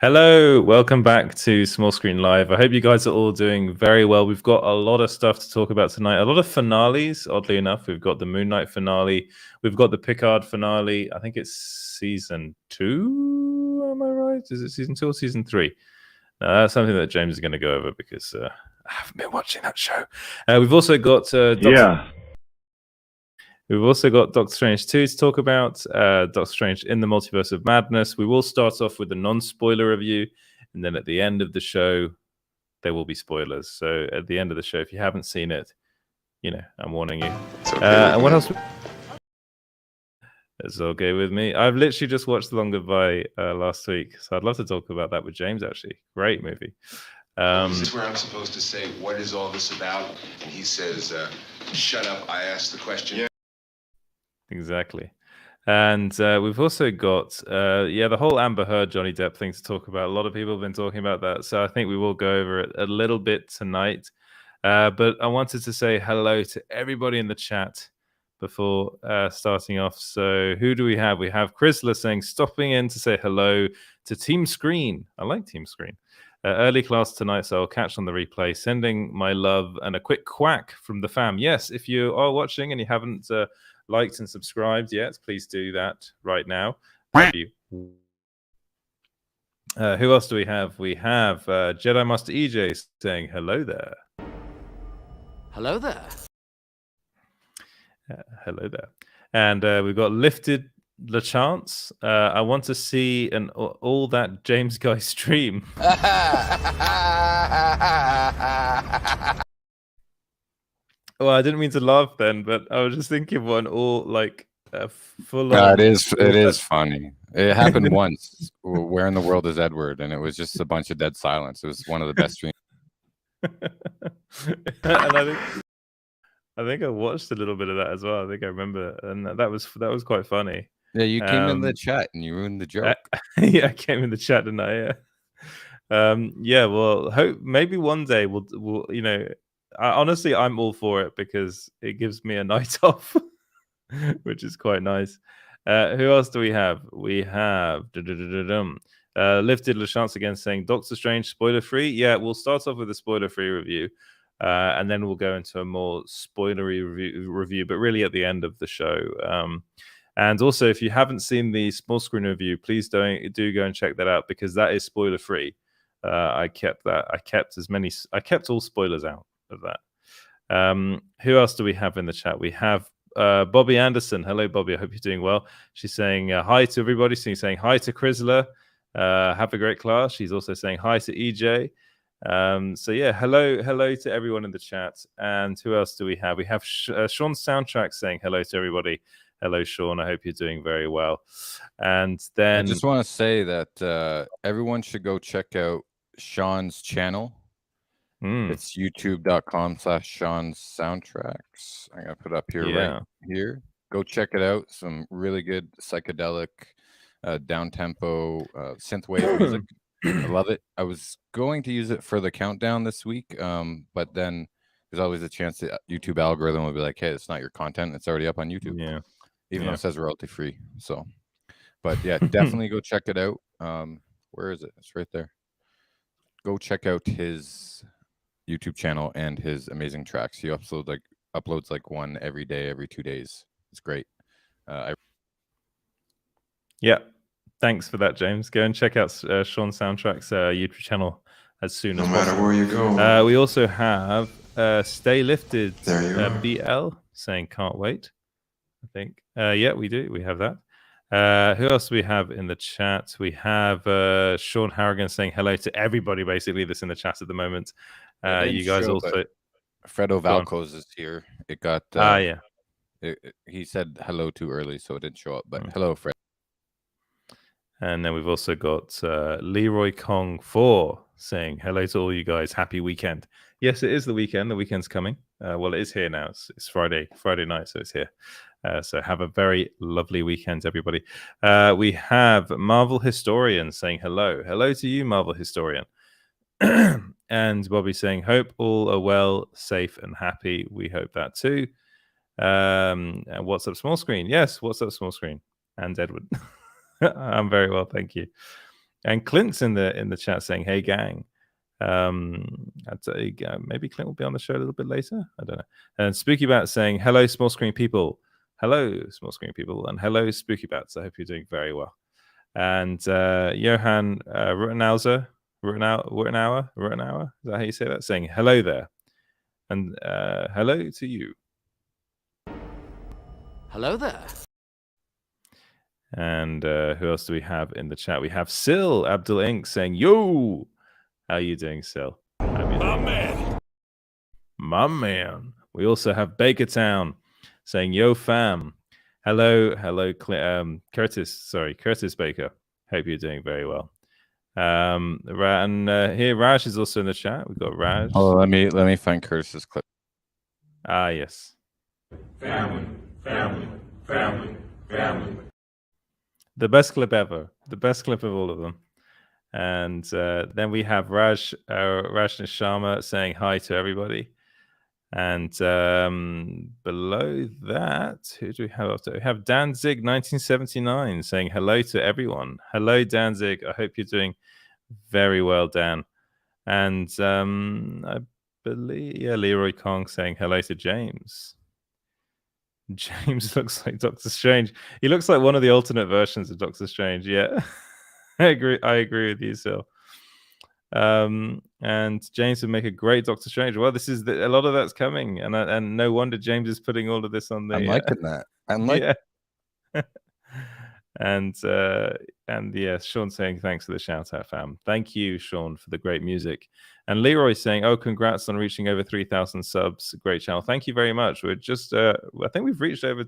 Hello, welcome back to Small Screen Live. I hope you guys are all doing very well. We've got a lot of stuff to talk about tonight. A lot of finales, oddly enough. We've got the Moon Knight finale. We've got the Picard finale. I think it's season 2. Am I right? Is it season 2 or season 3? That's something that James is going to go over because I haven't been watching that show. We've also got We've also got Doctor Strange 2 to talk about, Doctor Strange in the Multiverse of Madness. We will start off with a non-spoiler review, and then at the end of the show, there will be spoilers. So at the end of the show, if you haven't seen it, I'm warning you. And what else? It's okay with me. I've literally just watched The Long Goodbye last week, so I'd love to talk about that with James, actually. Great movie. Is this where I'm supposed to say, what is all this about? And he says, shut up, I asked the question. Yeah. Exactly. And we've also got, the whole Amber Heard, Johnny Depp thing to talk about. A lot of people have been talking about that. So I think we will go over it a little bit tonight. But I wanted to say hello to everybody in the chat before starting off. So who do we have? We have Chrysler saying, stopping in to say hello to Team Screen. I like Team Screen. Early class tonight, so I'll catch on the replay. Sending my love and a quick quack from the fam. Yes, if you are watching and you haven't liked and subscribed yet, please do that right now. Thank you. Who else do we have? We have Jedi Master EJ saying hello there. Hello there. Hello there. And we've got Lifted LeChance. I want to see all that James guy stream. Well, I didn't mean to laugh then, but I was just thinking one all like full on. It is funny. It happened once. Where in the world is Edward? And it was just a bunch of dead silence. It was one of the best streams. And I think I watched a little bit of that as well. I think I remember, and that was quite funny. Yeah, you came in the chat and you ruined the joke. Yeah, I came in the chat, didn't I? Yeah. Well, hope maybe one day we'll honestly, I'm all for it because it gives me a night off, which is quite nice. Who else do we have? We have Lifted LeChance again saying Doctor Strange spoiler free. Yeah, we'll start off with a spoiler free review, and then we'll go into a more spoilery review, but really at the end of the show. And also, if you haven't seen the small screen review, please do go and check that out because that is spoiler free. I kept all spoilers out of that. Who else do we have in the chat? We have Bobby Anderson. Hello, Bobby. I hope you're doing well. She's saying hi to everybody. She's saying hi to Chrysler. Have a great class. She's also saying hi to EJ. So yeah, hello to everyone in the chat. And who else do we have? We have Sean Soundtrack saying hello to everybody. Hello, Sean. I hope you're doing very well. And then I just want to say that everyone should go check out Sean's channel. It's youtube.com/Sean's Soundtracks. I'm going to put up here right here. Go check it out. Some really good psychedelic, down-tempo synthwave music. I love it. I was going to use it for the countdown this week, but then there's always a chance that YouTube algorithm will be like, hey, it's not your content. It's already up on YouTube. Yeah. Even though it says royalty-free. So, but yeah, definitely go check it out. Where is it? It's right there. Go check out his YouTube channel and his amazing tracks. He uploads like one every day, every 2 days. It's great. Yeah, thanks for that, James. Go and check out Sean Soundtrack's YouTube channel as soon as possible. No matter where you go. We also have Stay Lifted There BL saying can't wait. I think. Yeah, we do. We have that. Who else do we have in the chat? We have Sean Harrigan saying hello to everybody, basically, that's in the chat at the moment. You guys also... Fredo Valco's is here. It got... yeah. He said hello too early, so it didn't show up. But hello, Fred. And then we've also got Leroy Kong 4 saying hello to all you guys. Happy weekend. Yes, it is the weekend. The weekend's coming. Well, it is here now. It's Friday night, so it's here. So have a very lovely weekend, everybody. We have Marvel Historian saying hello. Hello to you, Marvel Historian. And Bobby saying, hope all are well, safe, and happy. We hope that too. And what's up, small screen? Yes, what's up, small screen? And Edward. I'm very well, thank you. And Clint's in the chat saying, "Hey gang." I'd say maybe Clint will be on the show a little bit later. I don't know. And Spooky Bat saying, "Hello, small screen people." Hello, small screen people, and hello, Spooky Bats. I hope you're doing very well. And Johan Ruttenauer, is that how you say that? Saying hello there, and hello to you. Hello there. And who else do we have in the chat? We have Sil Abdul Inc. saying, "Yo, how are you doing, Sil?" My man. We also have Bakertown saying, "Yo, fam." Hello, Curtis Baker. Hope you're doing very well. And here Raj is also in the chat. We've got Raj. Oh, let me find Curtis's clip. Ah, yes. Family. The best clip ever. The best clip of all of them. And then we have Rajneesh Sharma saying hi to everybody. And below that, who do we have after? We have Danzig 1979 saying hello to everyone. Hello, Danzig. I hope you're doing very well, Dan. And I believe, Leroy Kong saying hello to James. James looks like Doctor Strange. He looks like one of the alternate versions of Doctor Strange. Yeah, I agree with you, Sil. And James would make a great Doctor Strange. Well, this is a lot of that's coming, and no wonder James is putting all of this on the. I'm liking that. I'm like, yeah. and yeah, Sean saying thanks for the shout out, fam. Thank you, Sean, for the great music. And Leroy saying, "Oh, congrats on reaching over 3,000 subs. Great channel. Thank you very much. We're just, I think we've reached over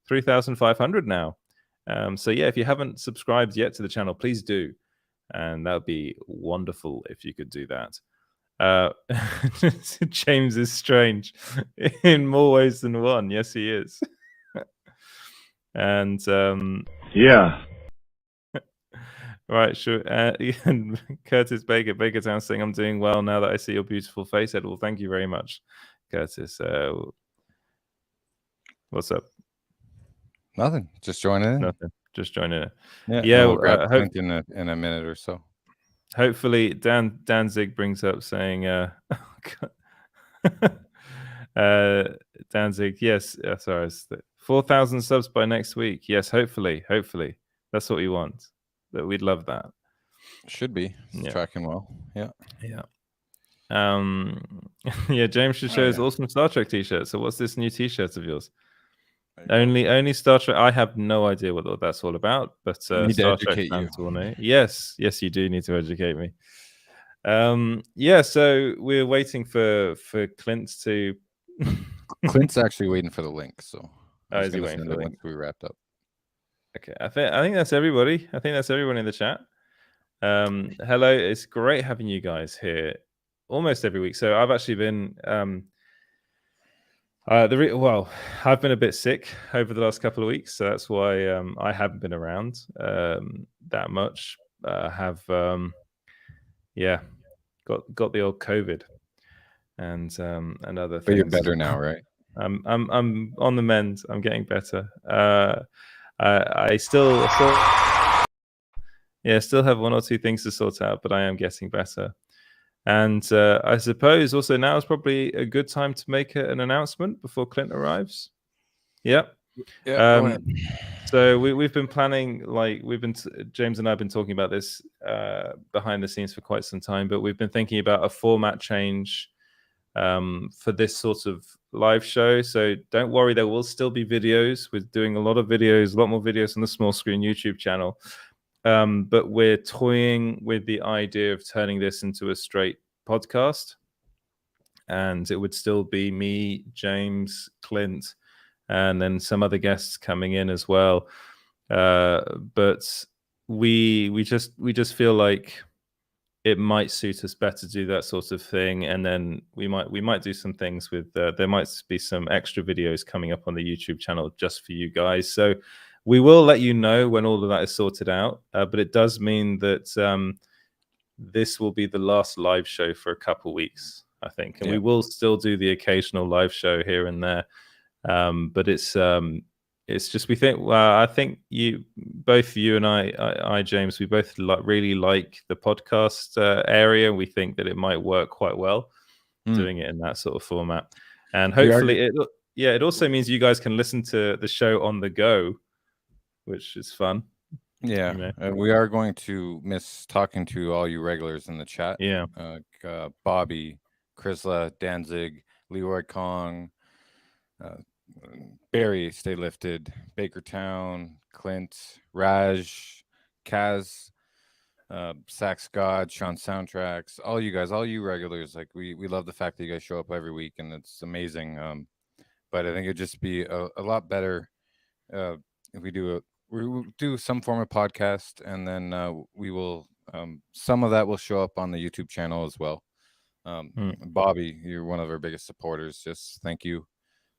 3,500 now. So yeah, if you haven't subscribed yet to the channel, please do. And that would be wonderful if you could do that." James is strange in more ways than one. Yes, he is. And Yeah. right, sure. And Curtis Bakertown saying, "I'm doing well now that I see your beautiful face, Ed." Well, thank you very much, Curtis. What's up? Nothing. Just joining in. Nothing. Just joining it. Yeah. We'll grab Clint in a minute or so. Hopefully, Danzig brings up saying, Danzig, yes, sorry, 4,000 subs by next week. Yes, hopefully, that's what we want. That we'd love that. Should be tracking well. Yeah. Yeah. James should show his awesome Star Trek t-shirt. So what's this new t-shirt of yours? Only Star Trek. I have no idea what that's all about, but Star Trek fans will know. Yes, you do need to educate me. Yeah, so we're waiting for Clint to. Clint's actually waiting for the link, so is he waiting for the link? Once we wrapped up. Okay, I think that's everybody. I think that's everyone in the chat. Hello, it's great having you guys here almost every week. So I've actually been. I've been a bit sick over the last couple of weeks, so that's why I haven't been around that much. Have got the old COVID and other things. But you're better now, right? I'm on the mend. I'm getting better. I still have one or two things to sort out, but I am getting better. And I suppose also now is probably a good time to make an announcement before Clint arrives. Yep. Yeah. So we've been planning, James and I have been talking about this behind the scenes for quite some time, but we've been thinking about a format change for this sort of live show. So don't worry, there will still be videos. We're doing a lot more videos on the Small Screen YouTube channel. But we're toying with the idea of turning this into a straight podcast. And it would still be me, James, Clint, and then some other guests coming in as well. But we just feel like it might suit us better to do that sort of thing. And then we might do some things with there might be some extra videos coming up on the YouTube channel just for you guys. So we will let you know when all of that is sorted out, but it does mean that this will be the last live show for a couple weeks, I think. And we will still do the occasional live show here and there, but it's it's just we think. Well, I think both you and I, James, we both really like the podcast area. We think that it might work quite well doing it in that sort of format, and hopefully it also means you guys can listen to the show on the go, which is fun. Yeah, you know? We are going to miss talking to all you regulars in the chat. Yeah, Bobby, Chrisla, Danzig, Leroy Kong, Barry, Stay Lifted, Bakertown, Clint, Raj, Kaz, Sax God, Sean Soundtracks, all you guys, all you regulars. Like we love the fact that you guys show up every week, and it's amazing. But I think it'd just be a lot better if we do some form of podcast, and then we will some of that will show up on the YouTube channel as well. Bobby, you're one of our biggest supporters. Just thank you.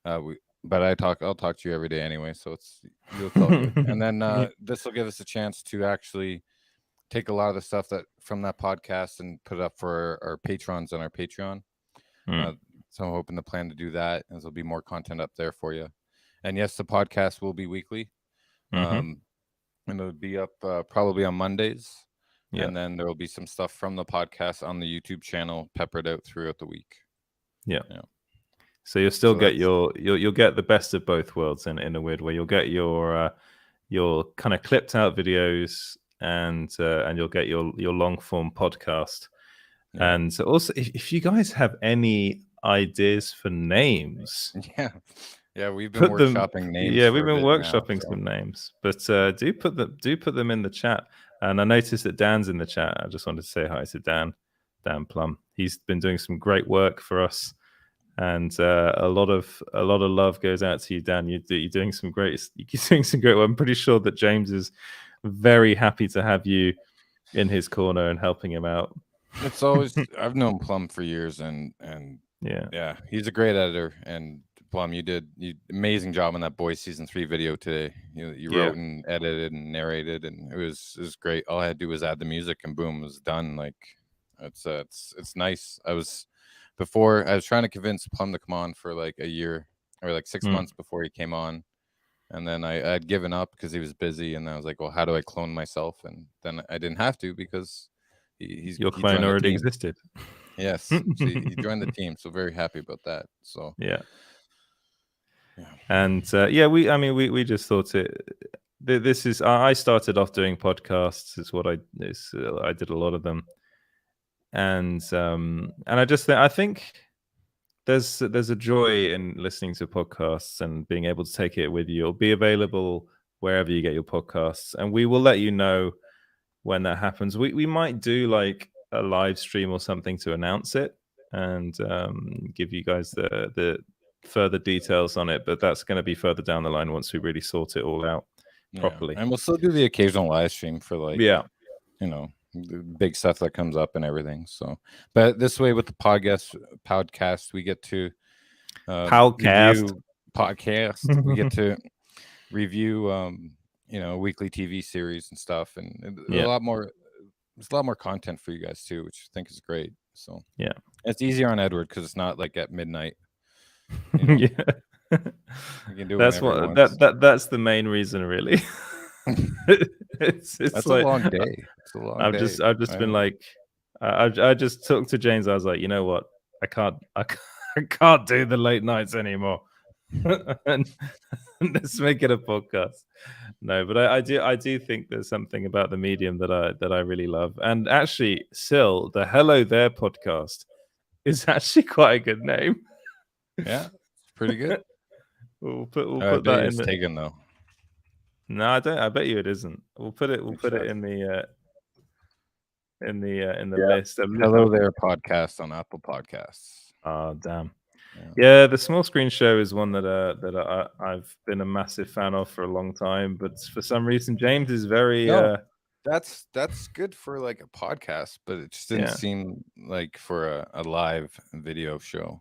But I'll talk to you every day anyway, so you'll all good. And then this will give us a chance to actually take a lot of the stuff from that podcast and put it up for our patrons on our Patreon. So I'm hoping to plan to do that, and there'll be more content up there for you. And yes, the podcast will be weekly. And it'll be up probably on Mondays. Yeah. And then there will be some stuff from the podcast on the YouTube channel peppered out throughout the week. Yeah. So you'll still get you'll get the best of both worlds in a weird way. You'll get your kind of clipped out videos, and you'll get your long form podcast. Yeah. And also, if you guys have any ideas for names, we've been workshopping names. Yeah, we've been workshopping some names, but do put them in the chat. And I noticed that Dan's in the chat. I just wanted to say hi to Dan Plum. He's been doing some great work for us, and a lot of love goes out to you, Dan. You're doing some great work. I'm pretty sure that James is very happy to have you in his corner and helping him out. It's always I've known Plum for years, and yeah, he's a great editor. And Plum, you did amazing job on that Boys Season 3 video today. You wrote and edited and narrated, and it was great. All I had to do was add the music, and boom, it was done. Like it's nice. I was trying to convince Plum to come on for like a year or like 6 months before he came on, and then I'd given up because he was busy, and I was like, well, how do I clone myself? And then I didn't have to because your clone already existed. Yes, so he joined the team, so very happy about that. So yeah. And we just thought this is I started off doing podcasts. Is what I did a lot of them, and I just I think there's a joy in listening to podcasts and being able to take it with you. It'll be available wherever you get your podcasts, and we will let you know when that happens. We might do like a live stream or something to announce it and give you guys the further details on it, but that's going to be further down the line once we really sort it all out properly. And we'll still do the occasional live stream for like the big stuff that comes up and everything. So, but this way with the podcast, we get to podcast. We get to review weekly TV series and stuff, and a lot more. There's a lot more content for you guys too, which I think is great. So yeah, it's easier on Edward because it's not like at midnight. Yeah, that's what that's the main reason, really. it's that's like a long day. It's a long I've just been like, I just talked to James. I was like, you know what, I can't do the late nights anymore. and let's make it a podcast. No, but I do think there's something about the medium that I really love. And actually, Sil, the Hello There podcast is actually quite a good name. Yeah, it's pretty good. We'll put that in. Taken though. No, I don't. I bet you it isn't. We'll put it in the list. Hello There podcast on Apple Podcasts. Oh damn. Yeah, the small screen show is one that I've been a massive fan of for a long time, but for some reason James is very. That's good for like a podcast, but it just didn't seem like for a live video show.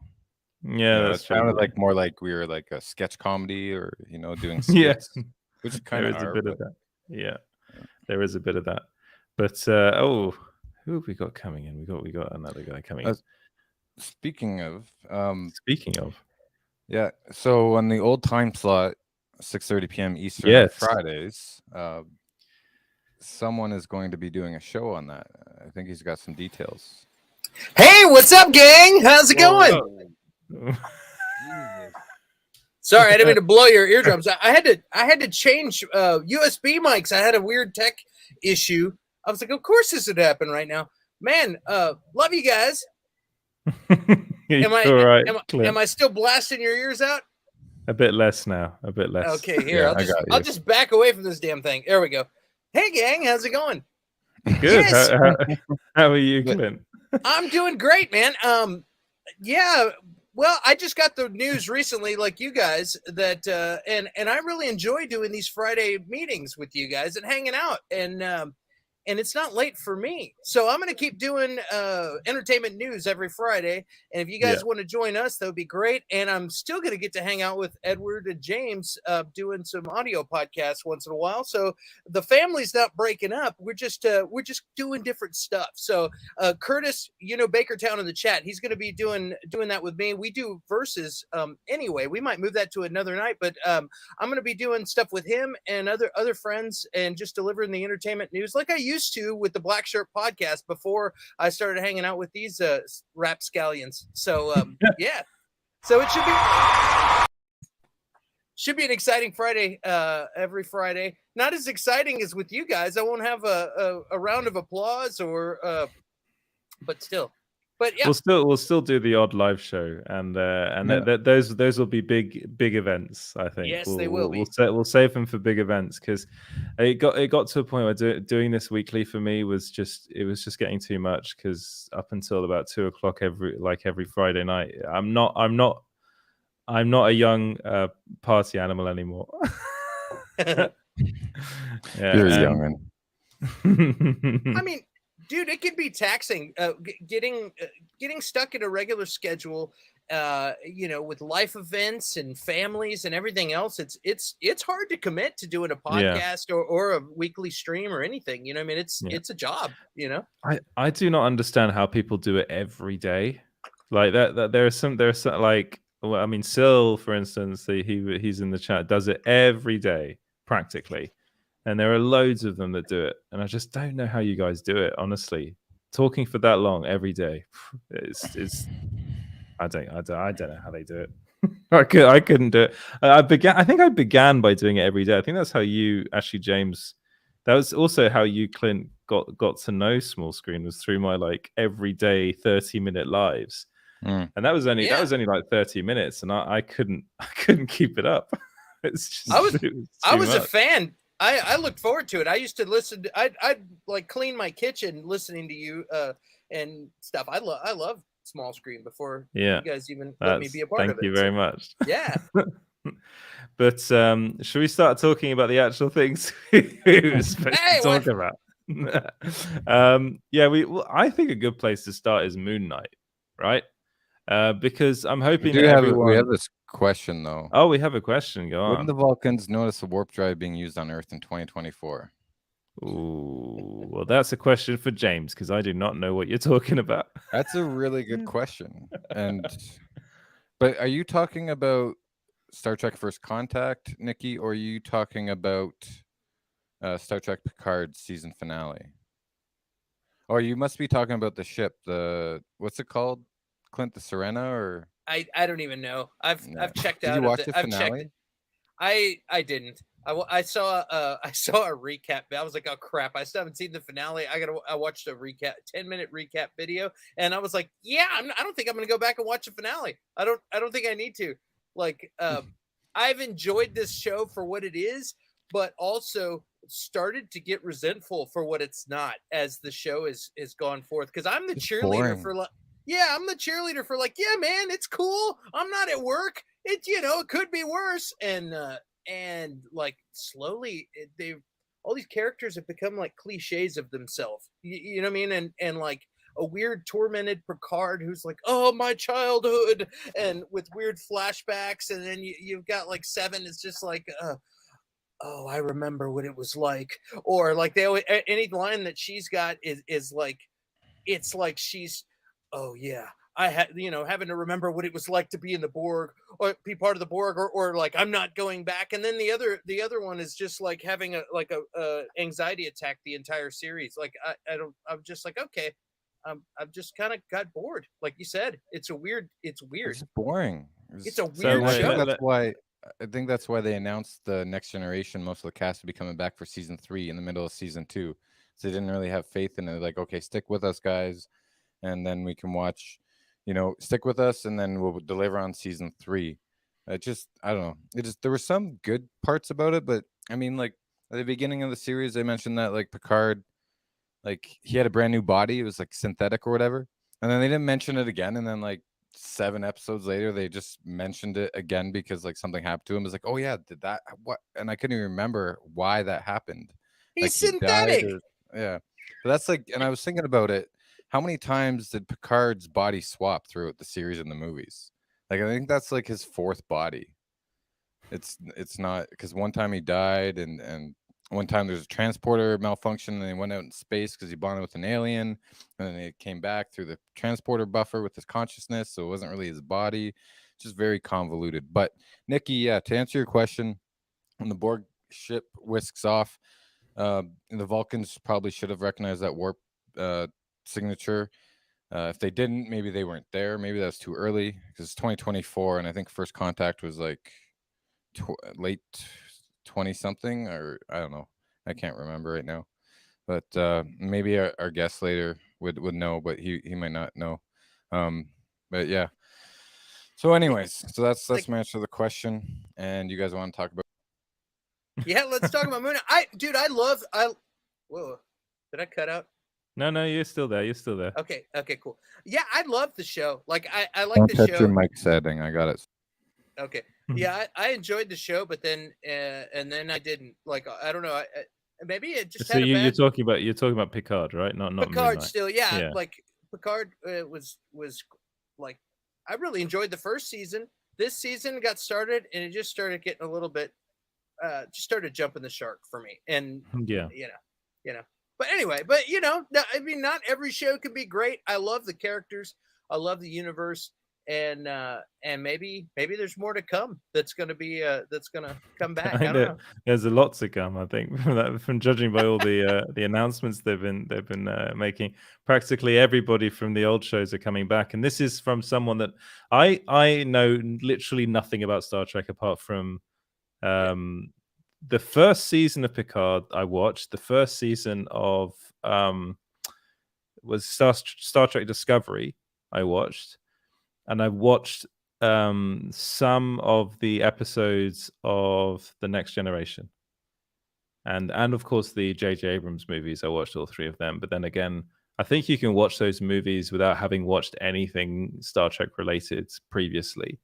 Yeah, it sounded like more like we were like a sketch comedy or doing skits, which kind of a bit of that. Yeah, there is a bit of that. But who have we got coming in? We got another guy coming in. Speaking of, yeah. So on the old time slot, 6:30 p.m. Eastern on Fridays. Someone is going to be doing a show on that. I think he's got some details. Hey, what's up, gang? How's it going? Sorry, I didn't mean to blow your eardrums. I had to change USB mics. I had a weird tech issue. I was like, of course this would happen right now. Man, love you guys. Am I still blasting your ears out? A bit less now. A bit less. Okay, here. Yeah, I'll just back away from this damn thing. There we go. Hey, gang, how's it going? Good. Yes. How are you, Clint? I'm doing great, man. Yeah. Well, I just got the news recently, like you guys, that and I really enjoy doing these Friday meetings with you guys and hanging out, and it's not late for me. So I'm going to keep doing entertainment news every Friday. And if you guys want to join us, that would be great. And I'm still going to get to hang out with Edward and James doing some audio podcasts once in a while. So the family's not breaking up. We're just doing different stuff. So Curtis, Bakertown in the chat, he's going to be doing that with me. We do verses anyway. We might move that to another night, but I'm going to be doing stuff with him and other friends and just delivering the entertainment news like I used to with the Black Shirt podcast before I started hanging out with these rapscallions. So yeah, so it should be an exciting Friday every Friday. Not as exciting as with you guys. I won't have a round of applause or but still. But yeah, we'll still do the odd live show, and those will be big events. I think. Yes, they will be. We'll save them for big events because it got to a point where doing this weekly for me was just getting too much. Because up until about 2:00 every Friday night, I'm not a young party animal anymore. You're young. I mean, dude, it can be taxing getting stuck in a regular schedule, with life events and families and everything else. It's hard to commit to doing a podcast or a weekly stream or anything. I mean, it's a job. I do not understand how people do it every day. Like that there's some like, well, I mean, Sil, for instance, he's in the chat, does it every day practically. And there are loads of them that do it. And I just don't know how you guys do it, honestly. Talking for that long every day, I don't know how they do it. I couldn't do it. I think I began by doing it every day. I think that's how you, actually, James, that was also how you, Clint, got to know Small Screen, was through my like everyday 30-minute lives. And that was only like 30 minutes, and I couldn't keep it up. It's just, I was a fan. I looked forward to it. I used to listen. I'd like clean my kitchen listening to you and stuff. I love Small Screen before you guys even let me be a part of it. Thank you very much. Yeah. But should we start talking about the actual things we were supposed to talk about? I think a good place to start is Moon Knight, right? Because I'm hoping we have this question though. Oh, we have a question. Go on. Wouldn't the Vulcans notice a warp drive being used on Earth in 2024? Ooh, well, that's a question for James because I do not know what you're talking about. That's a really good question. But are you talking about Star Trek First Contact, Nikki, or are you talking about Star Trek Picard season finale? Or you must be talking about the ship. What's it called? Clint, the Serena, or I don't even know. I've checked out. Did you watch the finale? I didn't. I saw a recap. I was like, oh crap! I still haven't seen the finale. I watched a recap, 10-minute recap video, and I was like, yeah, I don't think I'm gonna go back and watch the finale. I don't think I need to. Like, I've enjoyed this show for what it is, but also started to get resentful for what it's not as the show is gone forth. Because I'm the cheerleader for like. Yeah, I'm the cheerleader for like, yeah, man, it's cool. I'm not at work. It could be worse. And like slowly all these characters have become like cliches of themselves. You know what I mean? And like a weird tormented Picard who's like, oh, my childhood, and with weird flashbacks. And then you've got like Seven. It's just like, oh, I remember what it was like. Or like any line that she's got is like, it's like she's, oh yeah, I had, having to remember what it was like to be in the Borg or be part of the Borg, or like I'm not going back. And then the other one is just like having a anxiety attack the entire series. Like I'm just like, okay, I've just kind of got bored. Like you said, it's weird. It's boring. It's a weird show. I think that's why they announced the Next Generation. Most of the cast would be coming back for season 3 in the middle of season 2. So they didn't really have faith in it. Like, okay, stick with us, guys, and then we can watch. Stick with us, and then we'll deliver on season 3. I don't know. There were some good parts about it, but I mean, like at the beginning of the series, they mentioned that like Picard, like he had a brand new body. It was like synthetic or whatever, and then they didn't mention it again. And then like 7 episodes later, they just mentioned it again because like something happened to him. It's like, oh yeah, did that what? And I couldn't even remember why that happened. He's like, synthetic. Yeah, but that's like, and I was thinking about it. How many times did Picard's body swap throughout the series and the movies? Like, I think that's like his 4th body. It's not, because one time he died, and one time there's a transporter malfunction, and he went out in space because he bonded with an alien, and then he came back through the transporter buffer with his consciousness, so it wasn't really his body. Just very convoluted. But Nikki, yeah, to answer your question, when the Borg ship whisks off, the Vulcans probably should have recognized that warp signature. If they didn't, maybe they weren't there. Maybe that's too early because it's 2024, and I think first contact was like late 20 something, or I don't know. I can't remember right now. But maybe our guest later would know, but he might not know. But yeah. So anyways, so that's my answer to the question. And you guys want to talk about? Yeah, let's talk about Moon. Whoa, did I cut out? No, you're still there. Okay, cool. Yeah, I love the show. Like I like Don't the show. touch your mic setting. I got it. Okay. Yeah, I enjoyed the show, but then and then I didn't. Like I don't know. Maybe it just. So you're talking about Picard, right? Not Picard. Moonlight. Still, yeah. Like Picard was like, I really enjoyed the first season. This season got started, and it just started getting a little bit. Just started jumping the shark for me, and you know. But anyway, I mean, not every show can be great. I love the characters. I love the universe, and maybe there's more to come. That's gonna come back. I don't know. There's a lot to come. I think from judging by all the announcements they've been making. Practically everybody from the old shows are coming back, and this is from someone that I know literally nothing about Star Trek apart from the first season of Picard. I watched the first season of was Star Trek Discovery. I watched, and I watched some of the episodes of The Next Generation, and of course the J.J. Abrams movies. I watched all 3 of them. But then again, I think you can watch those movies without having watched anything Star Trek related previously.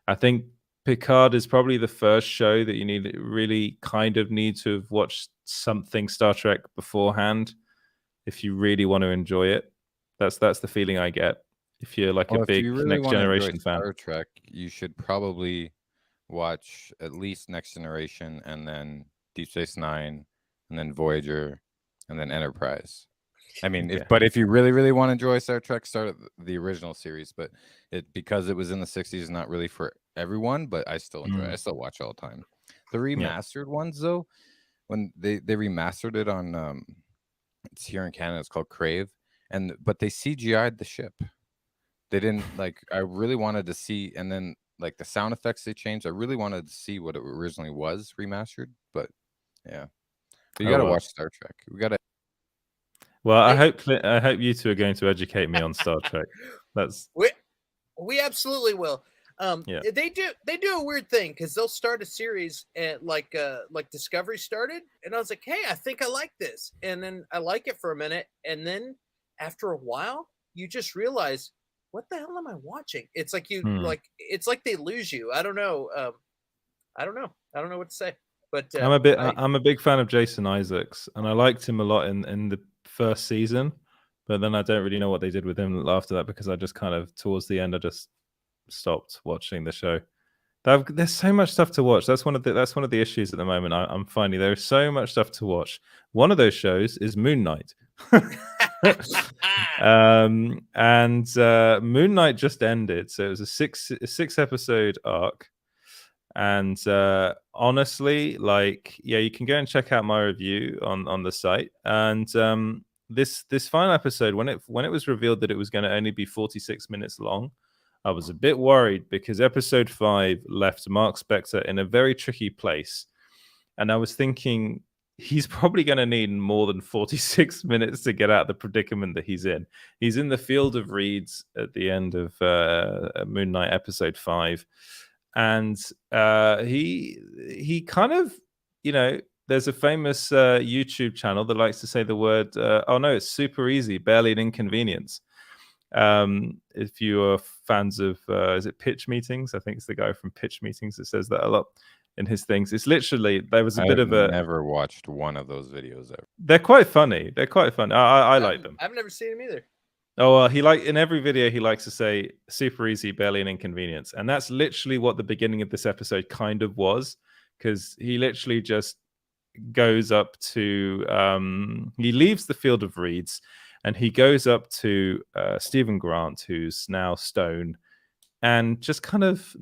I think Picard is probably the first show that you really kind of need to have watched something Star Trek beforehand if you really want to enjoy it. That's the feeling I get. If you're like a big Next Generation fan, Star Trek, you should probably watch at least Next Generation, and then Deep Space Nine, and then Voyager, and then Enterprise. I mean, if you really, really want to enjoy Star Trek, start at the original series. But because it was in the 60s, not really for everyone, but I still enjoy it. I still watch all the time. The remastered ones, though, when they remastered it on, it's here in Canada, it's called Crave, but they CGI'd the ship. They didn't, like, I really wanted to see, and then like the sound effects they changed. I really wanted to see what it originally was remastered, but yeah. But you got to watch Star Trek. We got to. Well, I hope you two are going to educate me on Star Trek. We absolutely will. They do a weird thing because they'll start a series and like Discovery started, and I was like, hey, I think I like this, and then I like it for a minute, and then after a while, you just realize, what the hell am I watching? It's like it's like they lose you. I don't know. I don't know what to say. But I'm a big fan of Jason Isaacs, and I liked him a lot in the first season, but then I don't really know what they did with him after that, because I just kind of towards the end I just stopped watching the show. There's so much stuff to watch. That's one of the issues at the moment. I'm finding there is so much stuff to watch. One of those shows is Moon Knight. And Moon Knight just ended, so it was a six episode arc. And honestly, like, yeah, you can go and check out my review on the site. And this final episode, when it was revealed that it was going to only be 46 minutes long, I was a bit worried because episode 5 left Mark Spector in a very tricky place. And I was thinking he's probably going to need more than 46 minutes to get out of the predicament that he's in. He's in the field of reeds at the end of Moon Knight episode 5. And he kind of, you know, there's a famous YouTube channel that likes to say the word, oh no, it's super easy, barely an inconvenience. If you are fans of, is it Pitch Meetings? I think it's the guy from Pitch Meetings that says that a lot in his things. It's literally, there was a bit of a... never watched one of those videos ever. They're quite funny. I like them. I've never seen them either. Oh, well, in every video, he likes to say super easy, barely an inconvenience. And that's literally what the beginning of this episode kind of was, because he literally just goes up to, he leaves the field of reeds and he goes up to Stephen Grant, who's now stone, and just kind of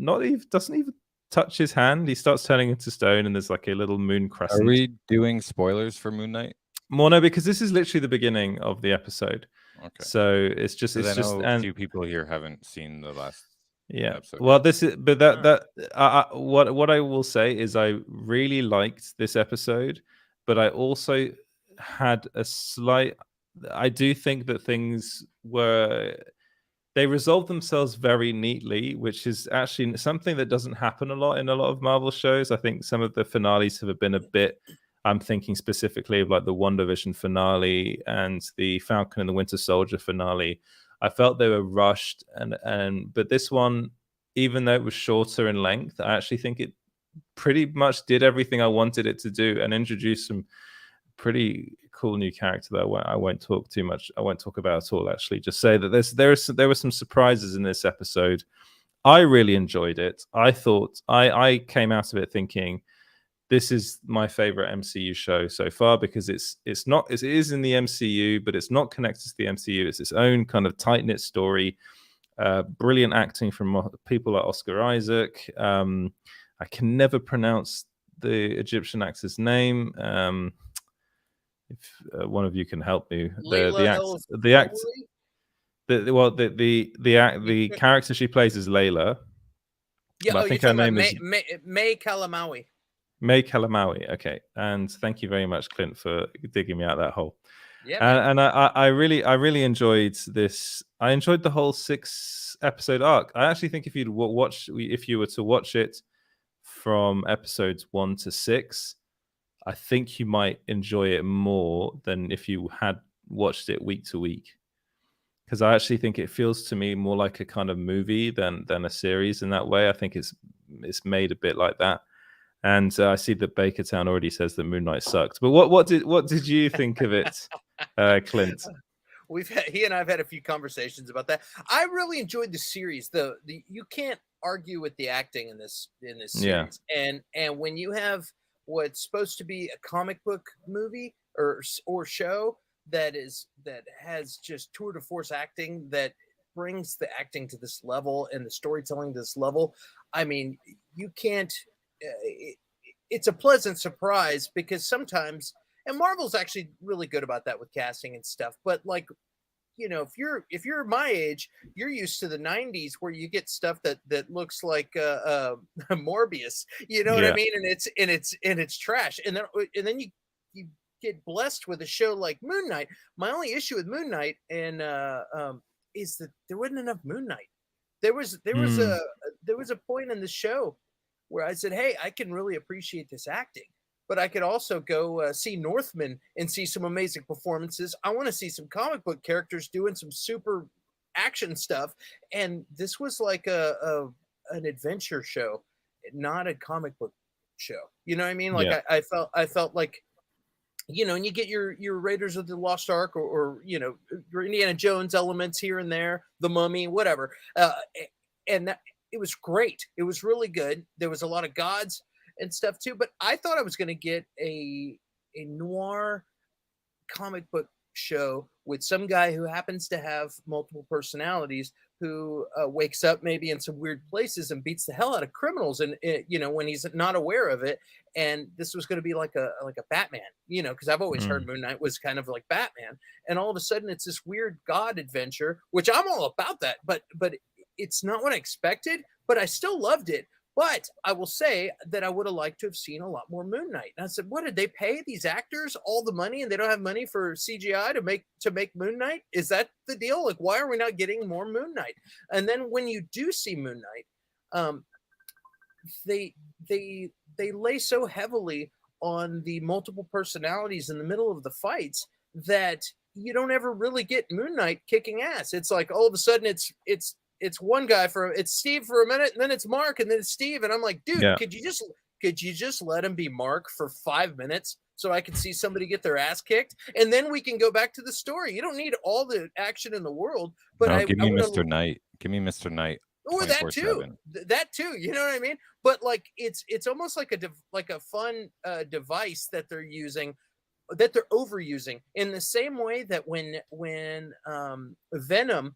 doesn't even touch his hand. He starts turning into stone and there's like a little moon crescent. Are we doing spoilers for Moon Knight? Well, no, because this is literally the beginning of the episode. Okay. So it's just, a few people here haven't seen the last episode. Well, this is, but what I will say is I really liked this episode, but I also had a slight, I do think that they resolved themselves very neatly, which is actually something that doesn't happen a lot in a lot of Marvel shows. I think some of the finales have been a bit, I'm thinking specifically of like the WandaVision finale and the Falcon and the Winter Soldier finale. I felt they were rushed, but this one, even though it was shorter in length, I actually think it pretty much did everything I wanted it to do and introduced some pretty cool new character that I won't talk too much. I won't talk about at all. Actually, just say that there were some surprises in this episode. I really enjoyed it. I thought I came out of it thinking, this is my favorite MCU show so far because it is in the MCU, but it's not connected to the MCU. It's its own kind of tight-knit story. Brilliant acting from people like Oscar Isaac. I can never pronounce the Egyptian actor's name. If one of you can help me, the character she plays is Layla. Yeah, I think her name is May Kalamaui. May Kalamaui. Okay, and thank you very much, Clint, for digging me out that hole. Yeah, and I really enjoyed this. I enjoyed the whole 6-episode arc. I actually think if you were to watch it from episodes 1 to 6, I think you might enjoy it more than if you had watched it week to week. Because I actually think it feels to me more like a kind of movie than a series in that way. I think it's made a bit like that. And I see that Bakertown already says that Moon Knight sucked. But what did you think of it, Clint? He and I've had a few conversations about that. I really enjoyed the series. The you can't argue with the acting in this series. And when you have what's supposed to be a comic book movie or show that has just tour de force acting that brings the acting to this level and the storytelling to this level, I mean, you can't. It's a pleasant surprise because sometimes, and Marvel's actually really good about that with casting and stuff. But like, you know, if you're my age, you're used to the '90s where you get stuff that looks like Morbius. You know what I mean? And it's trash. And then you get blessed with a show like Moon Knight. My only issue with Moon Knight is that there wasn't enough Moon Knight. There was a point in the show where I said, hey, I can really appreciate this acting, but I could also go see Northman and see some amazing performances. I want to see some comic book characters doing some super action stuff. And this was like an adventure show, not a comic book show. You know what I mean? Like I felt like, you know, and you get your Raiders of the Lost Ark or you know, your Indiana Jones elements here and there, the Mummy, whatever. And that, it was great. It was really good. There was a lot of gods and stuff too, but I thought I was going to get a noir comic book show with some guy who happens to have multiple personalities, who wakes up maybe in some weird places and beats the hell out of criminals, and when he's not aware of it. And this was going to be like a Batman, because I've always heard Moon Knight was kind of like Batman, and all of a sudden it's this weird God adventure, which I'm all about that, but it's not what I expected, but I still loved it. But I will say that I would have liked to have seen a lot more Moon Knight. And I said, what did they pay these actors all the money and they don't have money for CGI to make Moon Knight? Is that the deal? Like, why are we not getting more Moon Knight? And then when you do see Moon Knight, they lay so heavily on the multiple personalities in the middle of the fights that you don't ever really get Moon Knight kicking ass. It's like all of a sudden it's one guy it's Steve for a minute, and then it's Mark, and then it's Steve, and I'm like, dude, could you just let him be Mark for 5 minutes so I can see somebody get their ass kicked, and then we can go back to the story. You don't need all the action in the world, but give me Mr. Knight. Give me Mr. Knight. Or that too. You know what I mean? But like it's almost like a fun device that they're using, that they're overusing, in the same way that when Venom,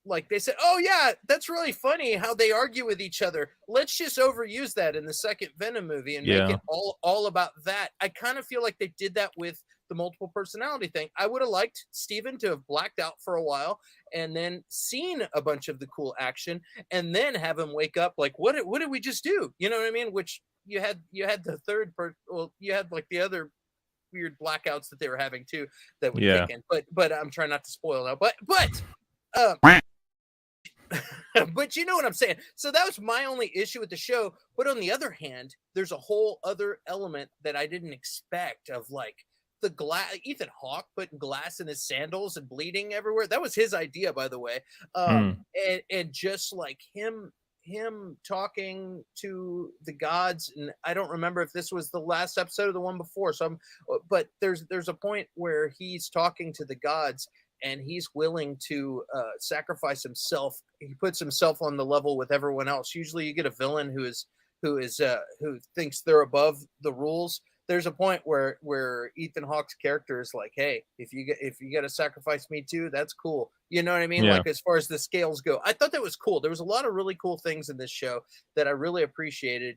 like they said, oh yeah, that's really funny how they argue with each other. Let's just overuse that in the second Venom movie and make it all about that. I kind of feel like they did that with the multiple personality thing. I would have liked Steven to have blacked out for a while and then seen a bunch of the cool action and then have him wake up like, what did we just do? You know what I mean? Which you had the third part. Well, you had like the other weird blackouts that they were having too that would kick in. But I'm trying not to spoil now. But but you know what I'm saying. So that was my only issue with the show. But on the other hand, there's a whole other element that I didn't expect, of like the glass, Ethan Hawke putting glass in his sandals and bleeding everywhere. That was his idea, by the way. And just like him talking to the gods, and I don't remember if this was the last episode or the one before. But there's a point where he's talking to the gods, and he's willing to sacrifice himself. He puts himself on the level with everyone else. Usually, you get a villain who thinks they're above the rules. There's a point where Ethan Hawke's character is like, "Hey, if you got to sacrifice me too, that's cool." You know what I mean? Yeah. Like, as far as the scales go, I thought that was cool. There was a lot of really cool things in this show that I really appreciated.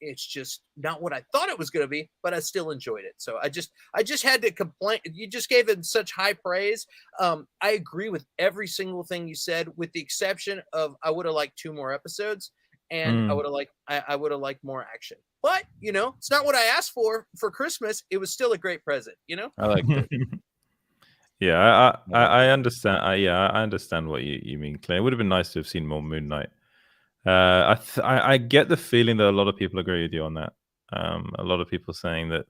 It's just not what I thought it was going to be, but I still enjoyed it. So I just had to complain. You just gave it such high praise. I agree with every single thing you said, with the exception of I would have liked 2 more episodes, and I would have liked more action. But it's not what I asked for Christmas. It was still a great present. I like it. Yeah, I understand. I understand what you mean, Claire. It would have been nice to have seen more Moon Knight. I get the feeling that a lot of people agree with you on that. A lot of people saying that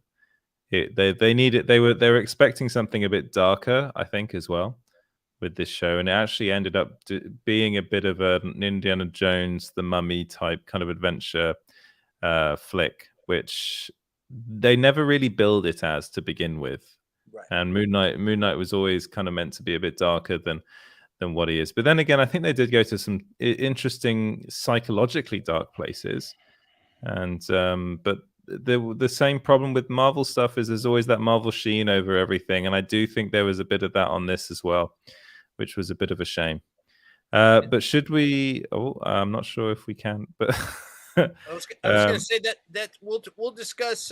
they need it. They were expecting something a bit darker, I think, as well, with this show, and it actually ended up being a bit of an Indiana Jones, the Mummy type kind of adventure flick, which they never really build it as to begin with. Right. And Moon Knight was always kind of meant to be a bit darker than what he is. But then again, I think they did go to some interesting psychologically dark places. And but the same problem with Marvel stuff is there's always that Marvel sheen over everything. And I do think there was a bit of that on this as well, which was a bit of a shame. But should we? I'm not sure if we can. But I was going to say that we'll discuss.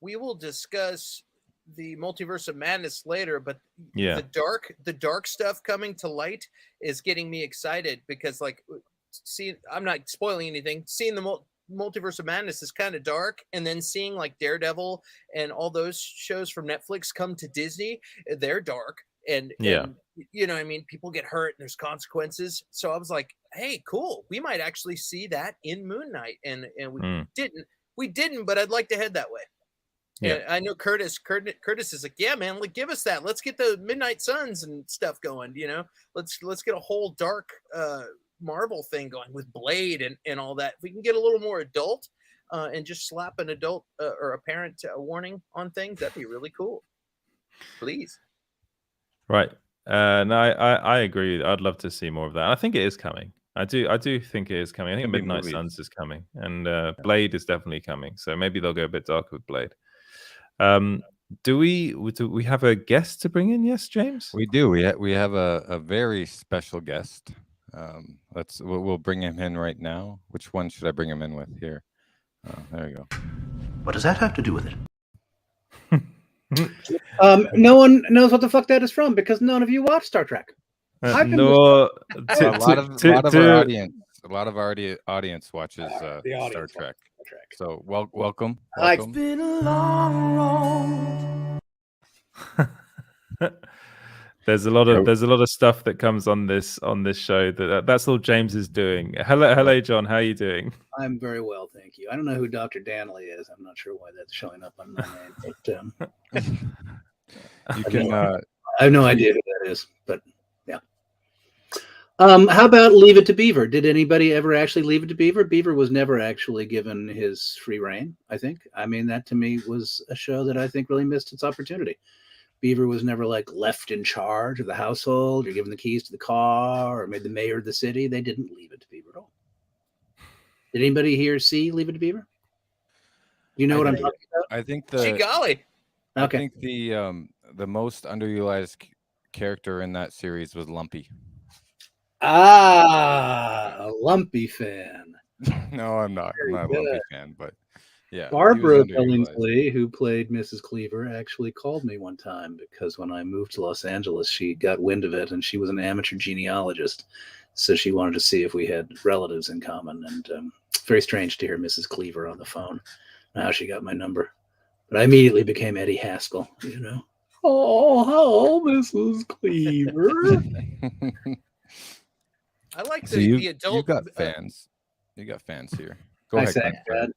We will discuss the Multiverse of Madness later, but the dark stuff coming to light is getting me excited, because like, I'm not spoiling anything. Seeing the Multiverse of Madness is kind of dark, and then seeing like Daredevil and all those shows from Netflix come to Disney, they're dark, and you know what I mean, people get hurt and there's consequences. So I was like, hey, cool, we might actually see that in Moon Knight, and we didn't, but I'd like to head that way. Yeah, I know Curtis is like, yeah, man, like, give us that. Let's get the Midnight Suns and stuff going. Let's get a whole dark Marvel thing going with Blade and all that. If we can get a little more adult and just slap an adult or a parent warning on things, that'd be really cool. Please. Right. No, I agree. I'd love to see more of that. I think it is coming. I do think it is coming. I think Midnight Suns is coming, and Blade is definitely coming. So maybe they'll go a bit darker with Blade. Do we have a guest to bring in? Yes, James. We do. We have a very special guest. We'll bring him in right now. Which one should I bring him in with here? There you go. What does that have to do with it? No one knows what the fuck that is from because none of you watch Star Trek. A lot of our audience watches Star Trek. So welcome. It's been a long road. There's a lot of stuff that comes on this show that's all James is doing. Hello, John. How are you doing? I'm very well, thank you. I don't know who Dr. Danley is. I'm not sure why that's showing up on my name, but you can. I have no idea who that is, but yeah. How about Leave It to Beaver? Did anybody ever actually leave it to Beaver? Beaver was never actually given his free reign, I think. I mean, that to me was a show that I think really missed its opportunity. Beaver was never like left in charge of the household or given the keys to the car or made the mayor of the city. They didn't leave it to Beaver at all. Did anybody here see Leave It to Beaver? You know what I'm talking about? I think golly. Okay. I think the most underutilized character in that series was Lumpy. A Lumpy fan. No, I'm not. I'm not a Lumpy fan, but yeah. Barbara Billingsley, who played Mrs. Cleaver, actually called me one time because when I moved to Los Angeles, she got wind of it, and she was an amateur genealogist, so she wanted to see if we had relatives in common. And very strange to hear Mrs. Cleaver on the phone. Now she got my number, but I immediately became Eddie Haskell. You know, oh, Mrs. Cleaver. I like the adult. You got fans. You got fans here. Go ahead.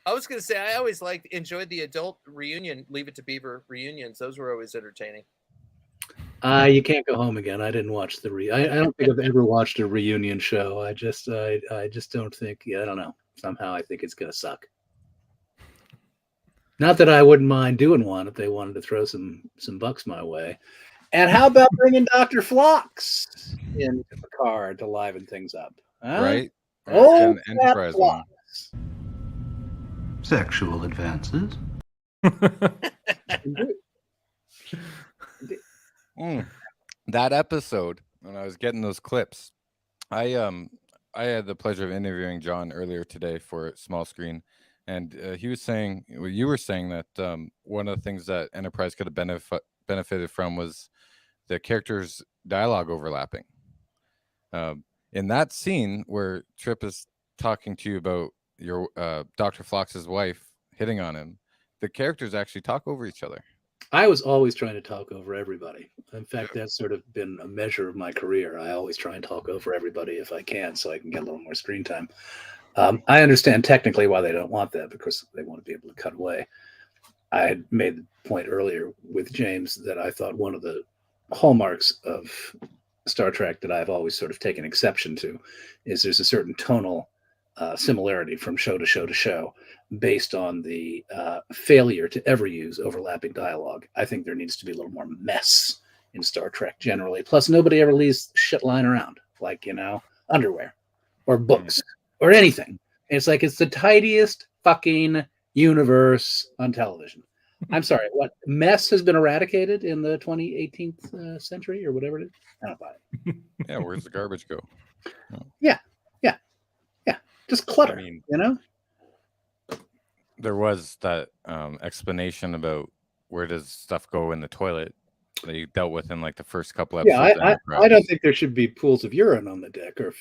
I was going to say I always enjoyed the adult reunion, Leave It to Beaver reunions. Those were always entertaining. You can't go home again. I didn't watch the I don't think I've ever watched a reunion show. I just don't think. I don't know. Somehow I think it's going to suck. Not that I wouldn't mind doing one if they wanted to throw some bucks my way. And how about bringing Dr. Phlox into Picard to liven things up? Huh? Right. Oh, Enterprise one. Sexual advances. That episode, when I was getting those clips, I had the pleasure of interviewing John earlier today for Small Screen, and he was saying, you were saying that one of the things that Enterprise could have benefited from was the characters' dialogue overlapping. In that scene where Trip is talking to you about your Dr. Phlox's wife hitting on him, the characters actually talk over each other. I was always trying to talk over everybody. In fact, that's sort of been a measure of my career. I always try and talk over everybody if I can, so I can get a little more screen time. I understand technically why they don't want that, because they want to be able to cut away. I had made the point earlier with James that I thought one of the hallmarks of Star Trek that I've always sort of taken exception to is there's a certain tonal similarity from show to show to show based on the failure to ever use overlapping dialogue. I think there needs to be a little more mess in Star Trek generally. Plus, nobody ever leaves shit lying around, like, underwear or books or anything. It's like it's the tidiest fucking universe on television. I'm sorry, what mess has been eradicated in the 18th century or whatever it is? I don't buy it. Yeah, where's the garbage go? Yeah. Just clutter, I mean, There was that explanation about where does stuff go in the toilet that you dealt with in like the first couple episodes. Yeah, I don't think there should be pools of urine on the deck, or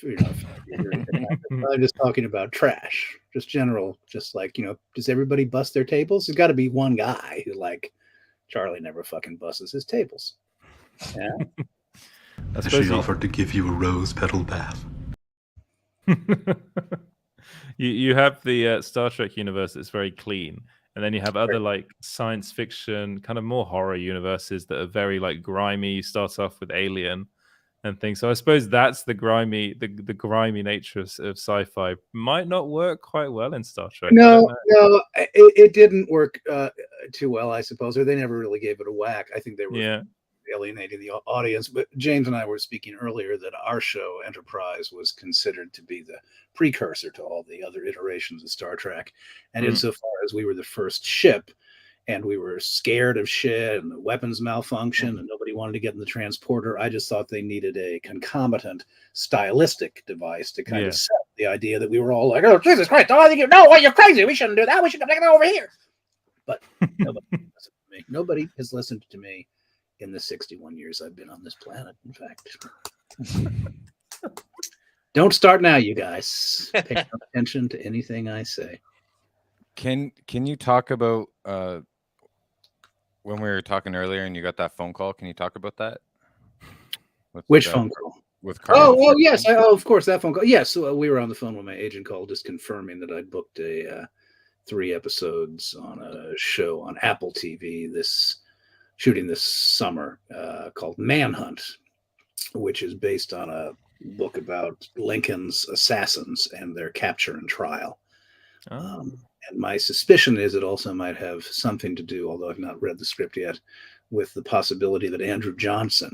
I'm just talking about trash, just general, just like, does everybody bust their tables? There's got to be one guy who, like, Charlie never fucking busts his tables. Yeah. She offered to give you a rose petal bath. You have the Star Trek universe that's very clean, and then you have other like science fiction, kind of more horror universes that are very like grimy. You start off with Alien and things. So I suppose that's the grimy nature of sci-fi might not work quite well in Star Trek. No, it didn't work too well, I suppose, or they never really gave it a whack. I think they were alienating the audience. But James and I were speaking earlier that our show Enterprise was considered to be the precursor to all the other iterations of Star Trek, and insofar as we were the first ship, and we were scared of shit and the weapons malfunction and nobody wanted to get in the transporter. I just thought they needed a concomitant stylistic device to kind of set the idea that we were all like, oh, Jesus Christ, oh, you're crazy. We shouldn't do that. We should take it over here. But nobody listened to me. Nobody has listened to me in the 61 years I've been on this planet, in fact. Don't start now, you guys. Pay no attention to anything I say. Can you talk about when we were talking earlier and you got that phone call? Can you talk about that? Which phone call? With Carl. Oh, yes. Of course, that phone call. Yes, we were on the phone when my agent called, just confirming that I'd booked a 3 episodes on a show on Apple TV shooting this summer called Manhunt, which is based on a book about Lincoln's assassins and their capture and trial. And my suspicion is it also might have something to do, although I've not read the script yet, with the possibility that Andrew Johnson,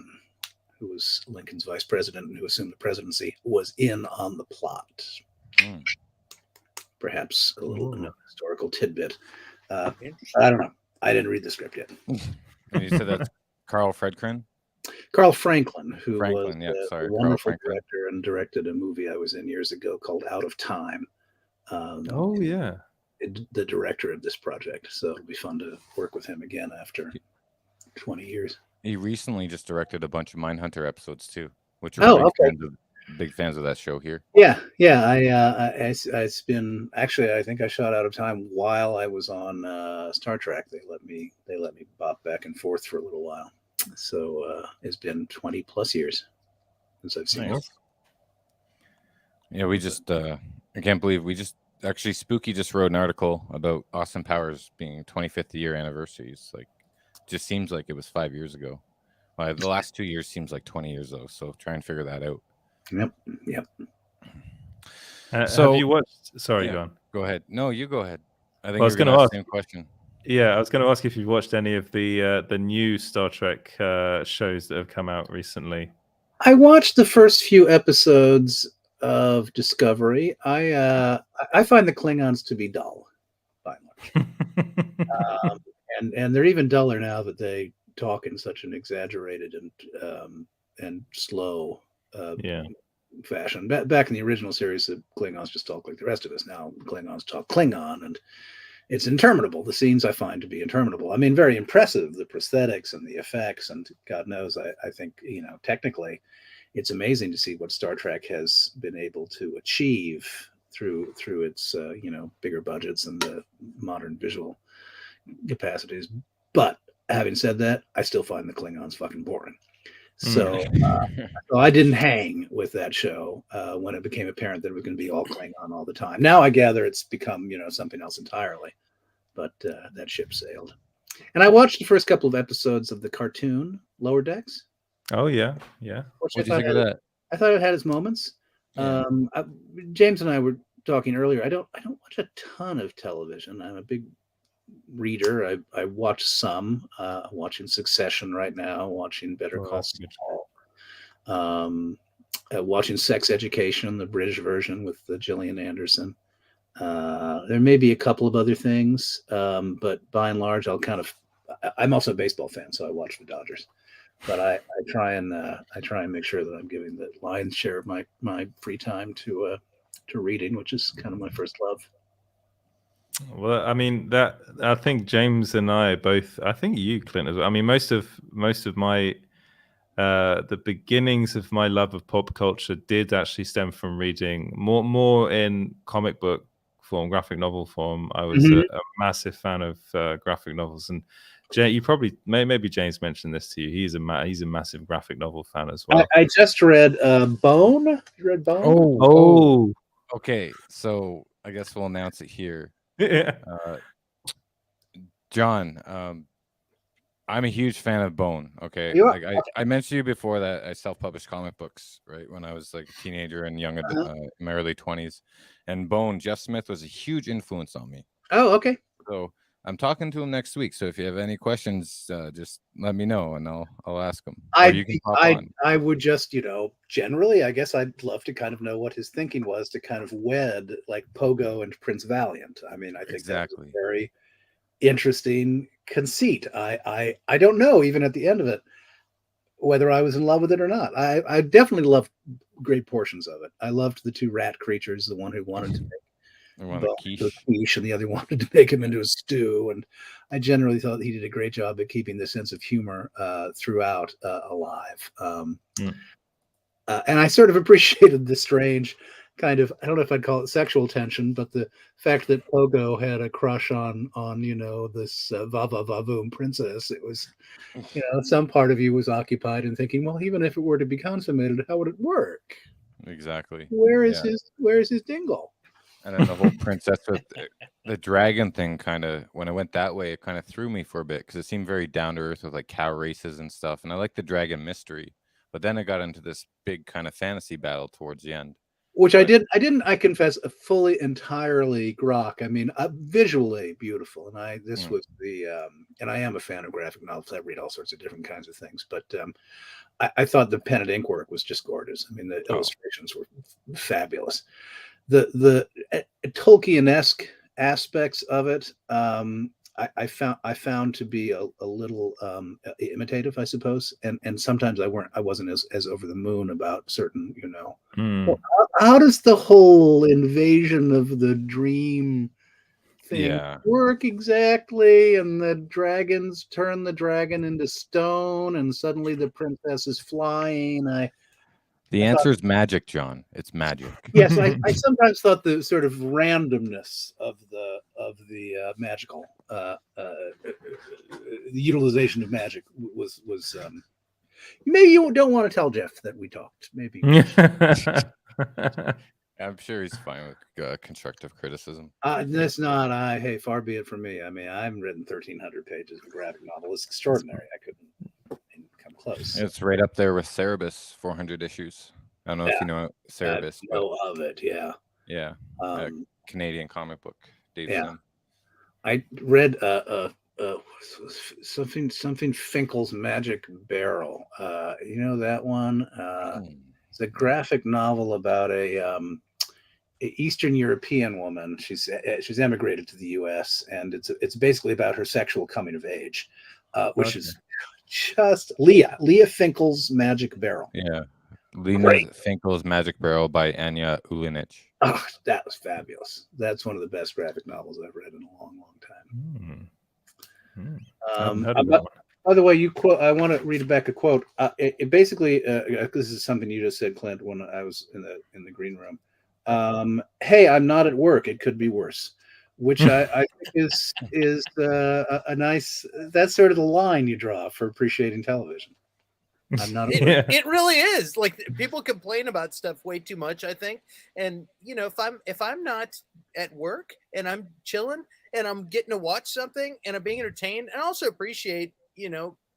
who was Lincoln's vice president and who assumed the presidency, was in on the plot. Perhaps a little historical tidbit. I don't know. I didn't read the script yet. And you said that's Carl Franklin, who was a wonderful Franklin. director and directed a movie I was in years ago called Out of Time. The director of this project. So it'll be fun to work with him again after 20 years. He recently just directed a bunch of Mindhunter episodes too, which are big fans of that show here. Yeah. It's been actually, I think I shot Out of Time while I was on Star Trek. They let me bop back and forth for a little while. So it's been 20 plus years since I've seen it. Yeah, we just I can't believe actually Spooky just wrote an article about Austin Powers being 25th year anniversary. It's like, just seems like it was 5 years ago. The last 2 years seems like 20 years though. So try and figure that out. Yep. So have you watched? Sorry, John. Go ahead. No, you go ahead. I think I was going to ask the same question. Yeah, I was going to ask if you've watched any of the new Star Trek shows that have come out recently. I watched the first few episodes of Discovery. I find the Klingons to be dull, by and large, and they're even duller now that they talk in such an exaggerated and slow fashion. Back in the original series, the Klingons just talk like the rest of us. Now Klingons talk Klingon, and it's interminable. The scenes I find to be interminable. I mean, very impressive, the prosthetics and the effects, and God knows, I think, technically, it's amazing to see what Star Trek has been able to achieve through its bigger budgets and the modern visual capacities. But having said that, I still find the Klingons fucking boring. So, so I didn't hang with that show when it became apparent that it was going to be all Klingon all the time. Now I gather it's become something else entirely. But that ship sailed. And I watched the first couple of episodes of the cartoon Lower Decks. Oh yeah. What did you think of that? I thought it had its moments. Yeah. James and I were talking earlier. I don't watch a ton of television. I'm a big reader. I watch some. Watching Succession right now. Watching Better Call Saul. Watching Sex Education, the British version with Gillian Anderson. There may be a couple of other things, but by and large, I'm also a baseball fan, so I watch the Dodgers. But I try and make sure that I'm giving the lion's share of my free time to reading, which is kind of my first love. Well, I mean, that I think James and I both. I think you, Clint, as well. I mean, most of my the beginnings of my love of pop culture did actually stem from reading more in comic book form, graphic novel form. I was a massive fan of graphic novels, and you probably maybe James mentioned this to you. He's a massive graphic novel fan as well. I just read Bone. You read Bone? Oh. Okay, so I guess we'll announce it here. Yeah. John, I'm a huge fan of Bone. Okay, I mentioned to you before that I self-published comic books, right, when I was like a teenager and young, in my early 20s. And Bone, Jeff Smith was a huge influence on me. Oh, okay. So I'm talking to him next week. So if you have any questions, just let me know and I'll ask him. I would just, generally, I guess I'd love to kind of know what his thinking was to kind of wed like Pogo and Prince Valiant. I mean, I think exactly. That was a very interesting conceit. I don't know, even at the end of it, whether I was in love with it or not. I definitely loved great portions of it. I loved the two rat creatures, the one who wanted to make quiche and the other wanted to make him into a stew. And I generally thought he did a great job at keeping the sense of humor throughout alive. And I sort of appreciated the strange kind of, I don't know if I'd call it sexual tension, but the fact that Pogo had a crush on this va-va-va-voom princess. It was, some part of you was occupied in thinking, well, even if it were to be consummated, how would it work? Exactly. Where is his dingle? And then the whole princess with the dragon thing kind of, when I went that way, it kind of threw me for a bit because it seemed very down to earth with like cow races and stuff. And I like the dragon mystery. But then it got into this big kind of fantasy battle towards the end. Which I confess, fully, entirely grok. I mean, visually beautiful. And this was and I am a fan of graphic novels. I read all sorts of different kinds of things. But I thought the pen and ink work was just gorgeous. I mean, the illustrations were fabulous. The Tolkien-esque aspects of it, I found to be a little imitative, I suppose, and sometimes I wasn't as over the moon about certain, well, how does the whole invasion of the dream thing work exactly? And the dragons turn the dragon into stone, and suddenly the princess is flying. The answer is magic, John. It's magic. Yes, I sometimes thought the sort of randomness of the magical, the utilization of magic was. Maybe you don't want to tell Jeff that we talked. Maybe. I'm sure he's fine with constructive criticism. That's not. Hey, far be it from me. I mean, I haven't written 1,300 pages of a graphic novel. It's extraordinary. I couldn't come close. It's right up there with Cerebus, 400 issues. I don't know if you know Cerebus. I know of it. Yeah. Yeah. Canadian comic book. Yeah. I read something Finkel's Magic Barrel. You know that one? It's a graphic novel about a Eastern European woman. She's emigrated to the U.S. and it's basically about her sexual coming of age, which is just Leah Finkel's Magic Barrel. Yeah, Lena Finkel's Magic Barrel by Anya Ulinich. Oh, that was fabulous. That's one of the best graphic novels I've read in a long, long time. By the way, I want to read back a quote. It basically, this is something you just said, Clint, when I was in the green room. Hey, I'm not at work. It could be worse. Which I think is a nice. That's sort of the line you draw for appreciating television. I'm not. It really is. Like, people complain about stuff way too much, I think. And if I'm not at work and I'm chilling and I'm getting to watch something and I'm being entertained, and I also appreciate, I'm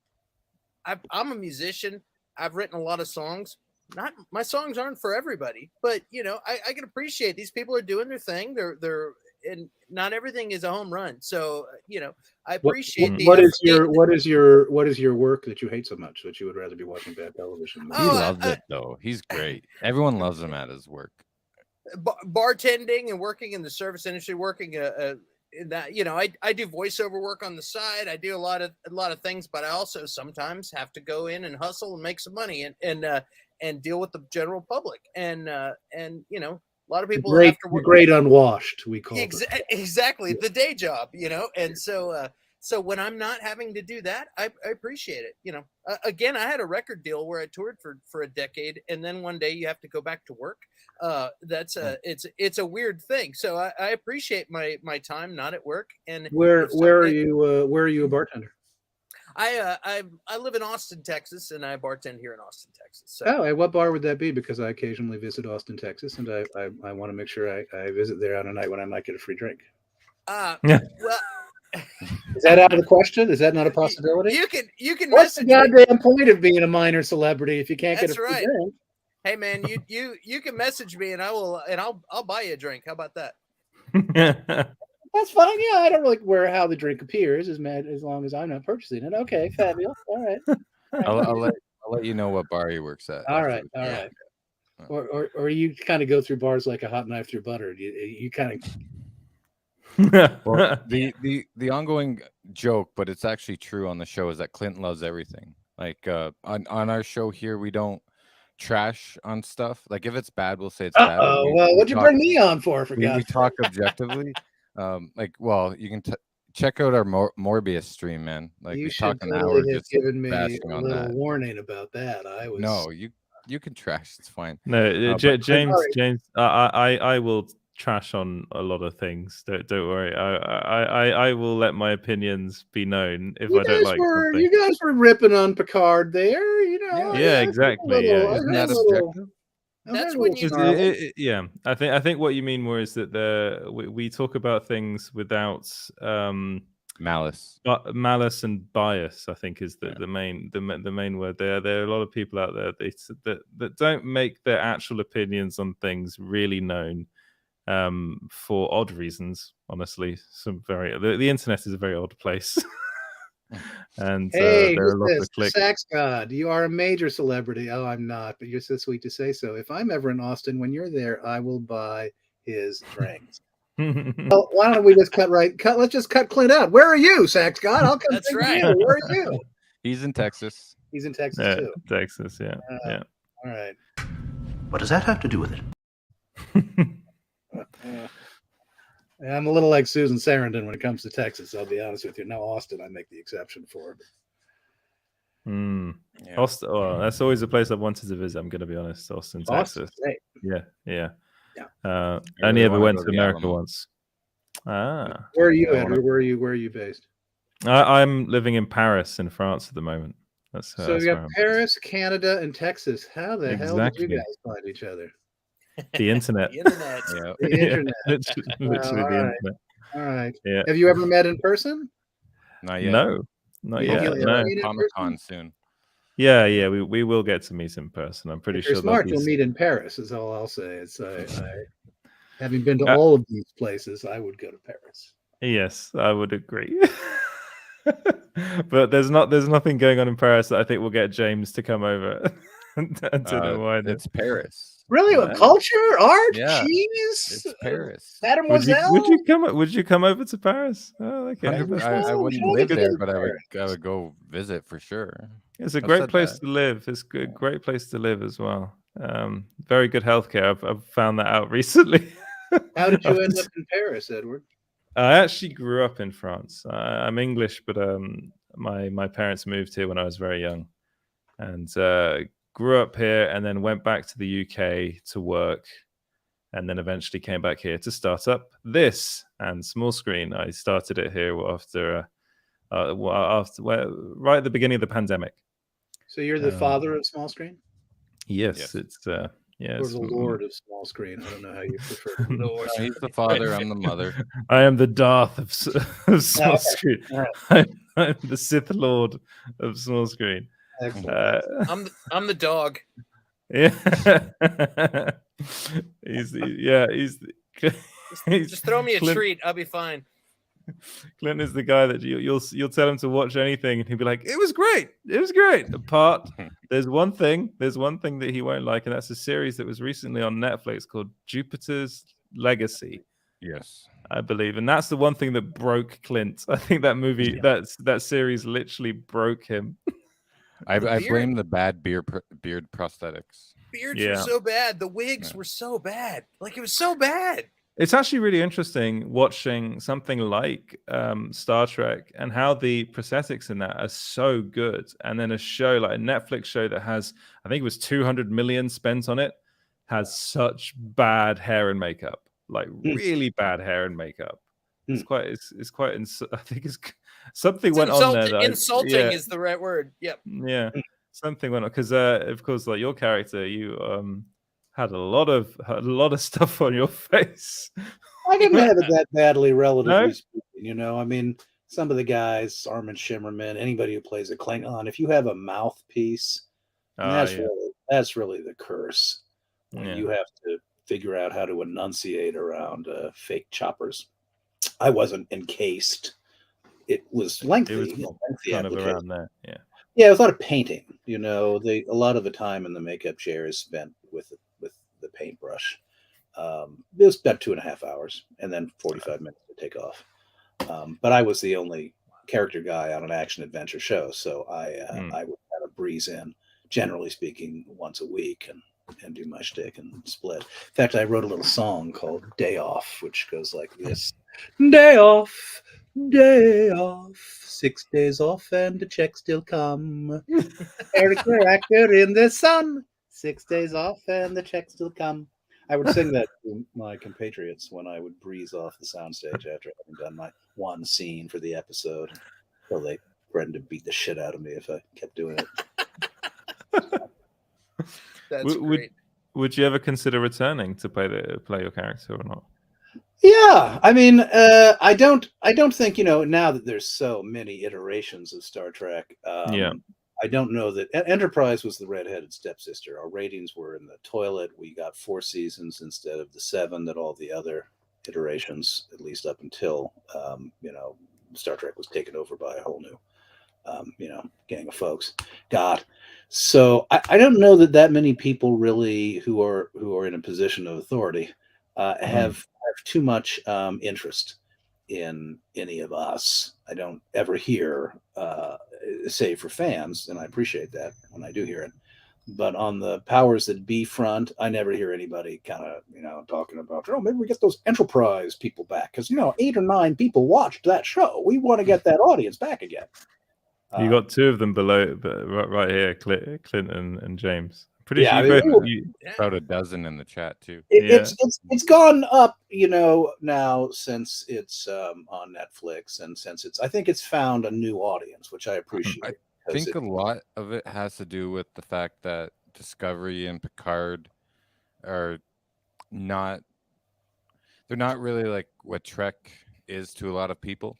a musician. I've written a lot of songs. Not my songs aren't for everybody, but I can appreciate these people are doing their thing. They're and not everything is a home run. So I appreciate what is your work that you hate so much that you would rather be watching bad television? He loves it though. He's great. Everyone loves him at his work. Bartending and working in the service industry, working in that, I do voiceover work on the side. I do a lot of things, but I also sometimes have to go in and hustle and make some money and deal with the general public. And a lot of people have to work. Great unwashed, we call it. Exactly, the day job, and so when I'm not having to do that, I appreciate it. Again, I had a record deal where I toured for a decade, and then one day you have to go back to work. It's a weird thing. So I appreciate my time not at work. And where are you a bartender? I live in Austin, Texas, and I bartend here in Austin, Texas. So. Oh, what bar would that be? Because I occasionally visit Austin, Texas, and I want to make sure I visit there on a night when I might get a free drink. Well, is that out of the question? Is that not a possibility? You can. What's the goddamn point of being a minor celebrity if you can't get a free drink? Hey man, you can message me and I'll buy you a drink. How about that? That's fine. Yeah, I don't really care how the drink appears as long as I'm not purchasing it. Okay, fabulous. All right. I'll let you know what bar he works at. All right. Or you kind of go through bars like a hot knife through butter. You kind of Well, the ongoing joke, but it's actually true on the show, is that Clint loves everything. Like on our show here, we don't trash on stuff. Like if it's bad, we'll say it's bad. Oh, well, what'd you bring me on for We talk objectively. Like, well, you can check out our Morbius stream, man. Like you we should talk an totally hour have just given me a bashing on little that. warning about that. No, you can trash. It's fine. No, But James, I will trash on a lot of things. Don't worry. I will let my opinions be known if I don't like something. You guys were ripping on Picard there, you know. Yeah, exactly. Isn't that objective? That's when you. Yeah, I think what you mean more is that we talk about things without malice, malice and bias. I think is the main word there. There are a lot of people out there that don't make their actual opinions on things really known, for odd reasons. Honestly, the internet is a very odd place. And hey, there are a lot of clicks. Sax God, you are a major celebrity. Oh, I'm not, but you're so sweet to say so. If I'm ever in Austin, when you're there, I will buy his drinks. Well, why don't we just let's just cut Clint out. Where are you, Sax God? I'll come. That's right. right. Where are you? He's in Texas. He's in Texas too. Texas, yeah. Yeah. All right. What does that have to do with it? I'm a little like Susan Sarandon when it comes to Texas. I'll be honest with you. Now Austin, I make the exception for. Yeah. Austin, that's always a place I've wanted to visit. I'm going to be honest. Austin, Texas. Right. Yeah. I only ever went to America once. Ah. Where are you, Andrew? Where are you based? I'm living in Paris, in France, at the moment. So you got Paris, Canada, and Texas. How the hell did you guys find each other? The internet. The internet. Yeah. The internet. Literally the internet. All right. Yeah. Have you ever met in person? Not yet. No, not yet. No. Comic-Con soon. Yeah. We will get to meet in person. I'm pretty If you're sure. Smart, you'll meet in Paris. Is all I'll say. It's having been to all of these places, I would go to Paris. Yes, I would agree. But there's nothing going on in Paris that I think will get James to come over. It's Paris. Really? What, culture, art, Yeah. cheese? It's Paris. Mademoiselle? Would you come over to Paris? Oh, okay. I wouldn't live there, but I would go visit for sure. It's a great place to live. It's a great place to live as well. Very good healthcare. I've found that out recently. How did you end up in Paris, Edward? I actually grew up in France. I'm English, but my parents moved here when I was very young, and grew up here, and then went back to the UK to work, and then eventually came back here to start up this and Small Screen. I started it here after right at the beginning of the pandemic. So you're the father of Small Screen? Yes. It's or the Lord of Small Screen. I don't know how you prefer. He's the father. I'm the mother. I am the Darth of Small Screen. Right. I'm the Sith Lord of Small Screen. I'm the dog. Yeah. Just throw me a Clint, treat. I'll be fine. Clint is the guy that you'll tell him to watch anything, and he'll be like, "It was great. It was great." Apart, there's one thing that he won't like, and that's a series that was recently on Netflix called Jupiter's Legacy. Yes, I believe, and that's the one thing that broke Clint. I think that movie, that series, literally broke him. I blame the bad beard prosthetics. Beards were so bad. The wigs were so bad. Like, it was so bad. It's actually really interesting watching something like Star Trek and how the prosthetics in that are so good. And then a show like a Netflix show that has, I think it was 200 million spent on it, has such bad hair and makeup, like really bad hair and makeup. It's quite, I think it's something went on there. That insulting is the right word. Yep. Yeah. Something went on because, of course, like your character, you had a lot of stuff on your face. I didn't have it that badly, relatively speaking. You know, I mean, some of the guys, Armin Shimmerman, anybody who plays a Klingon, if you have a mouthpiece, that's really the curse. You have to figure out how to enunciate around fake choppers. I wasn't encased. It was lengthy. It was kind of around there. Yeah, it was a lot of painting. You know, a lot of the time in the makeup chair is spent with the paintbrush. It was about 2.5 hours, and then 45 minutes to take off. But I was the only character guy on an action adventure show, so I would kind of breeze in, generally speaking, once a week and do my shtick and split. In fact, I wrote a little song called "Day Off," which goes like this: "Day off, day off, 6 days off, and the check still come. Actor in the sun, 6 days off, and the check still come." I would sing that to my compatriots when I would breeze off the soundstage after having done my one scene for the episode. So they threatened to beat the shit out of me if I kept doing it. That's great. Would you ever consider returning to play your character or not? Yeah, I mean, I don't think, now that there's so many iterations of Star Trek. I don't know that Enterprise was the redheaded stepsister. Our ratings were in the toilet. We got 4 seasons instead of the 7 that all the other iterations, at least up until Star Trek was taken over by a whole new gang of folks got. So I don't know that many people really who are in a position of authority have too much interest in any of us. I don't ever hear, save for fans, and I appreciate that when I do hear it. But on the powers that be front, I never hear anybody kind of, talking about, maybe we get those Enterprise people back because 8 or 9 people watched that show. We want to get that audience back again. You got 2 of them below, but right here, Clint and James. Pretty sure about a dozen in the chat too. It's gone up, now since it's on Netflix, and since I think it's found a new audience, which I appreciate. I think a lot of it has to do with the fact that Discovery and Picard are not really like what Trek is to a lot of people.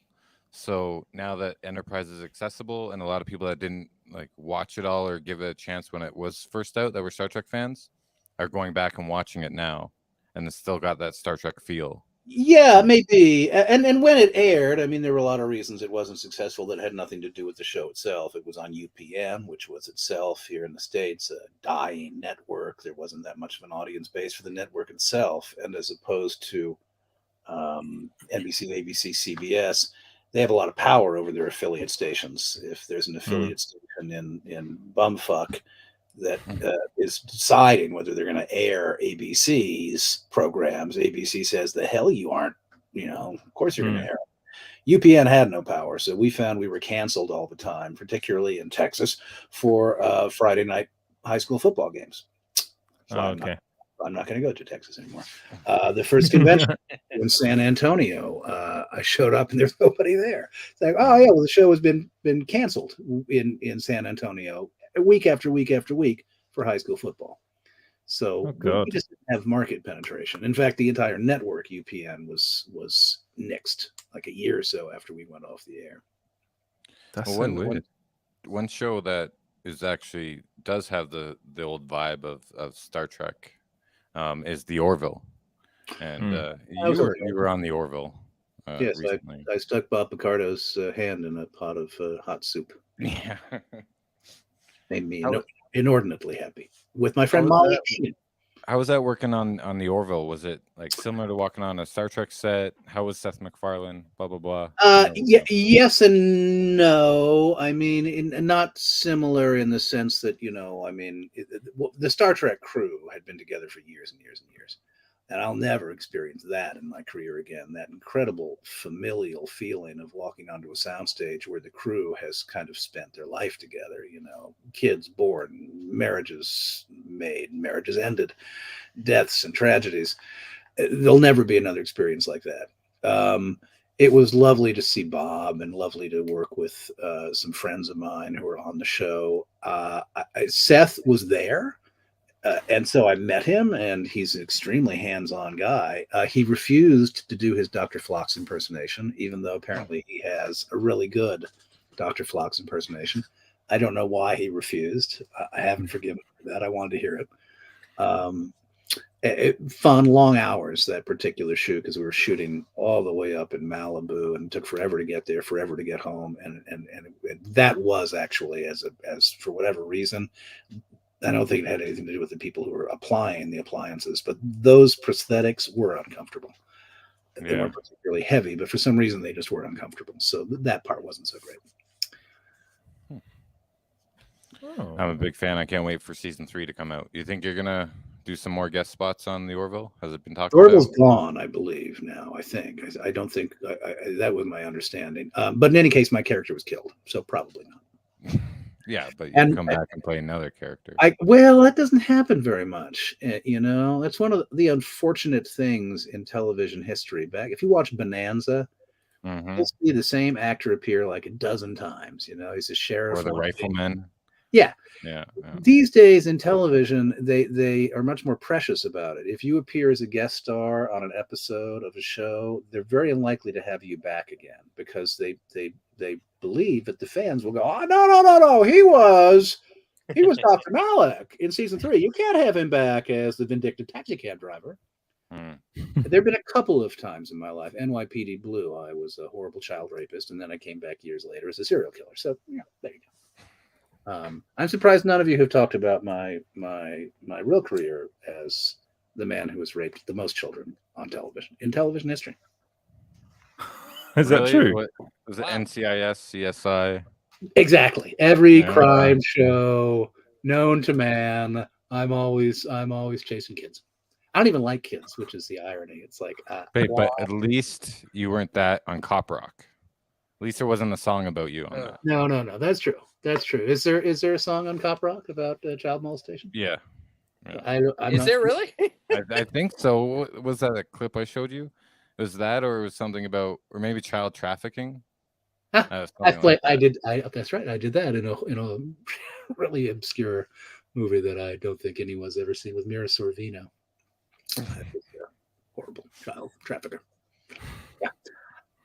So now that Enterprise is accessible, and a lot of people that didn't like watch it all or give it a chance when it was first out that were Star Trek fans are going back and watching it now, and it's still got that Star Trek feel. Yeah, maybe. And when it aired, I mean, there were a lot of reasons it wasn't successful that had nothing to do with the show itself. It was on UPN, which was itself here in the States a dying network. There wasn't that much of an audience base for the network itself, and as opposed to NBC, ABC, CBS, they have a lot of power over their affiliate stations. If there's an affiliate station in bumfuck that is deciding whether they're going to air ABC's programs, ABC says, the hell you aren't. Of course you're going to air it. UPN had no power, so we found we were canceled all the time, particularly in Texas, for Friday night high school football games. So I'm not going to go to Texas anymore. The first convention in San Antonio, I showed up and there's nobody there. It's like, oh yeah, well the show has been canceled in San Antonio week after week after week for high school football. So we just didn't have market penetration. In fact, the entire network UPN was nixed like a year or so after we went off the air. That's so weird. One show that is actually does have the old vibe of Star Trek is the Orville, and you were on the Orville. Yes, I stuck Bob Picardo's hand in a pot of hot soup. Yeah, made me inordinately happy with my friend Molly. How was that working on the Orville? Was it like similar to walking on a Star Trek set? How was Seth MacFarlane? Blah blah blah. Yes and no. I mean, not similar in the sense that the Star Trek crew had been together for years and years and years, and I'll never experience that in my career again. That incredible familial feeling of walking onto a soundstage where the crew has kind of spent their life together. Kids born, marriages made, marriages ended, deaths and tragedies. There'll never be another experience like that. It was lovely to see Bob and lovely to work with some friends of mine who were on the show. Seth was there. And so I met him, and he's an extremely hands-on guy. He refused to do his Dr. Phlox impersonation, even though apparently he has a really good Dr. Phlox impersonation. I don't know why he refused. I haven't forgiven him for that. I wanted to hear it. Fun, long hours, that particular shoot, because we were shooting all the way up in Malibu, and it took forever to get there, forever to get home. And that was actually, as for whatever reason, I don't think it had anything to do with the people who were applying the appliances, but those prosthetics were uncomfortable. They weren't particularly heavy, but for some reason they just were uncomfortable. So that part wasn't so great. I'm a big fan. I can't wait for season 3 to come out. You think you're gonna do some more guest spots on the Orville? Has it been talked about? Orville's gone, I believe now. I don't think that was my understanding. But in any case, my character was killed, so probably not. Yeah, but you come back and play another character. Well, that doesn't happen very much. That's one of the unfortunate things in television history. Back, if you watch Bonanza, you'll see the same actor appear like a dozen times. He's a sheriff or the Rifleman. Yeah. Yeah. These days in television, they are much more precious about it. If you appear as a guest star on an episode of a show, they're very unlikely to have you back again because they believe that the fans will go, oh, no, he was Dr. Malek in season 3. You can't have him back as the vindictive taxicab driver. There have been a couple of times in my life. NYPD Blue, I was a horrible child rapist, and then I came back years later as a serial killer. So there you go. I'm surprised none of you have talked about my real career as the man who has raped the most children on television in television history. Is that true? Was it NCIS, CSI? Exactly. Every crime show known to man. I'm always chasing kids. I don't even like kids, which is the irony. It's like, but at least you weren't that on Cop Rock. At least there wasn't a song about you on that. No. That's true. That's true. Is there a song on Cop Rock about child molestation? Yeah. Is there really? I think so. Was that a clip I showed you? Was that, or was something about, or maybe child trafficking? That's right. I did that in a really obscure movie that I don't think anyone's ever seen with Mira Sorvino. Horrible child trafficker. Yeah.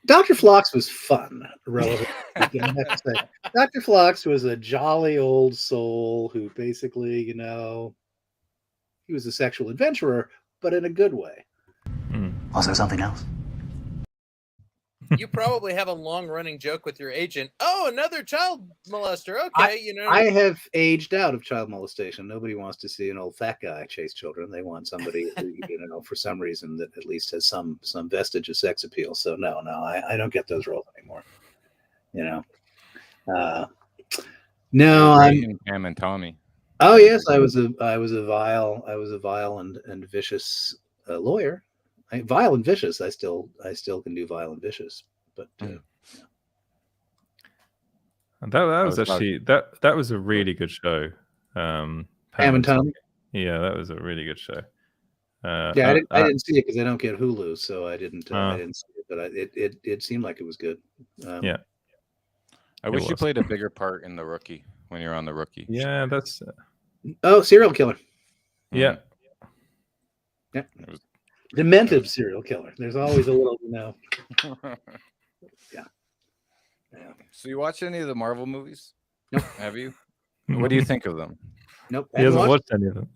Dr. Phlox was fun, relatively. Dr. Phlox was a jolly old soul who basically, he was a sexual adventurer, but in a good way. Also, something else. You probably have a long-running joke with your agent. Oh, another child molester. Okay, I have aged out of child molestation. Nobody wants to see an old fat guy chase children. They want somebody who, for some reason that at least has some vestige of sex appeal. So no, I don't get those roles anymore. No, I'm Pam and Tommy. Oh yes, I was a vile and vicious lawyer. Vile and vicious. I still can do vile and vicious, but that was actually that was a really good show. Pam and Tommy. Yeah, that was a really good show. I didn't see it because I don't get Hulu, so I didn't see it. But it seemed like it was good. Yeah, I wish you played a bigger part in The Rookie when you're on The Rookie. Yeah, that's. Serial killer. Yeah. Yeah. Demented serial killer. There's always a little, Yeah. So you watch any of the Marvel movies? Nope. Have you? What do you think of them? Nope. He hasn't watched any of them.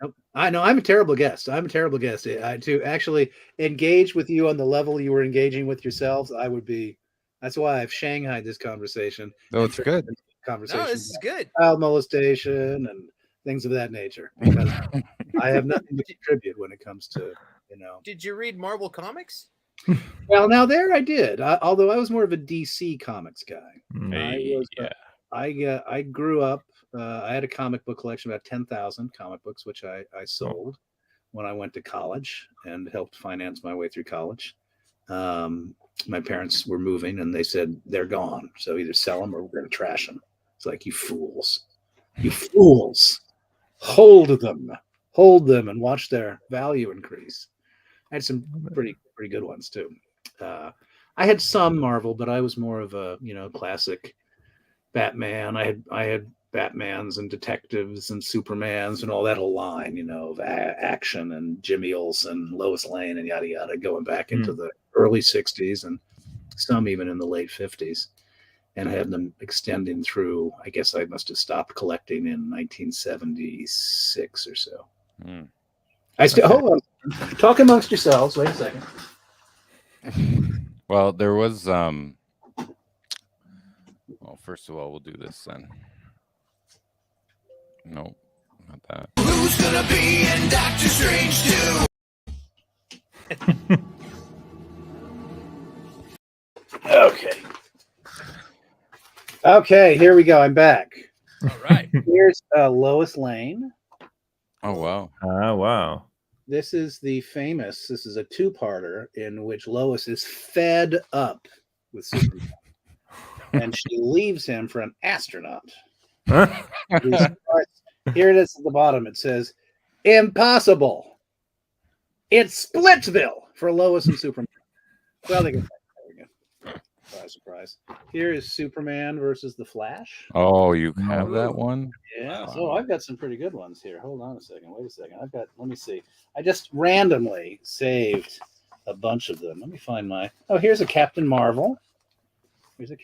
Nope. I know. I'm a terrible guest. To actually engage with you on the level you were engaging with yourselves, I would be. That's why I've shanghaied this conversation. Oh, it's good. No, this is good. Child molestation and things of that nature, because I have nothing to contribute when it comes to, Did you read Marvel comics? Well, now there I did. Although I was more of a DC comics guy. I grew up. I had a comic book collection, about 10,000 comic books, which I sold when I went to college and helped finance my way through college. My parents were moving, and they said they're gone, so either sell them or we're going to trash them. It's like, you fools, hold them and watch their value increase. I had some pretty good ones too. I had some Marvel, but I was more of a classic Batman. I had Batmans and detectives and Supermans and all that whole line, of action, and Jimmy Olsen, Lois Lane, and yada yada, going back into the early 60s and some even in the late 50s. And I had them extending through, I guess I must have stopped collecting in 1976 or so. Hold on. Talk amongst yourselves. Wait a second. Well, there was first of all, we'll do this then. No, not that. Who's gonna be in Doctor Strange 2? Okay, here we go. I'm back. All right. Here's Lois Lane. Oh, wow. Oh, wow. This is a two-parter in which Lois is fed up with Superman. And she leaves him for an astronaut. Here it is at the bottom. It says, impossible. It's Splitsville for Lois and Superman. Well, they get that. Surprise. Here is Superman versus the Flash. Oh, you have that one? Yeah. Wow. So I've got some pretty good ones here. Hold on a second. Wait a second. Let me see. I just randomly saved a bunch of them. Let me find here's a Captain Marvel. Wow.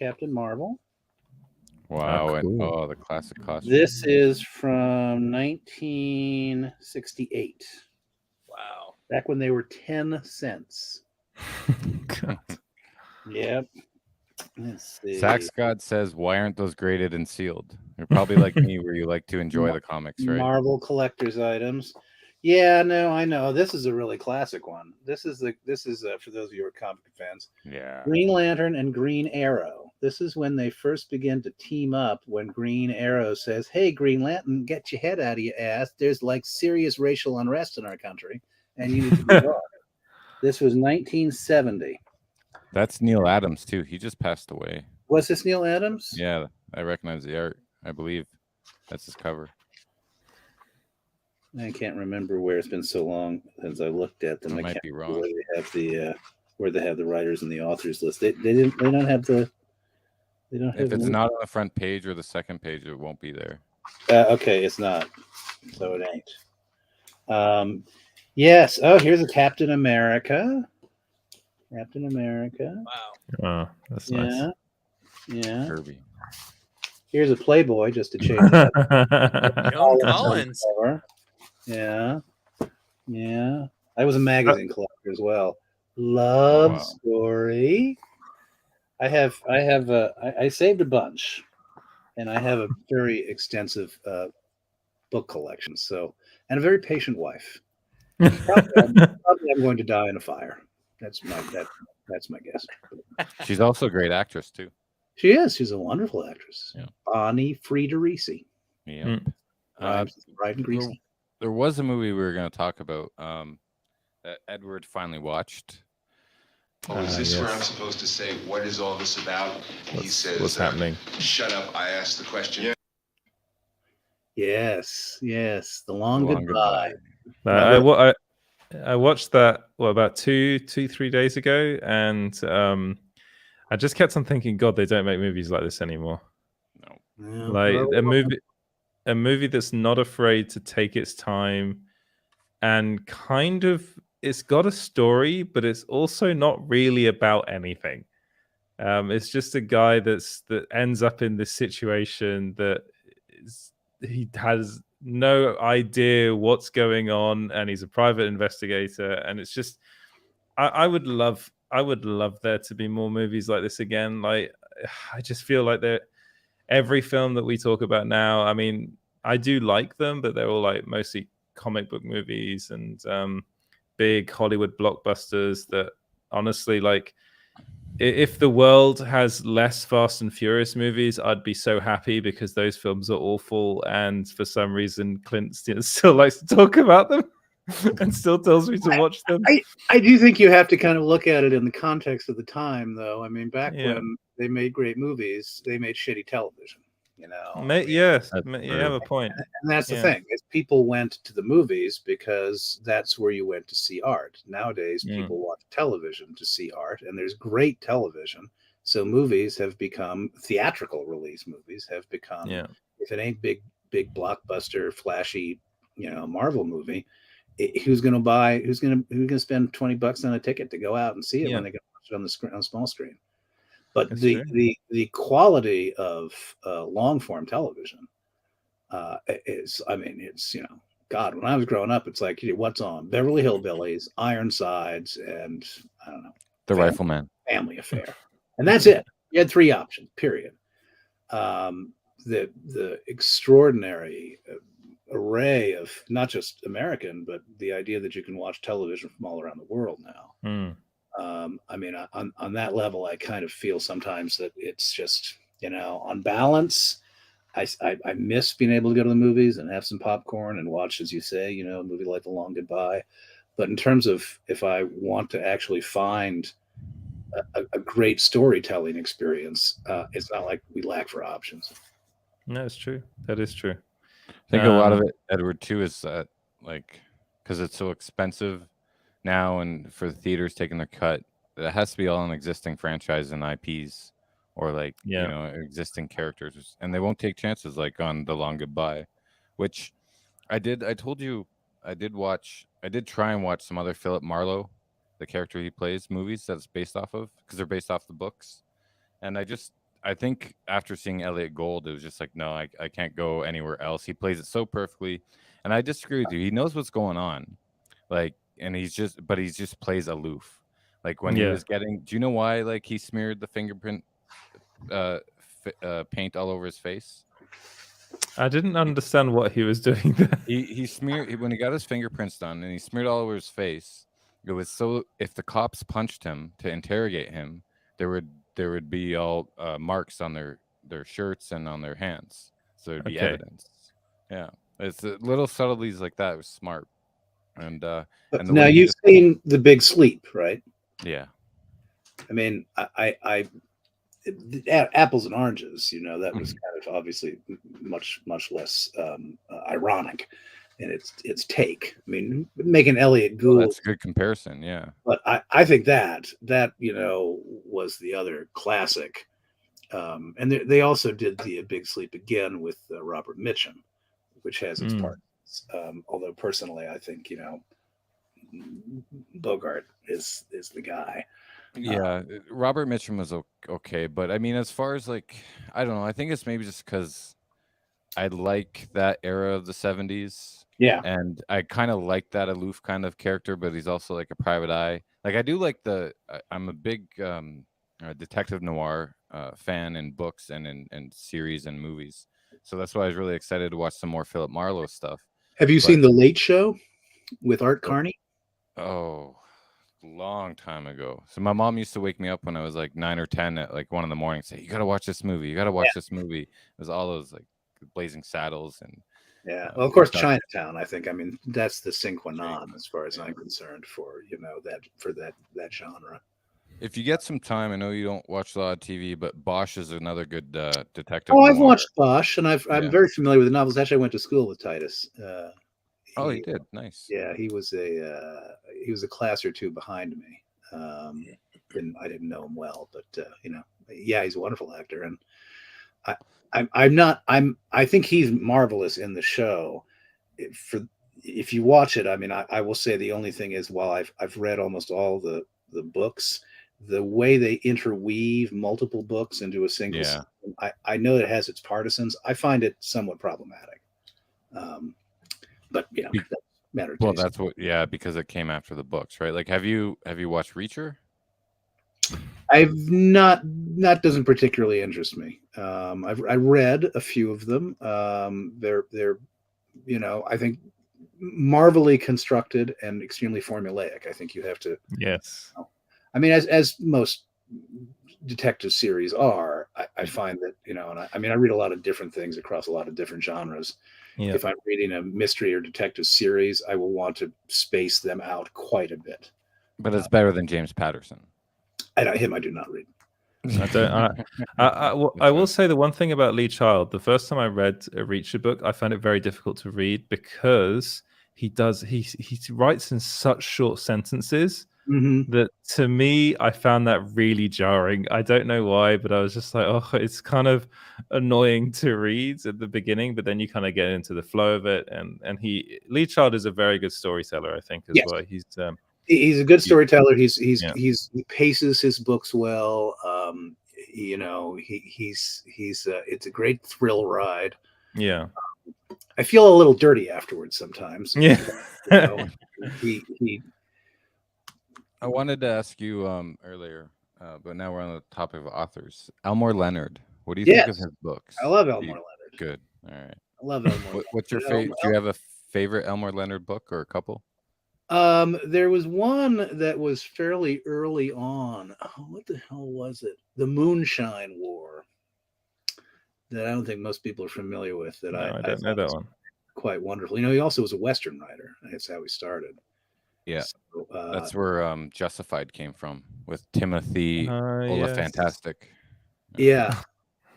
Cool. And the classic costume. This is from 1968. Wow. Back when they were 10 cents. God. Yep. Let's see. Sax God says, why aren't those graded and sealed? You're probably like me where you like to enjoy the comics, right? Marvel collector's items. Yeah, no, I know. This is a really classic one. This is for those of you who are comic fans. Yeah. Green Lantern and Green Arrow. This is when they first begin to team up, when Green Arrow says, hey, Green Lantern, get your head out of your ass. There's like serious racial unrest in our country, and you need to be gone. This was 1970. That's Neil Adams, too. He just passed away. Was this Neil Adams? Yeah, I recognize the art. I believe that's his cover. I can't remember where. It's been so long since I looked at them. I might be wrong. Where they have the writers and the authors list. They don't have the. They don't have. If it's not on the front page or the second page, it won't be there. Okay, it's not. So it ain't. Yes. Oh, here's a Captain America. Captain America. Wow. Oh, that's nice. Yeah. Kirby. Here's a Playboy, just to change it up. Joan Collins. Yeah. I was a magazine collector as well. Love Story. I saved a bunch, and I have a very extensive book collection. So, and a very patient wife. Probably I'm going to die in a fire. That's my guess. She's also a great actress too. She is. She's a wonderful actress. Yeah. Bonnie Friederici. Yeah. Bright and greasy. There was a movie we were going to talk about that Edward finally watched. Oh, is this where I'm supposed to say, what is all this about? And he says, what's happening? Shut up, I asked the question. Yes. The Long Goodbye. I watched that about 3 days ago, and I just kept on thinking, God, they don't make movies like this anymore. No. Like a movie that's not afraid to take its time, and kind of it's got a story, but it's also not really about anything. It's just a guy that ends up in this situation he has no idea what's going on, and he's a private investigator, and it's just I would love there to be more movies like this again. Like, I just feel like every film that we talk about now, I mean, I do like them, but they're all like mostly comic book movies and big Hollywood blockbusters that honestly, like, if the world has less Fast and Furious movies, I'd be so happy, because those films are awful, and for some reason Clint still likes to talk about them and still tells me to watch them. I do think you have to kind of look at it in the context of the time, though. I mean, back when they made great movies, they made shitty television. You know, you have a point. And that's the thing, is people went to the movies because that's where you went to see art. Nowadays, people watch television to see art, and there's great television. So movies have become theatrical release. Movies have become, if it ain't big blockbuster, flashy, Marvel movie, who's going to spend $20 on a ticket to go out and see it when they can watch it on the small screen? But the quality of long form television is, I mean, it's, God, when I was growing up, it's like, what's on? Beverly Hillbillies, Ironsides, and I don't know, The Rifleman, Family Affair, and that's it. You had 3 options. Period. The extraordinary array of not just American, but the idea that you can watch television from all around the world now. I mean, on that level, I kind of feel sometimes that it's just, on balance, I miss being able to go to the movies and have some popcorn and watch, as you say, a movie like The Long Goodbye. But in terms of if I want to actually find a great storytelling experience, it's not like we lack for options. No, it's true. That is true. I think a lot of it, Edward, too, is that because it's so expensive now, and for the theaters taking their cut, it has to be all an existing franchise and IPs, or existing characters, and they won't take chances like on The Long Goodbye, which I told you I did try and watch some other Philip Marlowe, the character he plays, movies that's based off of, because they're based off the books, and I think after seeing Elliot Gould, it was just like, no, I can't go anywhere else. He plays it so perfectly, and I disagree with you. He knows what's going on, and he just plays aloof. Like when he was getting, do you know why he smeared the fingerprint paint all over his face? I didn't understand what he was doing there. He smeared when he got his fingerprints done, and he smeared all over his face. It was so if the cops punched him to interrogate him, there would be all marks on their shirts and on their hands, so there'd be evidence. Yeah, it's little subtleties like that. It was smart. And now you've seen The Big Sleep, right? Yeah. I mean, I apples and oranges. That was kind of obviously much less ironic in its take. I mean, making Elliot Gould. That's a good comparison, yeah. But I think that was the other classic. And they also did The Big Sleep again with Robert Mitchum, which has its parts. Although personally, I think Bogart is the guy. Yeah, Robert Mitchum was okay, but I mean, as far as I don't know, I think it's maybe just because I like that era of the 70s. Yeah, and I kind of like that aloof kind of character, but he's also like a private eye. I do like I'm a big detective noir fan in books and in series and movies, so that's why I was really excited to watch some more Philip Marlowe stuff. Have you seen The Late Show with Art Carney? Oh, long time ago. So my mom used to wake me up when I was 9 or 10 at 1 in the morning and say, you got to watch this movie. You got to watch this movie. It was all those Blazing Saddles and well, of course, Chinatown. I think. I mean, that's the sine qua non as far as I'm concerned for that genre. If you get some time, I know you don't watch a lot of TV, but Bosch is another good detective. Oh, I've watched Bosch, and I'm very familiar with the novels. Actually, I went to school with Titus. He did. Nice. Yeah, he was a class or two behind me. I didn't know him well, but he's a wonderful actor, and I think he's marvelous in the show. If you watch it, I mean, I will say the only thing is, while I've read almost all the books, the way they interweave multiple books into a single season, I know it has its partisans. I find it somewhat problematic. But that's matter of taste. That's what, because it came after the books, right? Have you watched Reacher? I've not. That doesn't particularly interest me. I read a few of them. They're I think marvelly constructed and extremely formulaic. I think you have to. Yes. I mean, as most detective series are, I find that and I read a lot of different things across a lot of different genres. Yeah. If I'm reading a mystery or detective series, I will want to space them out quite a bit. But it's better than James Patterson. I do not read. I will say the one thing about Lee Child. The first time I read a Reacher book, I found it very difficult to read because he writes in such short sentences. Mm-hmm. That to me, I found that really jarring. I don't know why, but I was just like, oh, it's kind of annoying to read at the beginning, but then you kind of get into the flow of it. And Lee Child is a very good storyteller, I think, as well. He's a good storyteller. He paces his books well. It's a great thrill ride. Yeah. I feel a little dirty afterwards sometimes. Yeah. I wanted to ask you earlier, but now we're on the topic of authors. Elmore Leonard. What do you think of his books? I love Elmore Leonard. Good. All right. I love Elmore. What's your favorite? Do you have a favorite Elmore Leonard book or a couple? There was one that was fairly early on. Oh, what the hell was it? The Moonshine War. That I don't think most people are familiar with. That I don't know that one. Quite wonderful. He also was a Western writer. That's how he started. Yeah, so, that's where Justified came from with Timothy Fantastic.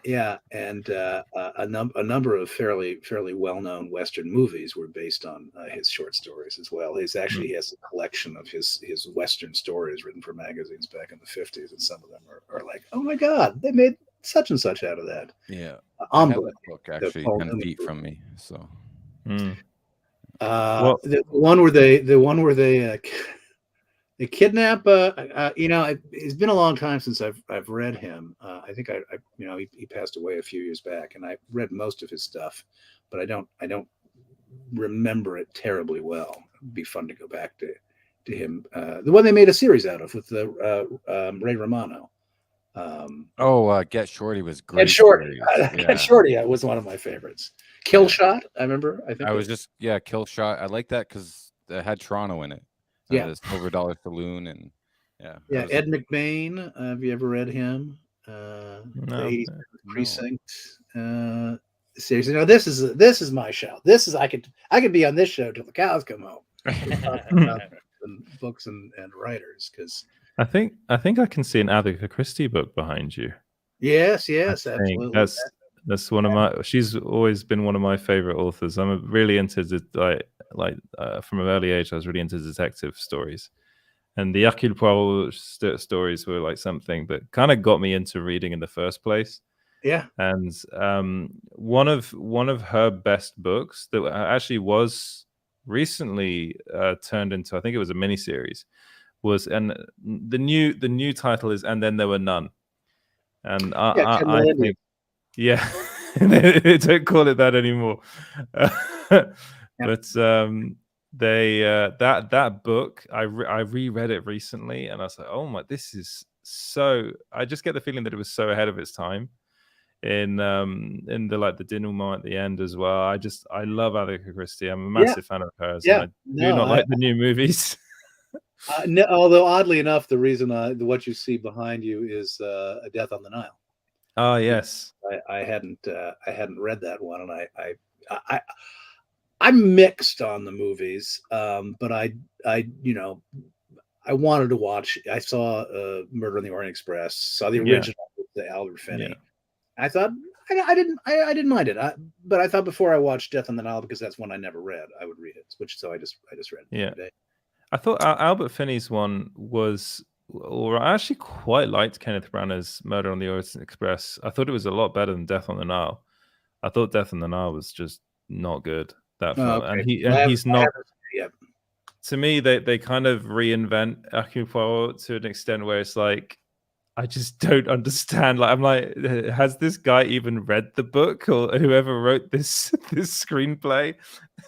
Yeah, and a number of fairly well-known Western movies were based on his short stories as well. He has a collection of his Western stories written for magazines back in the 50s, and some of them are like, oh my God, they made such and such out of that. Yeah, I have that book actually 10 feet from me. So, the one where they kidnap. It's been a long time since I've read him. I think he passed away a few years back, and I read most of his stuff, but I don't remember it terribly well. It'd be fun to go back to him. The one they made a series out of with Ray Romano. Get Shorty was great. Get Shorty. Get Shorty was one of my favorites. Kill Shot, I remember. Kill Shot. I like that because it had Toronto in it. The Silver Dollar Saloon and Ed McBain. Have you ever read him? The 87th Precinct series. This is my show. This is I could be on this show till the cows come home. About books and writers, because I think I can see an Agatha Christie book behind you. Yes, absolutely. That's one of my. She's always been one of my favorite authors. I'm really into from an early age. I was really into detective stories, and the Hercule Poirot stories were like something that kind of got me into reading in the first place. Yeah, and one of her best books that actually was recently turned into, I think it was a miniseries, was, and the new title is "And Then There Were None," and I think, they don't call it that anymore. But that book, I reread it recently, and I was like, oh my, this is so. I just get the feeling that it was so ahead of its time. In the denouement at the end as well. I love Agatha Christie. I'm a massive fan of hers. Yeah, and I do not like the new movies. No, although oddly enough, the reason what you see behind you is A Death on the Nile. Oh yes, I hadn't read that one, and I'm mixed on the movies, but I wanted to watch. I saw Murder on the Orient Express. Saw the original with the Albert Finney. Yeah. I thought I didn't mind it, but I thought before I watched Death on the Nile, because that's one I never read, I would read it. So I just read it. Yeah, today. I thought Albert Finney's one was, or I actually quite liked Kenneth Branagh's Murder on the Orient Express. I thought it was a lot better than Death on the Nile. I thought Death on the Nile was just not good. That film, okay. and he's not. To me, they kind of reinvent Hercule Poirot to an extent where it's like, I just don't understand. Like, I'm like, has this guy even read the book, or whoever wrote this screenplay?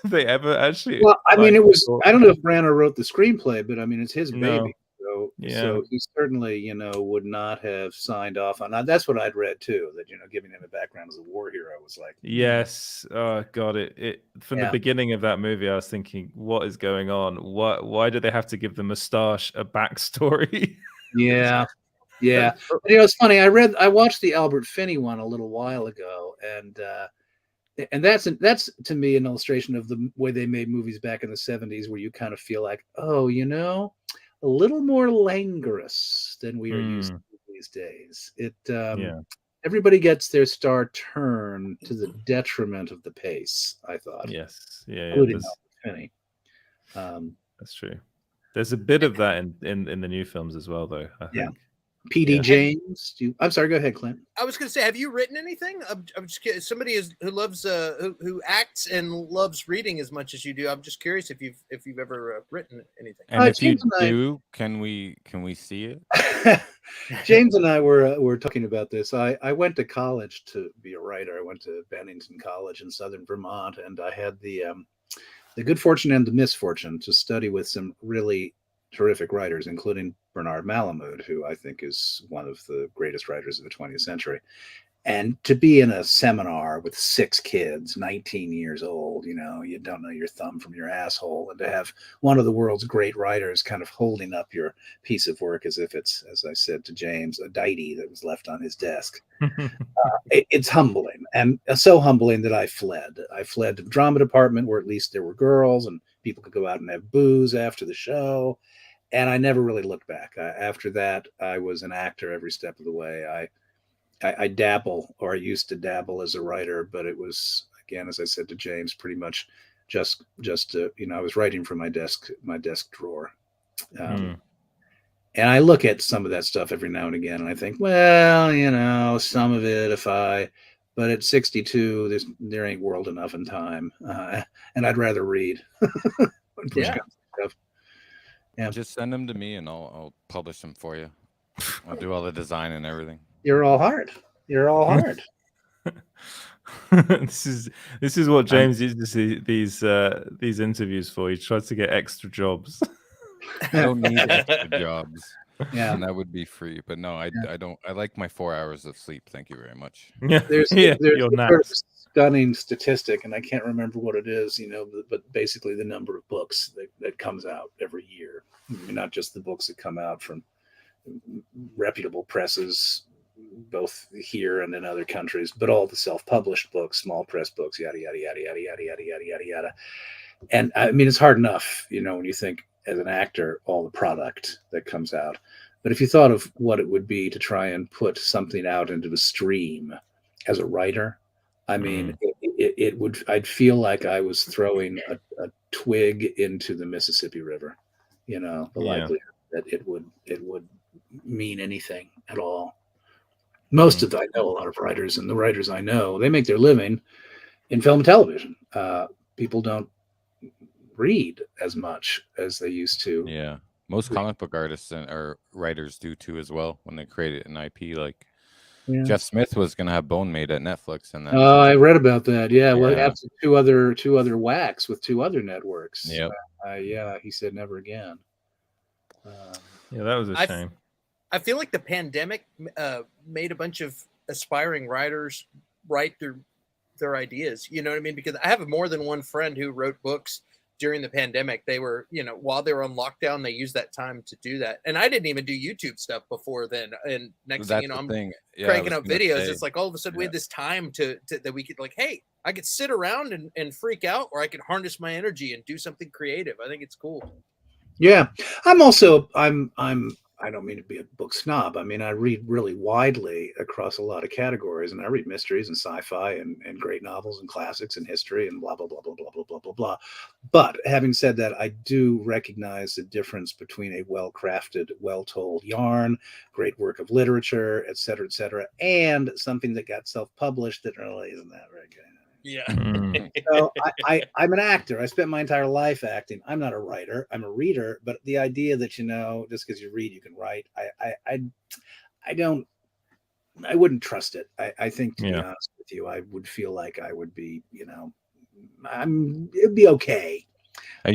They ever actually? Well, I mean, it was. I don't know if Branagh wrote the screenplay, but I mean, it's his baby. So he certainly, would not have signed off on that. That's what I'd read too. That giving him a background as a war hero was like. Yes. Oh God! It from the beginning of that movie, I was thinking, what is going on? Why do they have to give the mustache a backstory? Yeah. Yeah, it's funny. I watched the Albert Finney one a little while ago, and that's to me an illustration of the way they made movies back in the 70s, where you kind of feel like, oh, a little more languorous than we are used to these days. Everybody gets their star turned to the detriment of the pace, I thought. Yes, including Albert Finney. That's true. There's a bit of that in the new films as well, though. I think. Yeah. P.D. James. I'm sorry. Go ahead, Clint. I was going to say, have you written anything? I'm just curious. Somebody who loves who acts and loves reading as much as you do. I'm just curious if you've ever written anything. And if James you do, can we see it? James and I were talking about this. I went to college to be a writer. I went to Bennington College in southern Vermont, and I had the good fortune and the misfortune to study with some really terrific writers, including Bernard Malamud, who I think is one of the greatest writers of the 20th century. And to be in a seminar with 6 kids, 19 years old, you know, you don't know your thumb from your asshole. And to have one of the world's great writers kind of holding up your piece of work as if it's, as I said to James, a deity that was left on his desk. It's humbling, and so humbling that I fled. I fled to the drama department where at least there were girls and people could go out and have booze after the show. And I never really looked back. After that, I was an actor every step of the way. I dabble, or I used to dabble as a writer, but it was, again, as I said to James, pretty much just you know, I was writing from my desk drawer. And I look at some of that stuff every now and again, and I think, well, you know, some of it, but at 62, there ain't world enough in time, and I'd rather read. Yeah. Yeah. Just send them to me, and I'll publish them for you. I'll do all the design and everything. You're all hard. This is what James uses these interviews for. He tries to get extra jobs. I don't need extra jobs. Yeah, and that would be free. But no, I don't. I like my 4 hours of sleep. Thank you very much. Yeah, there's your a naps. stunning statistic, and I can't remember what it is, you know, but basically the number of books that comes out every year. I mean, not just the books that come out from reputable presses, both here and in other countries, but all the self-published books, small press books, yada yada yada yada yada yada yada yada yada. And I mean, it's hard enough, you know, when you think as an actor, all the product that comes out. But if you thought of what it would be to try and put something out into the stream as a writer, I mean, it would. I'd feel like I was throwing a twig into the Mississippi River. You know, the likelihood that it would mean anything at all. Most of I know a lot of writers, and the writers I know, they make their living in film and television. People don't read as much as they used to. Yeah, most comic book artists or writers do too as well when they create an IP. Like Jeff Smith was going to have Bone made at Netflix, and I read about that. Yeah, well, after two other whacks with 2 other networks. Yep. He said never again. Yeah, that was a shame. I feel like the pandemic made a bunch of aspiring writers write their ideas. You know what I mean? Because I have more than one friend who wrote books during the pandemic. They were, you know, while they were on lockdown, they used that time to do that. And I didn't even do YouTube stuff before then. And next thing you know, I'm cranking up videos. It's like all of a sudden we had this time to that we could like, hey, I could sit around and freak out, or I could harness my energy and do something creative. I think it's cool. Yeah. I don't mean to be a book snob. I mean, I read really widely across a lot of categories, and I read mysteries and sci-fi and great novels and classics and history and blah, blah, blah, blah, blah, blah, blah, blah, blah. But having said that, I do recognize the difference between a well-crafted, well-told yarn, great work of literature, et cetera, and something that got self-published that really isn't that very good. Yeah. So I'm an actor. I spent my entire life acting. I'm not a writer. I'm a reader. But the idea that, you know, just because you read, you can write, I wouldn't trust it. I think, to be honest with you, I would feel like I would be, you know, it'd be okay. Are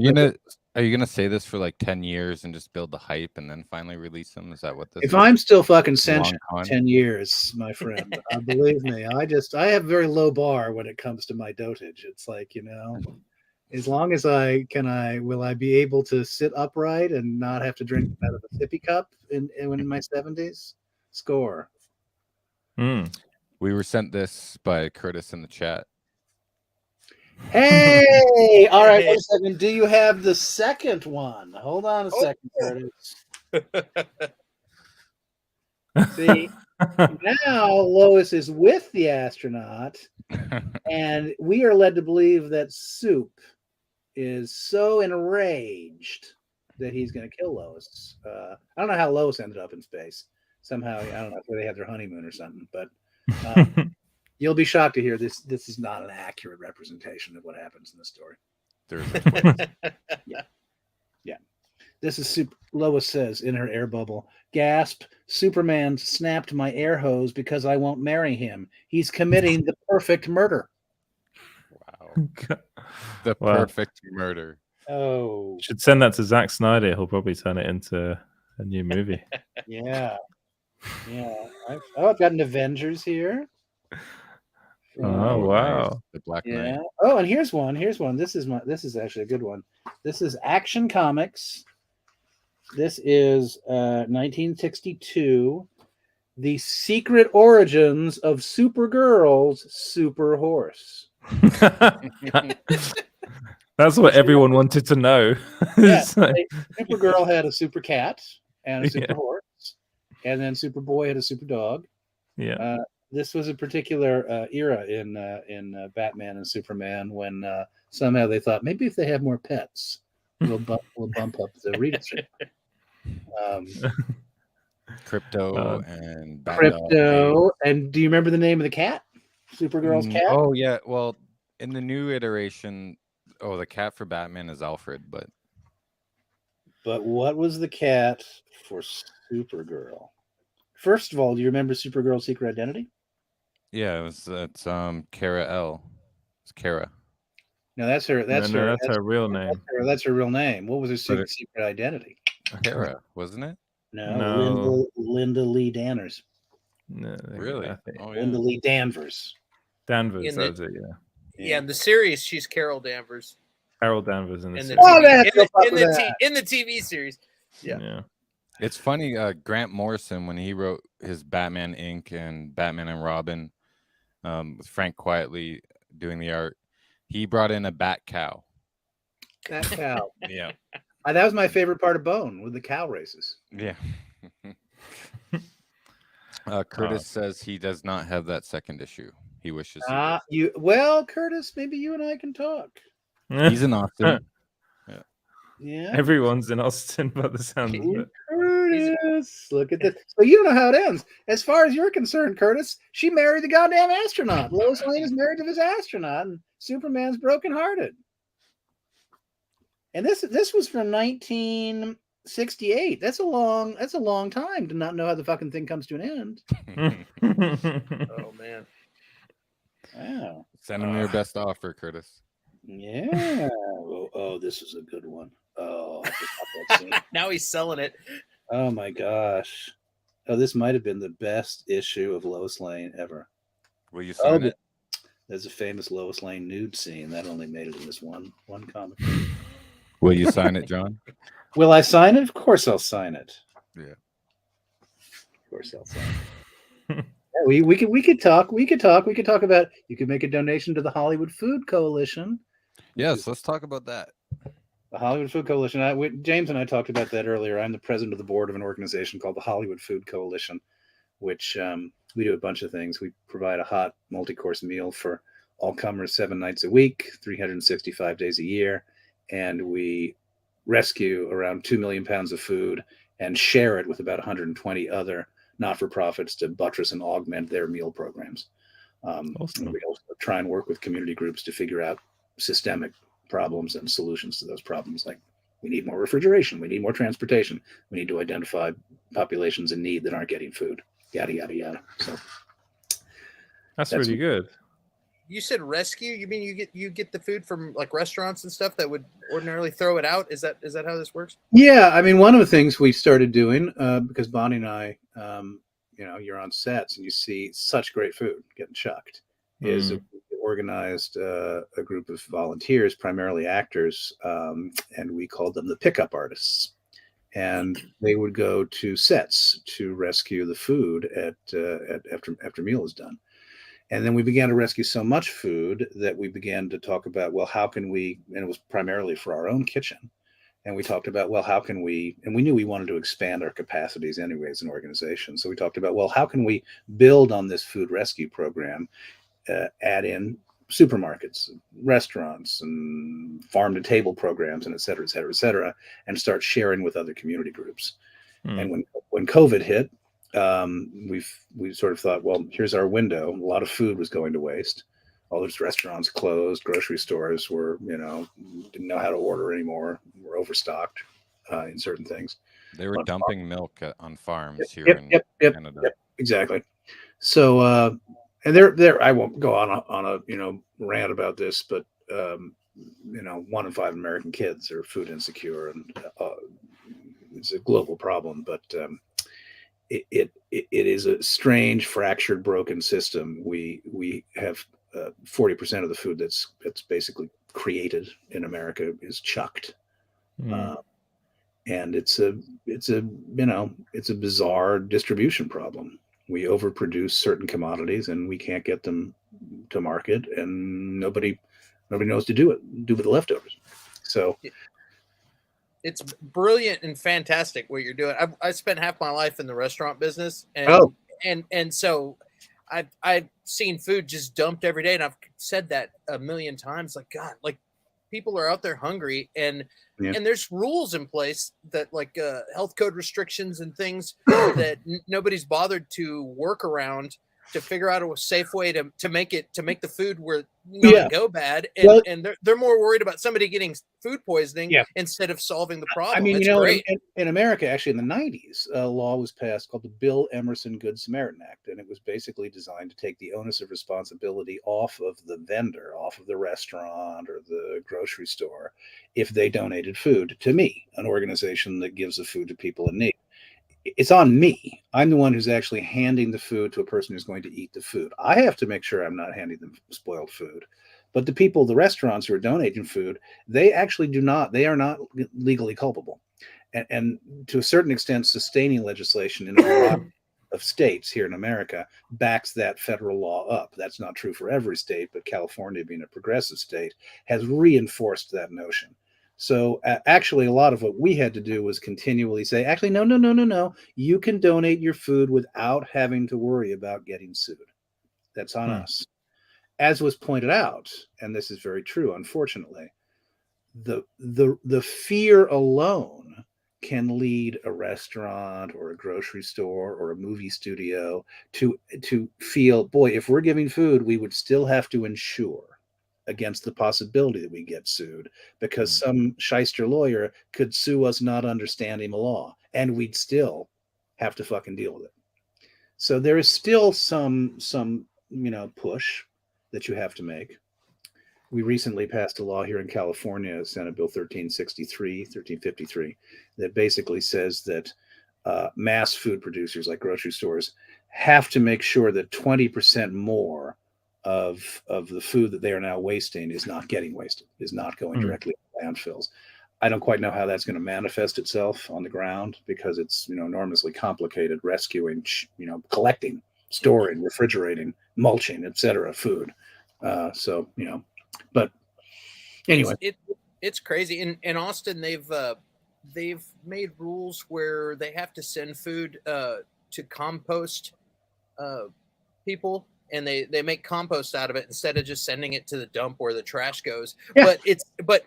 you gonna say this for like 10 years and just build the hype and then finally release them? Is that what this? If I'm still fucking sentient 10 years, my friend, believe me, I have a very low bar when it comes to my dotage. It's like, you know, as long as will I be able to sit upright and not have to drink out of a sippy cup in my 70s? Score. We were sent this by Curtis in the chat. Hey, all right, wait a second. Do you have the second one? Hold on a second, Curtis. See, now Lois is with the astronaut, and we are led to believe that Soup is so enraged that he's going to kill Lois. I don't know how Lois ended up in space. Somehow, I don't know if they had their honeymoon or something, but you'll be shocked to hear this is not an accurate representation of what happens in the story. Yeah. This is Super. Lois says in her air bubble, gasp, Superman snapped my air hose because I won't marry him. He's committing the perfect murder. Wow. The perfect murder. Oh. Should send that to Zack Snyder. He'll probably turn it into a new movie. Yeah. I've got an Avengers here. Oh nice. wow. The Black Yeah. Knight. Oh, and here's one. This is actually a good one. This is Action Comics. This is 1962. The Secret Origins of Supergirl's Super Horse. That's what everyone wanted to know. Yeah, It's like- Supergirl had a super cat and a super Yeah. horse, and then Superboy had a super dog. yeah. This was a particular era in Batman and Superman when somehow they thought maybe if they have more pets, we'll bump up the readership. Crypto and Bat Crypto, and do you remember the name of the cat? Supergirl's cat. Oh yeah, well, in the new iteration, the cat for Batman is Alfred, but What was the cat for Supergirl? First of all, do you remember Supergirl's secret identity? yeah, it's Kara L. It's Kara. No, that's her. That's her. That's her real name. That's her real name. What was her secret identity? Kara, wasn't it? No. Linda Lee Danners. No, Really? I think Oh yeah. Linda Lee Danvers. Danvers, In that the- was it, yeah. Yeah, in the series, she's Carol Danvers. Carol Danvers in the In the, series. Oh, TV, that's in, the, the in, the fuck t- in the TV series. Yeah. yeah. It's funny, Grant Morrison, when he wrote his Batman Inc. and Batman and Robin, with Frank Quietly doing the art, he brought in a bat cow. That cow. Yeah. That was my favorite part of Bone, with the cow races. Yeah. Curtis says he does not have that second issue. He wishes he did. Curtis, maybe you and I can talk. He's in Austin. Yeah. Everyone's in Austin by the sound of it. Curtis, look at this. So you don't know how it ends. As far as you're concerned, Curtis, she married the goddamn astronaut. Lois Lane is married to this astronaut, and Superman's brokenhearted. And this was from 1968. That's a long time to not know how the fucking thing comes to an end. Oh man. Wow. Send him your best offer, Curtis. Yeah. Oh, this is a good one. Oh, I forgot that scene. Now he's selling it. Oh my gosh. Oh, this might have been the best issue of Lois Lane ever. Will you sign it? There's a famous Lois Lane nude scene that only made it in this one comic. Will you sign it, John? Will I sign it? Of course I'll sign it. Yeah. Of course I'll sign it. Yeah, we could talk about, you could make a donation to the Hollywood Food Coalition. Yes, let's talk about that. The Hollywood Food Coalition. James and I talked about that earlier. I'm the president of the board of an organization called the Hollywood Food Coalition, which we do a bunch of things. We provide a hot multi-course meal for all comers 7 nights a week, 365 days a year, and we rescue around 2 million pounds of food and share it with about 120 other not-for-profits to buttress and augment their meal programs. Awesome. We also try and work with community groups to figure out systemic problems and solutions to those problems. Like, we need more refrigeration, we need more transportation, we need to identify populations in need that aren't getting food, yada yada yada. So that's really good. You said rescue? You mean you get the food from like restaurants and stuff that would ordinarily throw it out? Is that how this works? Yeah, I mean, one of the things we started doing because Bonnie and I, you're on sets and you see such great food getting chucked, is we organized a group of volunteers, primarily actors, and we called them the pickup artists. And they would go to sets to rescue the food after meal is done. And then we began to rescue so much food that we began to talk about, well, how can we, and it was primarily for our own kitchen. And we talked about, well, how can we, and we knew we wanted to expand our capacities anyway as an organization. So we talked about, well, how can we build on this food rescue program, add in supermarkets, restaurants, and farm to table programs, and et cetera, et cetera, et cetera, and start sharing with other community groups. And when COVID hit, we sort of thought, well, here's our window. A lot of food was going to waste. All those restaurants closed. Grocery stores were, didn't know how to order anymore. We're overstocked in certain things. They were dumping milk on farms here in Canada. Yep, exactly. So, and there, I won't go on a rant about this, but 1 in 5 American kids are food insecure, and it's a global problem. But it is a strange, fractured, broken system. We have 40% of the food that's basically created in America is chucked, and it's a bizarre distribution problem. We overproduce certain commodities and we can't get them to market, and nobody knows to do with the leftovers. So it's brilliant and fantastic what you're doing. I spent half my life in the restaurant business, and so I've seen food just dumped every day, and I've said that a million times. Like, God, like people are out there hungry, and there's rules in place that like health code restrictions and things that nobody's bothered to work around to figure out a safe way to make the food where not go bad, and they're more worried about somebody getting food poisoning instead of solving the problem. I mean, it's great. In America, actually, in the 90s, a law was passed called the Bill Emerson Good Samaritan Act, and it was basically designed to take the onus of responsibility off of the vendor, off of the restaurant or the grocery store, if they donated food to me, an organization that gives the food to people in need. It's on me. I'm the one who's actually handing the food to a person who's going to eat the food. I have to make sure I'm not handing them spoiled food. But the people, the restaurants who are donating food, they actually they are not legally culpable. And to a certain extent, sustaining legislation in a variety of states here in America backs that federal law up. That's not true for every state, but California, being a progressive state, has reinforced that notion. So actually, a lot of what we had to do was continually say, actually, no. You can donate your food without having to worry about getting sued. That's on us. As was pointed out, and this is very true, unfortunately, the fear alone can lead a restaurant or a grocery store or a movie studio to feel, boy, if we're giving food, we would still have to insure against the possibility that we get sued because some shyster lawyer could sue us not understanding the law, and we'd still have to fucking deal with it. So there is still some push that you have to make. We recently passed a law here in California, Senate Bill 1353, that basically says that mass food producers like grocery stores have to make sure that 20% more of the food that they are now wasting is not getting wasted, is not going directly to landfills. I don't quite know how that's going to manifest itself on the ground because it's enormously complicated rescuing, collecting, storing, refrigerating, mulching, etc. food. But anyway, it's crazy. In Austin, they've made rules where they have to send food to compost people. And they make compost out of it instead of just sending it to the dump where the trash goes. Yeah. But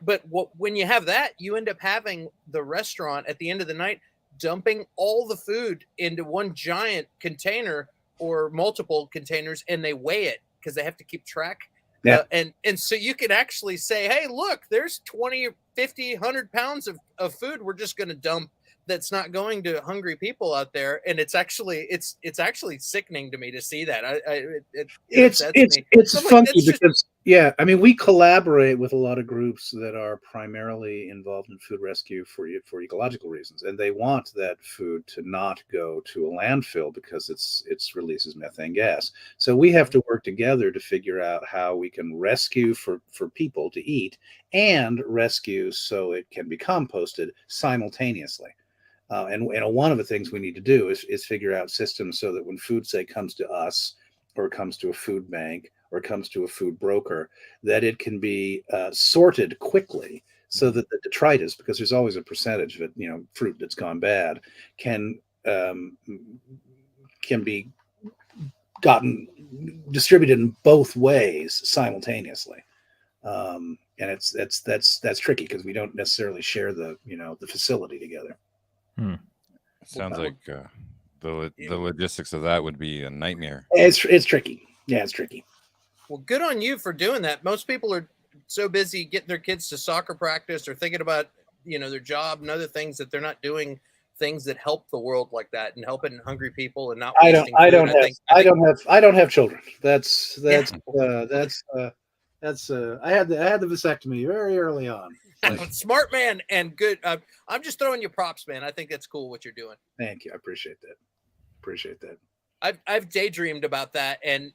when you have that, you end up having the restaurant at the end of the night dumping all the food into one giant container or multiple containers, and they weigh it because they have to keep track. Yeah. And so you can actually say, hey, look, there's 20, 50, 100 pounds of food we're just going to dump that's not going to hungry people out there, and it's actually sickening to me to see that. It's funky because I mean, we collaborate with a lot of groups that are primarily involved in food rescue for ecological reasons, and they want that food to not go to a landfill because it releases methane gas. So we have to work together to figure out how we can rescue for people to eat and rescue so it can be composted simultaneously. And one of the things we need to do is figure out systems so that when food, say, comes to us or comes to a food bank or comes to a food broker, that it can be sorted quickly so that the detritus, because there's always a percentage of it, fruit that's gone bad, can be gotten distributed in both ways simultaneously. And that's tricky because we don't necessarily share the facility together. Sounds like the logistics of that would be a nightmare. It's tricky. Yeah, it's tricky. Well, good on you for doing that. Most people are so busy getting their kids to soccer practice or thinking about their job and other things that they're not doing things that help the world like that and helping hungry people and not wasting food. I don't have children. I had the vasectomy very early on. Smart man and good. I'm just throwing you props, man. I think that's cool what you're doing. Thank you. I appreciate that. appreciate that. I've daydreamed about that, and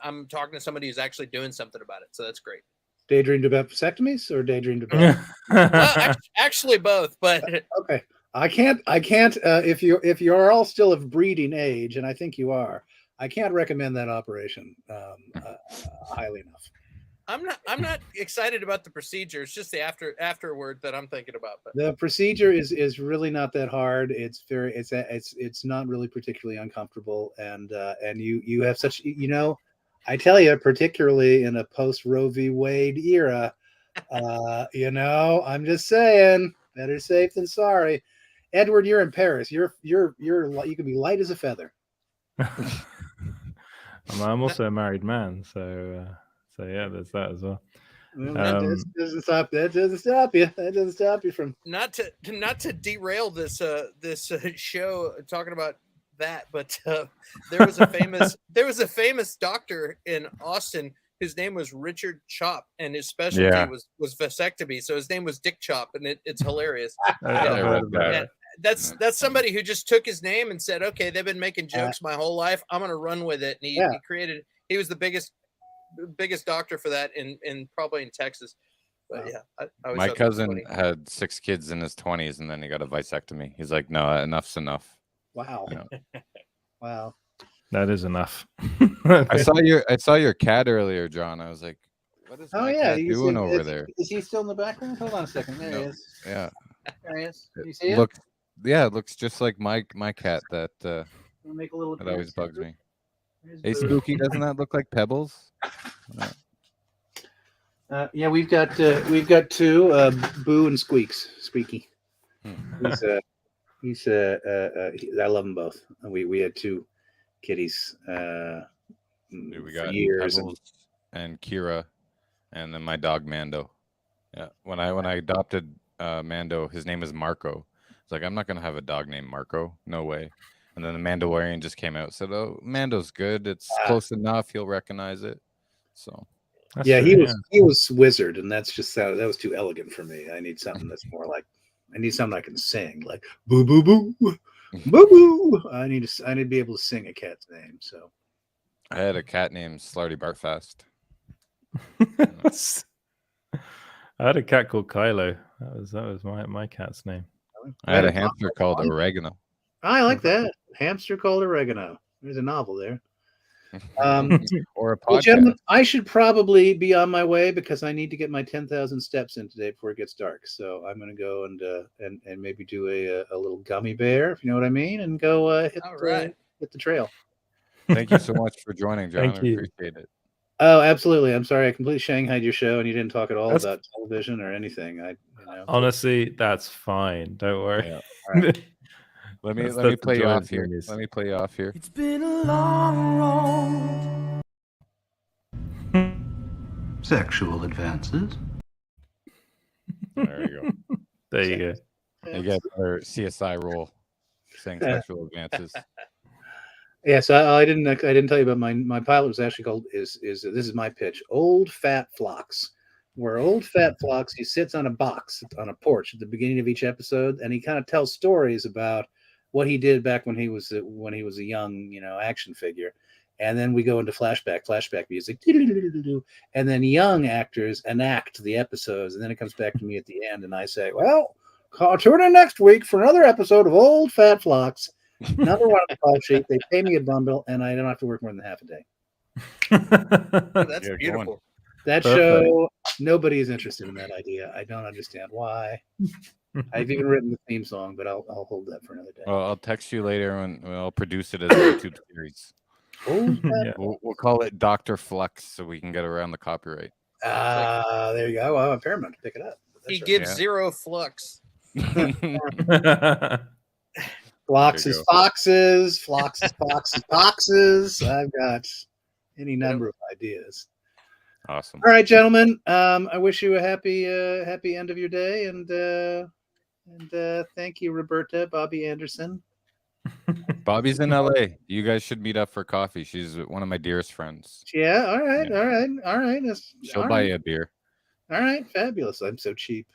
I'm talking to somebody who's actually doing something about it. So that's great. Daydreamed about vasectomies or daydreamed about? Well, actually both, but okay. I can't. If you're all still of breeding age, and I think you are, I can't recommend that operation highly enough. I'm not excited about the procedure. It's just the afterward that I'm thinking about. But the procedure is really not that hard. It's not really particularly uncomfortable, and you have such, I tell you, particularly in a post Roe v. Wade era, I'm just saying, better safe than sorry. Edward, you're in Paris. You can be light as a feather. I'm also a married man, so yeah, there's that as well. That doesn't stop you. That doesn't stop you from not to derail this show talking about that, but there was a famous doctor in Austin whose name was Richard Chop, and his specialty was vasectomy. So his name was Dick Chop, and it's hilarious. That's somebody who just took his name and said, okay, they've been making jokes my whole life, I'm gonna run with it. And he was the biggest doctor for that in probably in Texas. But I my cousin had 6 kids in his 20s, and then he got a vasectomy. He's like, no, enough's enough. Wow. Wow. That is enough. I saw your cat earlier, John. I was like, what is my cat doing over there? Is he still in the background? Hold on a second. There he is. Yeah. There he is. You see it? It looks just like my cat that make a little that always bugs me. Hey, Spooky, doesn't that look like Pebbles? Yeah, we've got 2, Boo and Squeaky. He's I love them both. We had 2 kitties we got years Pebbles and Kira, and then my dog Mando. Yeah, when I adopted Mando, his name is Marco. It's like, I'm not gonna have a dog named Marco, no way. And then the Mandalorian just came out, said, "Oh, Mando's good. It's close enough. He'll recognize it." So, he was Wizard, and that's just that was too elegant for me. I need something that's more like, I need something I can sing, like boo boo boo boo boo. I need to be able to sing a cat's name. So, I had a cat named Slarty Bartfast. I had a cat called Kylo. That was my cat's name. I had a hamster called Oregano. I like that. Hamster called Oregano. There's a novel there. Or a podcast. Well, gentlemen, I should probably be on my way because I need to get my 10,000 steps in today before it gets dark. So I'm going to go and maybe do a little gummy bear, if you know what I mean, and go hit the trail. Thank you so much for joining, John. Thank you. I appreciate it. Oh, absolutely. I'm sorry. I completely shanghaied your show and you didn't talk at all about television or anything. Honestly, that's fine. Don't worry. Yeah. All right. Let me play you off here. Let me play you off here. It's been a long road. Sexual advances. There you go. There you go. You get our CSI role, saying sexual advances. Yes, I didn't tell you about my pilot was actually called is this is my pitch. Old Fat Phlox. Where Old Fat Phlox, he sits on a box on a porch at the beginning of each episode, and he kind of tells stories about what he did back when he was a young, action figure. And then we go into flashback music, and then young actors enact the episodes, and then it comes back to me at the end, and I say, well, tune in next week for another episode of Old Fat Phlox. Another one on the call sheet. They pay me a bundle, and I don't have to work more than half a day. That's beautiful. That show, nobody is interested in that idea. I don't understand why. I've even written the theme song, but I'll hold that for another day. Well, I'll text you later when I'll produce it as a YouTube series. We'll call it Dr. Flux so we can get around the copyright. There you go. Well, Paramount to pick it up. He gives zero flux. Flocks is foxes. Flocks is foxes. Foxes. I've got any number of ideas. Awesome. All right, gentlemen. I wish you a happy end of your day, and thank you, Roberta, Bobby Anderson. Bobby's in LA. You guys should meet up for coffee. She's one of my dearest friends. Yeah. All right. She'll buy you a beer. All right. Fabulous. I'm so cheap.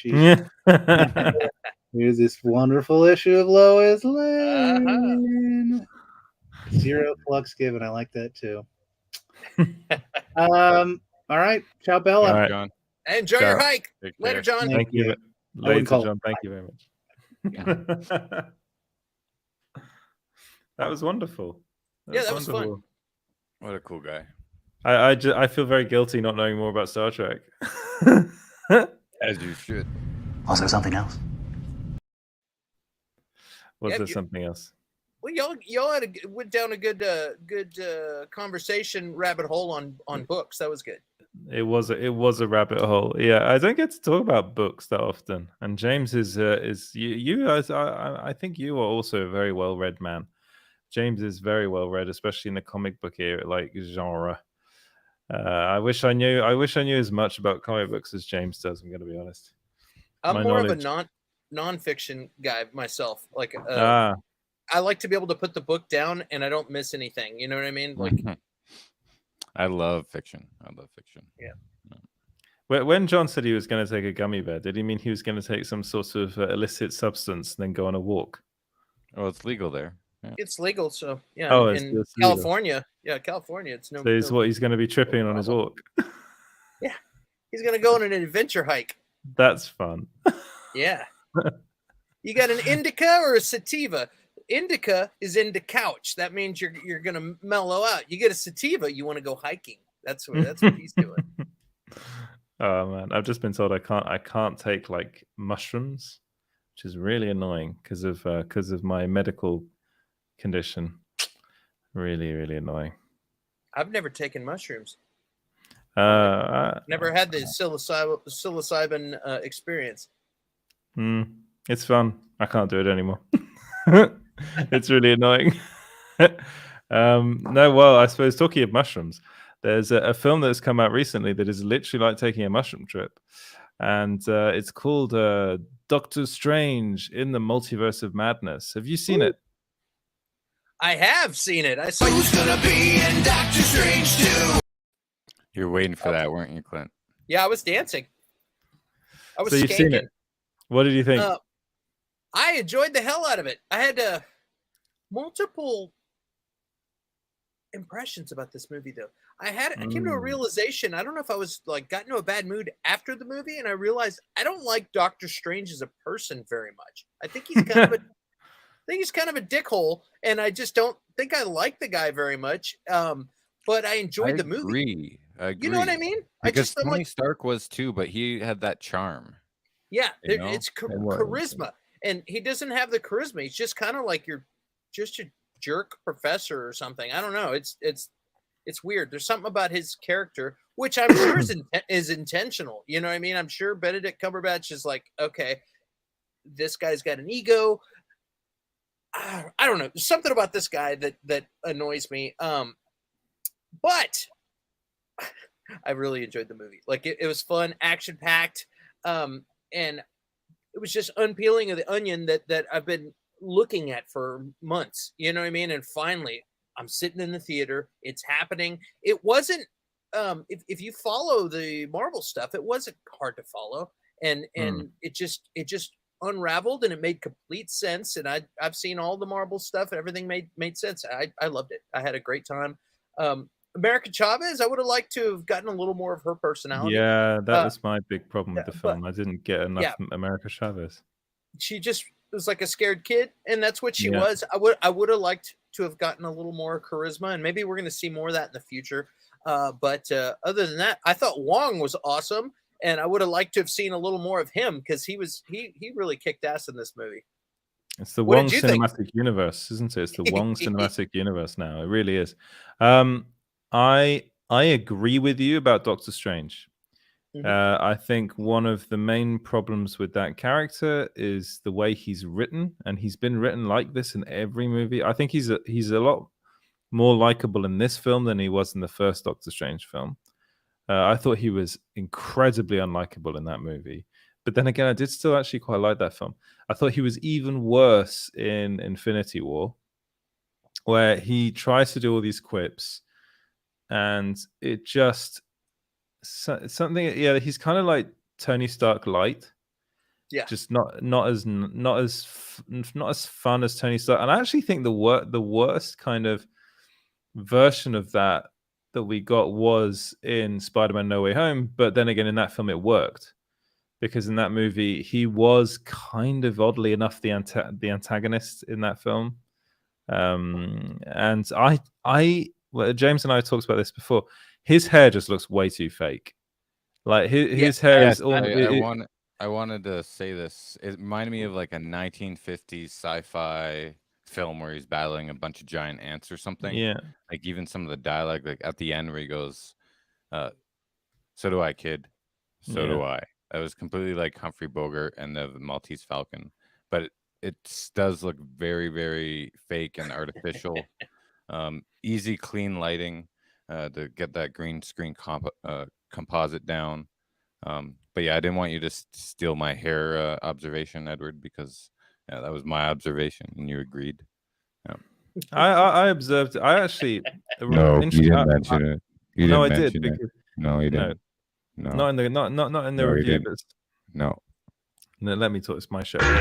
Yeah. Here's this wonderful issue of Lois Lane. Zero flux given. I like that too. All right. Ciao, Bella. All right. John. Enjoy your hike. Later, John. Thank you. Later, John. Thank you very much. That was wonderful. That was fun. What a cool guy. I feel very guilty not knowing more about Star Trek. As you should. Was there something else? Was there something else? Well, y'all went down a good conversation rabbit hole on books. That was good. It was a rabbit hole. Yeah, I don't get to talk about books that often. And James is you guys. I think you are also a very well read man. James is very well read, especially in the comic book era, like genre. I wish I knew as much about comic books as James does. I'm going to be honest. I'm more of a non-fiction guy myself. Like, I like to be able to put the book down and I don't miss anything. You know what I mean? Like, I love fiction. Yeah. When John said he was going to take a gummy bear, did he mean he was going to take some sort of illicit substance and then go on a walk? Oh, it's legal there. Yeah. It's legal, so yeah. Oh, in it's California, California, it's no. So he's going to be tripping on his walk. Yeah, he's going to go on an adventure hike. That's fun. Yeah. You got an indica or a sativa? Indica is into couch. That means you're going to mellow out. You get a sativa, you want to go hiking. That's what he's doing. Oh man, I've just been told I can't take like mushrooms, which is really annoying because of my medical condition. Really, really annoying. I've never taken mushrooms. Never had the psilocybin experience. It's fun. I can't do it anymore. It's really annoying. No, well, I suppose talking of mushrooms, there's a film that's come out recently that is literally like taking a mushroom trip, and it's called Doctor Strange in the Multiverse of Madness. Have you seen it? I have seen it. I saw who's gonna be in Doctor Strange 2. You're waiting for that, weren't you, Clint? Yeah, I was dancing. I was. So you've seen it. What did you think? I enjoyed the hell out of it. I had multiple impressions about this movie, though. I came to a realization. I don't know if I was like got into a bad mood after the movie, and I realized I don't like Doctor Strange as a person very much. I think he's kind of a dickhole, and I just don't think I like the guy very much. But I enjoyed the movie. I agree. You know what I mean? Because Tony Stark was too, but he had that charm. Yeah, it's charisma, and he doesn't have the charisma. He's just kind of like you're just a jerk professor or something. I don't know. It's weird. There's something about his character, which I'm sure is intentional. You know what I mean? I'm sure Benedict Cumberbatch is like, okay, this guy's got an ego. I don't know. There's something about this guy that annoys me. But I really enjoyed the movie. Like it was fun, action packed, and it was just unpeeling of the onion that I've been looking at for months. You know what I mean? And finally, I'm sitting in the theater. It's happening. It wasn't. If you follow the Marvel stuff, it wasn't hard to follow, and it just unraveled and it made complete sense. And I've seen all the Marvel stuff. And everything made sense. I loved it. I had a great time. America Chavez, I would have liked to have gotten a little more of her personality. Yeah, that was my big problem with the film. I didn't get enough America Chavez. She just was like a scared kid, and that's what she was. I would have liked to have gotten a little more charisma, and maybe we're going to see more of that in the future. But other than that, I thought Wong was awesome, and I would have liked to have seen a little more of him because he really kicked ass in this movie. It's the Wong cinematic universe, isn't it? It's the Wong cinematic universe now. It really is. I agree with you about Doctor Strange. I think one of the main problems with that character is the way he's written, and he's been written like this in every movie. I think he's a lot more likable in this film than he was in the first Doctor Strange film. I thought he was incredibly unlikable in that movie. But then again, I did still actually quite like that film. I thought he was even worse in Infinity War, where he tries to do all these quips, and it just something. Yeah, he's kind of like Tony Stark light, just not as fun as Tony Stark. And I actually think the worst kind of version of that we got was in Spider-Man No Way Home. But then again, in that film, it worked because in that movie, he was kind of oddly enough the antagonist in that film. And James and I talked about this before. His hair just looks way too fake. Like his hair is all. I wanted to say this. It reminded me of like a 1950s sci-fi film where he's battling a bunch of giant ants or something. Yeah. Like even some of the dialogue, like at the end where he goes, "So do I, kid. So do I." That was completely like Humphrey Bogart and the Maltese Falcon, but it does look very, very fake and artificial. Easy, clean lighting to get that green screen composite down. But yeah, I didn't want you to steal my hair observation, Edward, because that was my observation, and you agreed. Yeah. I observed. I actually no, you didn't mention it. You no, didn't I did. mention it. No, you didn't. No, not in the not in the review. But no, let me talk. It's my show. Knock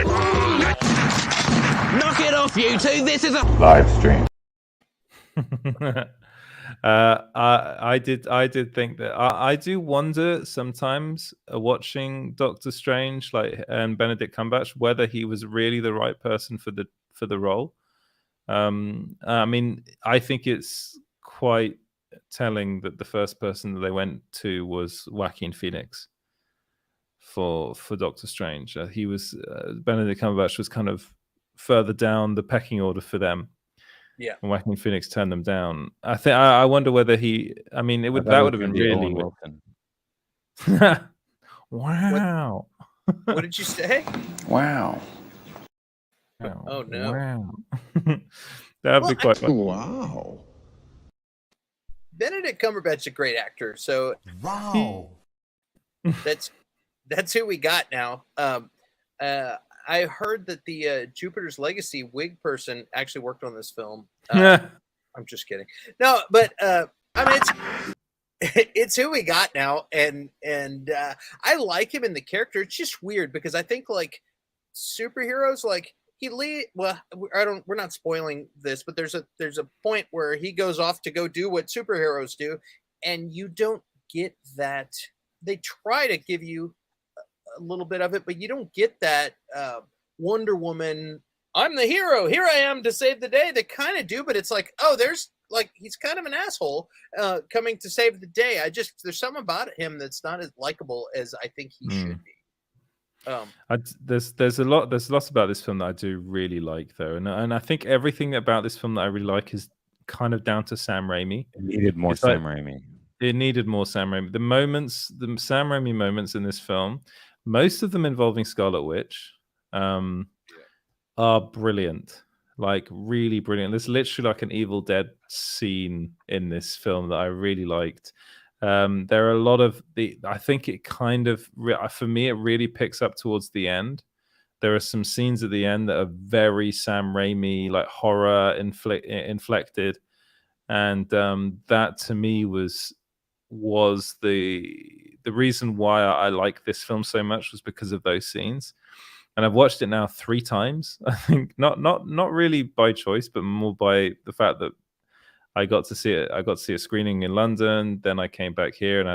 it off, you two. This is a live stream. I did think that I do wonder sometimes watching Doctor Strange and Benedict Cumberbatch whether he was really the right person for the role. I mean, I think it's quite telling that the first person that they went to was Joaquin Phoenix for Doctor Strange. He was Benedict Cumberbatch was kind of further down the pecking order for them. Yeah, and Joaquin Phoenix turned them down. I think I wonder whether he. I mean, that would have been really. Wow. What did you say? Wow. Oh no. Wow. That'd be quite fun. Wow. Benedict Cumberbatch's a great actor, so wow. That's who we got now. I heard that the Jupiter's Legacy wig person actually worked on this film. I'm just kidding. No, but I mean, it's who we got now, and I like him in the character. It's just weird because I think like superheroes, like well, we're not spoiling this, but there's a point where he goes off to go do what superheroes do, and you don't get that. They try to give you a little bit of it, but you don't get that Wonder Woman, I'm the hero, here I am to save the day. They kind of do, but it's like, oh, there's like he's kind of an asshole coming to save the day. There's something about him that's not as likable as I think he should be. There's lots about this film that I do really like though, and I think everything about this film that I really like is kind of down to Sam Raimi. It needed more Sam Raimi. It needed more Sam Raimi. The Sam Raimi moments in this film, most of them involving Scarlet Witch, are brilliant. Like really brilliant. There's literally like an Evil Dead scene in this film that I really liked. There are a lot of I think it kind of, for me, it really picks up towards the end. There are some scenes at the end that are very Sam Raimi, like horror inflected. And that to me was the reason why I like this film so much was because of those scenes. And I've watched it now 3 times. I think not really by choice, but more by the fact that I got to see it. I got to see a screening in London. Then I came back here, and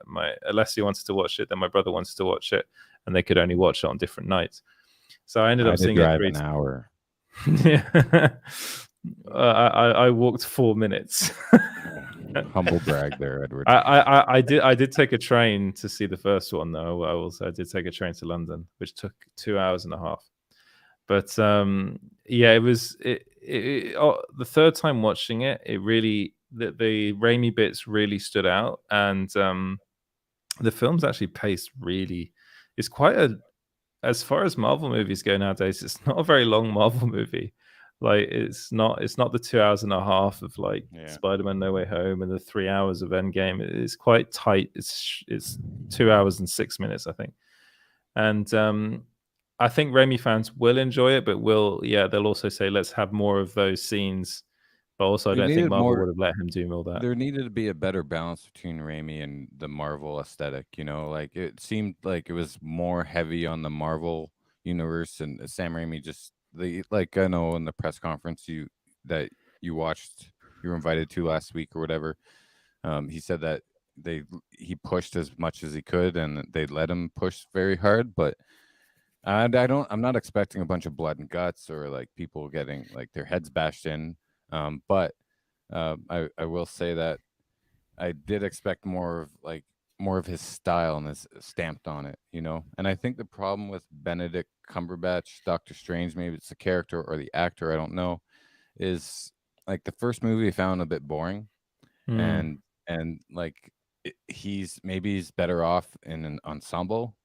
my Alessia wanted to watch it. Then my brother wanted to watch it, and they could only watch it on different nights. So I ended up seeing it an hour. Yeah, I walked 4 minutes. Humble brag there, Edward. I did take a train to see the first one though. I did take a train to London, which took 2 hours and a half. But yeah, it was the third time watching it. It really the Raimi bits really stood out, and the film's actually paced really. It's quite as far as Marvel movies go nowadays. It's not a very long Marvel movie. Like it's not the 2 hours and a half of like Spider-Man No Way Home and the 3 hours of Endgame. It's quite tight. It's 2 hours and 6 minutes, I think. And I think Raimi fans will enjoy it, but they'll also say, let's have more of those scenes But also, I There don't think needed Marvel more- would have let him do all that. There needed to be a better balance between Raimi and the Marvel aesthetic. You know, like it seemed like it was more heavy on the Marvel universe, and Sam Raimi just like I know in the press conference you watched, you were invited to last week or whatever. He said that he pushed as much as he could, and they let him push very hard, but. I'm not expecting a bunch of blood and guts or like people getting like their heads bashed in. But I will say that I did expect more of his style and his stamped on it, you know. And I think the problem with Benedict Cumberbatch, Doctor Strange, maybe it's the character or the actor, I don't know, is like the first movie I found a bit boring, and like he's better off in an ensemble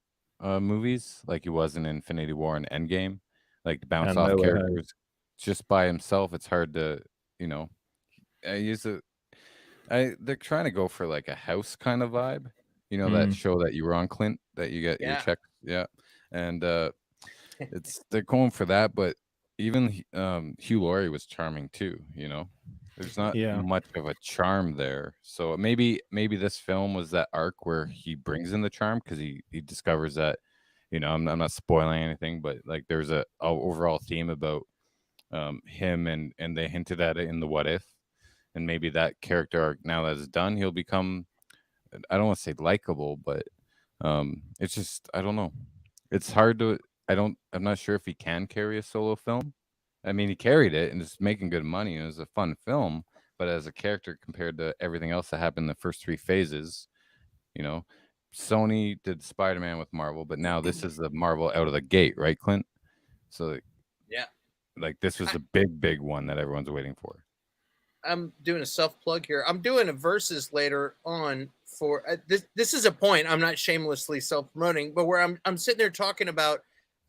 movies like he was in Infinity War and Endgame, like to bounce And off No Way Home. characters just by himself. It's hard to, you know, they're trying to go for like a house kind of vibe, you know, that show that you were on, Clint, that you get your check, and they're going for that, but even Hugh Laurie was charming too, you know. There's not much of a charm there. So maybe this film was that arc where he brings in the charm because he discovers that, you know, I'm not spoiling anything, but like there's a overall theme about him, and they hinted at it in the What If, and maybe that character arc, now that it's done, he'll become, I don't want to say likable, but it's just, I don't know. It's hard to, I'm not sure if he can carry a solo film. I mean, he carried it and it's making good money. It was a fun film, but as a character compared to everything else that happened in the first 3 phases, you know, Sony did Spider-Man with Marvel, but now this is the Marvel out of the gate, right, Clint? So, yeah, like this was the big one that everyone's waiting for. I'm doing a self plug here. I'm doing a versus later on for this. This is a point I'm not shamelessly self promoting, but where I'm sitting there talking about.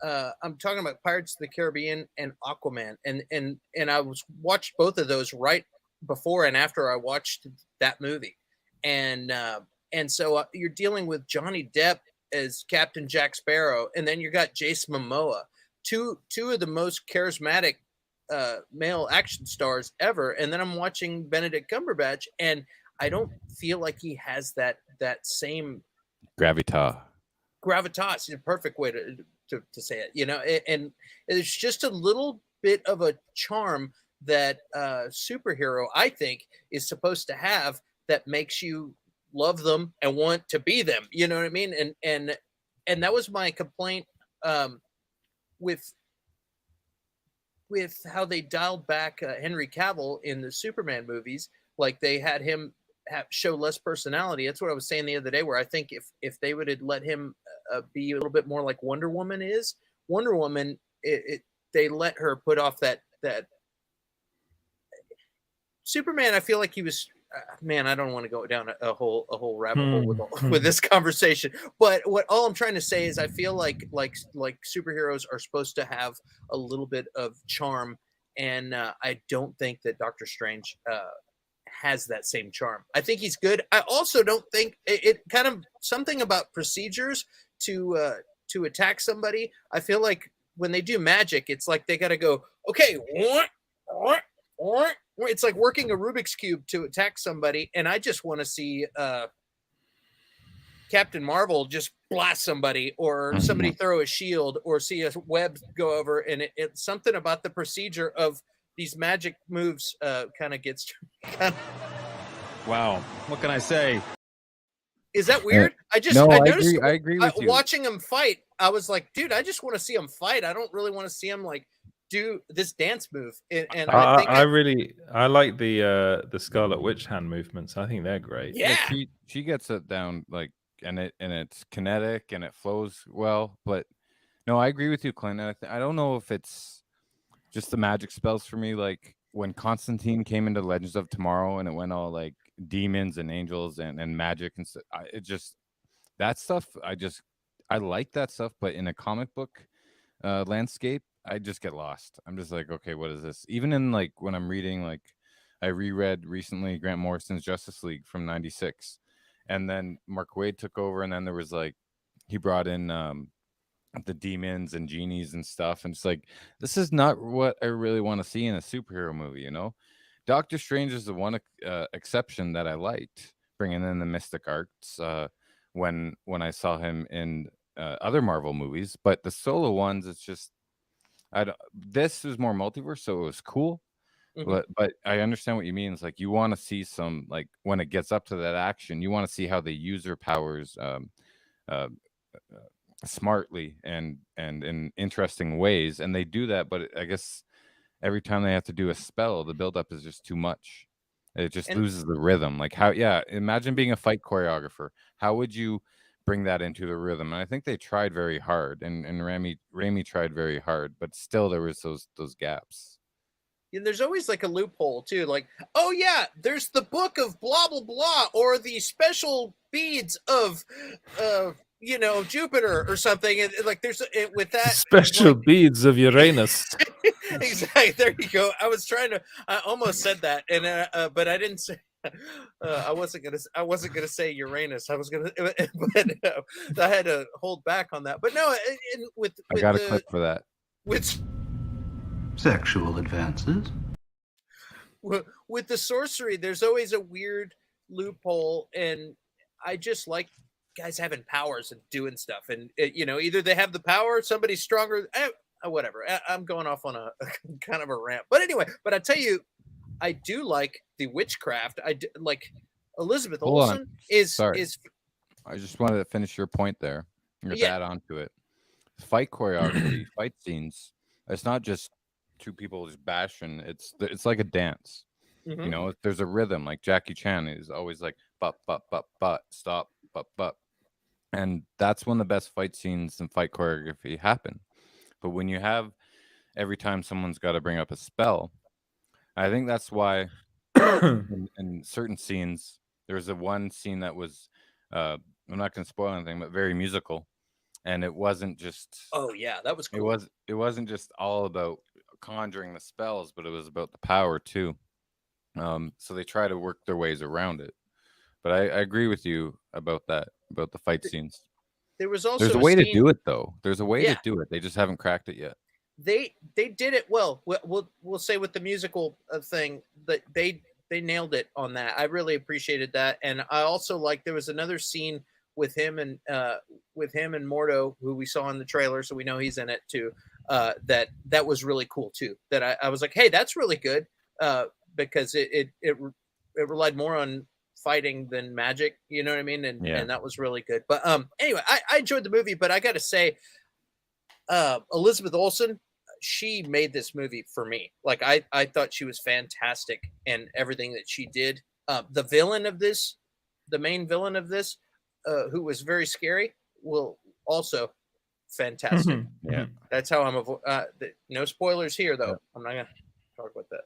I'm talking about Pirates of the Caribbean and Aquaman, and I watched both of those right before and after I watched that movie, and so you're dealing with Johnny Depp as Captain Jack Sparrow, and then you got Jason Momoa, two of the most charismatic male action stars ever, and then I'm watching Benedict Cumberbatch, and I don't feel like he has that same gravitas. Is a perfect way to say it, you know, and it's just a little bit of a charm that superhero, I think, is supposed to have that makes you love them and want to be them. You know what I mean? And that was my complaint with how they dialed back Henry Cavill in the Superman movies. Like they had him show less personality. That's what I was saying the other day, where I think if they would have let him be a little bit more like Wonder Woman is. Wonder Woman, they let her put off that Superman. I feel like he was, man, I don't want to go down a whole rabbit hole with this conversation. But all I'm trying to say is I feel like superheroes are supposed to have a little bit of charm, and I don't think that Doctor Strange has that same charm. I think he's good. I also don't think it kind of something about procedures to attack somebody. I feel like when they do magic, it's like they got to go, okay, it's like working a Rubik's Cube to attack somebody. And I just want to see Captain Marvel just blast somebody, or somebody throw a shield, or see a web go over. And it's something about the procedure of these magic moves kind of gets wow, what can I say? Is that weird? I noticed, I agree with you. Watching him fight, I was like, dude, I just want to see him fight. I don't really want to see him like do this dance move. And I like the Scarlet Witch hand movements. I think they're great. Yeah, she gets it down like, and it's kinetic and it flows well. But no, I agree with you, Clint. I don't know if it's just the magic spells for me. Like when Constantine came into Legends of Tomorrow and it went all like demons and angels and magic and stuff, it just, that stuff, I like that stuff, but in a comic book landscape, I just get lost. I'm just like, okay, what is this? Even in like when I'm reading, like I reread recently Grant Morrison's Justice League from '96, and then Mark Waid took over, and then there was like, he brought in the demons and genies and stuff, and it's like, this is not what I really want to see in a superhero movie, you know. Doctor Strange is the one exception that I liked, bringing in the mystic arts when I saw him in other Marvel movies. But the solo ones, it's just this was more multiverse, so it was cool. But I understand what you mean. It's like you want to see some, like when it gets up to that action, you want to see how they use their powers smartly and in interesting ways, and they do that. But I guess every time they have to do a spell, the buildup is just too much. It just loses the rhythm. Like how, imagine being a fight choreographer. How would you bring that into the rhythm? And I think they tried very hard, and Raimi tried very hard, but still there was those gaps. And there's always like a loophole too, like, oh yeah, there's the book of blah blah blah, or the special beads of Jupiter or something, and like there's with that special beads of Uranus. Exactly. There you go. I almost said that, and but I didn't say. I wasn't gonna say Uranus. I was gonna, but I had to hold back on that. But no, I got a clip for that. With sexual advances. With the sorcery, there's always a weird loophole, and I just like guys having powers and doing stuff, and either they have the power, somebody's stronger, whatever. I'm going off on a kind of a rant, but anyway. But I tell you, I do like the witchcraft. I do, like Elizabeth Olsen is. I just wanted to finish your point there. Add on to it. Fight choreography, fight scenes. It's not just two people just bashing. It's like a dance. There's a rhythm. Like Jackie Chan is always like but stop but, and that's when the best fight scenes and fight choreography happen. But when you have every time someone's got to bring up a spell, I think that's why in certain scenes there's a one scene that was I'm not going to spoil anything, but very musical, and it wasn't just that was cool. It wasn't just all about conjuring the spells, but it was about the power too. So they try to work their ways around it. But I agree with you about that, about the fight scenes. There's a way to do it though. There's a way to do it. They just haven't cracked it yet. They did it well. We'll say with the musical thing that they nailed it on that. I really appreciated that, and I also like there was another scene with him and Mordo, who we saw in the trailer, so we know he's in it too. That was really cool too. That I was like, hey, that's really good, because it relied more on fighting than magic, you know what I mean? And that was really good. But anyway, I enjoyed the movie, but I gotta say, Elizabeth Olsen, she made this movie for me. Like I thought she was fantastic in everything that she did. The main villain of this, who was very scary, will also fantastic. Yeah, that's how I'm no spoilers here though. I'm not gonna talk about that.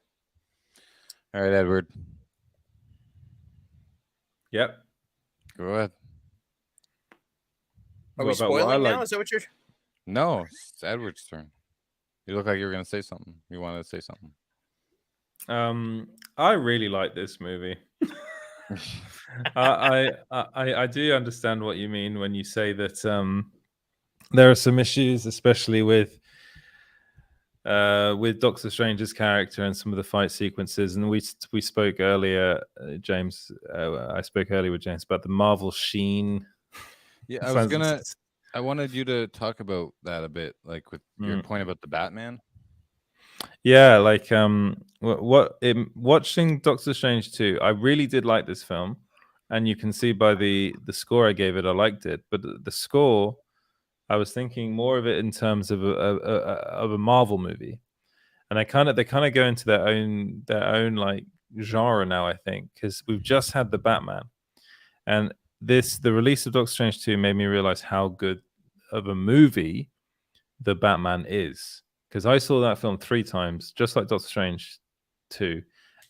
All right, Edward. Yep. Go ahead. Are we spoiling now? Is that what you're? No, it's Edward's turn. You look like you were going to say something. You wanted to say something. I really like this movie. I do understand what you mean when you say that there are some issues, especially with Doctor Strange's character and some of the fight sequences. And we spoke earlier, James. I spoke earlier with James about the Marvel sheen. Yeah, I wanted you to talk about that a bit, like with your point about the Batman. Yeah, like watching Doctor Strange 2, I really did like this film, and you can see by the score I gave it, I liked it. But the score, I was thinking more of it in terms of a Marvel movie, and they kind of go into their own like genre now. I think because we've just had the Batman, and the release of Doctor Strange 2 made me realize how good of a movie the Batman is. Because I saw that film 3 times, just like Doctor Strange 2,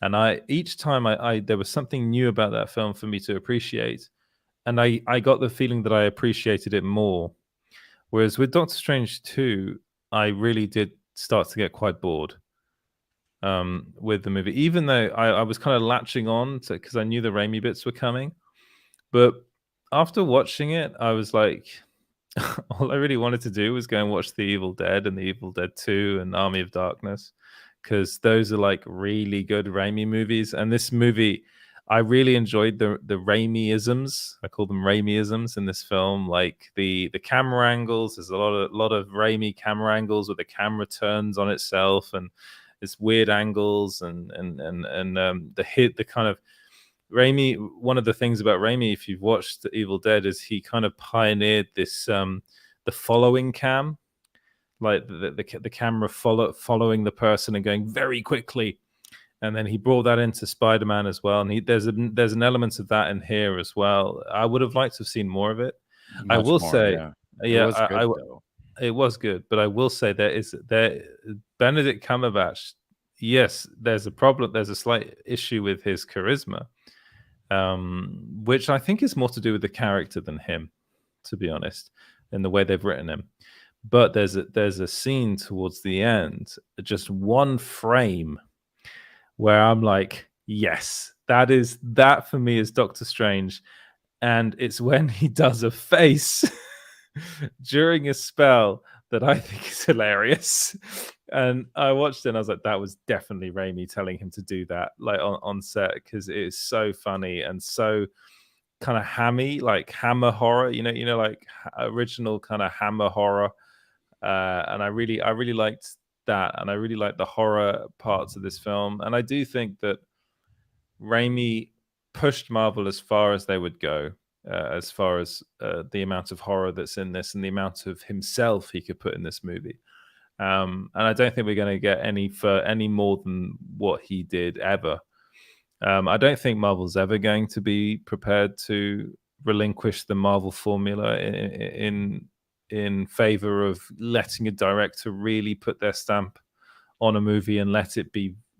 and each time there was something new about that film for me to appreciate, and I got the feeling that I appreciated it more. Whereas with Doctor Strange 2, I really did start to get quite bored with the movie, even though I was kind of latching on to because I knew the Raimi bits were coming. But after watching it, I was like, all I really wanted to do was go and watch The Evil Dead and The Evil Dead 2 and Army of Darkness, because those are like really good Raimi movies. And this movie, I really enjoyed the Raimi-isms. I call them Raimi-isms in this film, like the camera angles. There's a lot of Raimi camera angles where the camera turns on itself, and it's weird angles, and the kind of Raimi. One of the things about Raimi, if you've watched Evil Dead, is he kind of pioneered this the following cam, like the camera following the person and going very quickly. And then he brought that into Spider-Man as well, and there's an element of that in here as well. I would have liked to have seen more of it. I will say, it was good, but I will say Benedict Cumberbatch. Yes, there's a problem. There's a slight issue with his charisma, which I think is more to do with the character than him, to be honest, in the way they've written him. But there's a scene towards the end, just one frame, where I'm like, yes, that for me is Doctor Strange. And it's when he does a face during a spell that I think is hilarious. And I watched it and I was like, that was definitely Raimi telling him to do that, like on set, because it is so funny and so kind of hammy, like Hammer horror, like original kind of Hammer horror. And I really liked that, and I really like the horror parts of this film. And I do think that Raimi pushed Marvel as far as they would go, as far as the amount of horror that's in this and the amount of himself he could put in this movie. And I don't think we're going to get any more than what he did ever. I don't think Marvel's ever going to be prepared to relinquish the Marvel formula in favor of letting a director really put their stamp on a movie and let it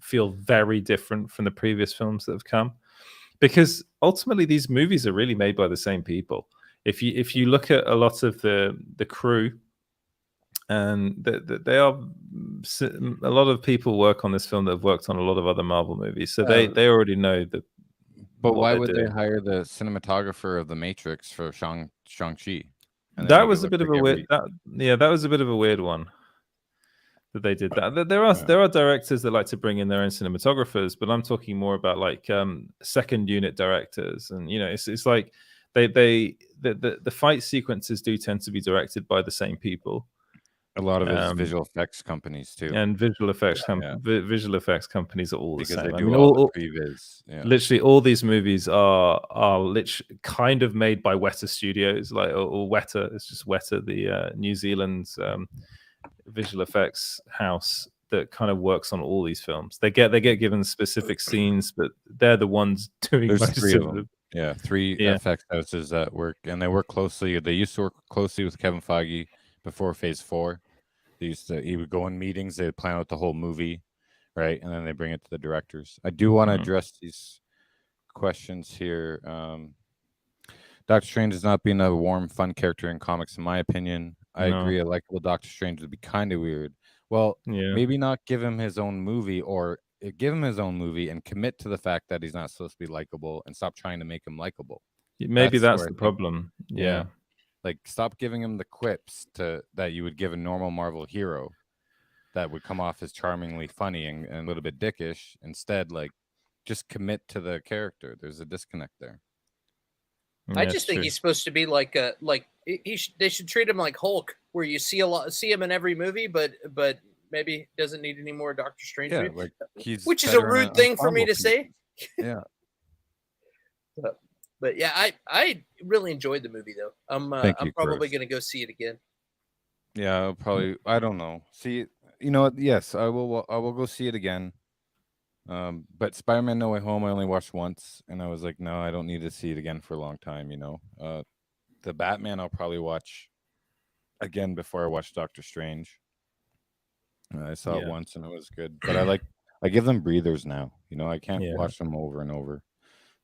feel very different from the previous films that have come, because ultimately these movies are really made by the same people. If you look at a lot of the crew, and they are a lot of people work on this film that have worked on a lot of other Marvel movies, so they already know that. But why would they hire the cinematographer of The Matrix for Shang-Chi? That was a bit of a weird. That was a bit of a weird one that they did that. There are directors that like to bring in their own cinematographers, but I'm talking more about like second unit directors, and it's like the fight sequences do tend to be directed by the same people. A lot of his visual effects companies too, and visual effects companies are all the same. They do all the previs. Literally, all these movies are literally kind of made by Weta Studios, like or Weta. It's just Weta, the New Zealand visual effects house that kind of works on all these films. They get given specific scenes, but they're the ones doing. There's most three of of them. them. Three effects houses that work, and they work closely. They used to work closely with Kevin Feige before Phase 4. He would go in meetings, they'd plan out the whole movie, right? And then they bring it to the directors. I do want to address these questions here. Doctor Strange has not been a warm, fun character in comics, in my opinion. I agree. A likable Doctor Strange would be kind of weird. Well, maybe not give him his own movie, or give him his own movie and commit to the fact that he's not supposed to be likable and stop trying to make him likable. Maybe that's the problem. Yeah. Like, stop giving him the quips that you would give a normal Marvel hero that would come off as charmingly funny and a little bit dickish. Instead, like, just commit to the character. There's a disconnect there. I just think he's supposed to be like they should treat him like Hulk, where you see him in every movie, but maybe doesn't need any more Doctor Strange. Yeah, like which is a rude thing for me to say. Yeah. But yeah, I really enjoyed the movie though. I'm probably going to go see it again. Yeah, I'll probably. I don't know. See, what? Yes, I will. I will go see it again. But Spider-Man: No Way Home, I only watched once, and I was like, no, I don't need to see it again for a long time. The Batman, I'll probably watch again before I watch Doctor Strange. I saw it once and it was good, but I give them breathers now. I can't watch them over and over.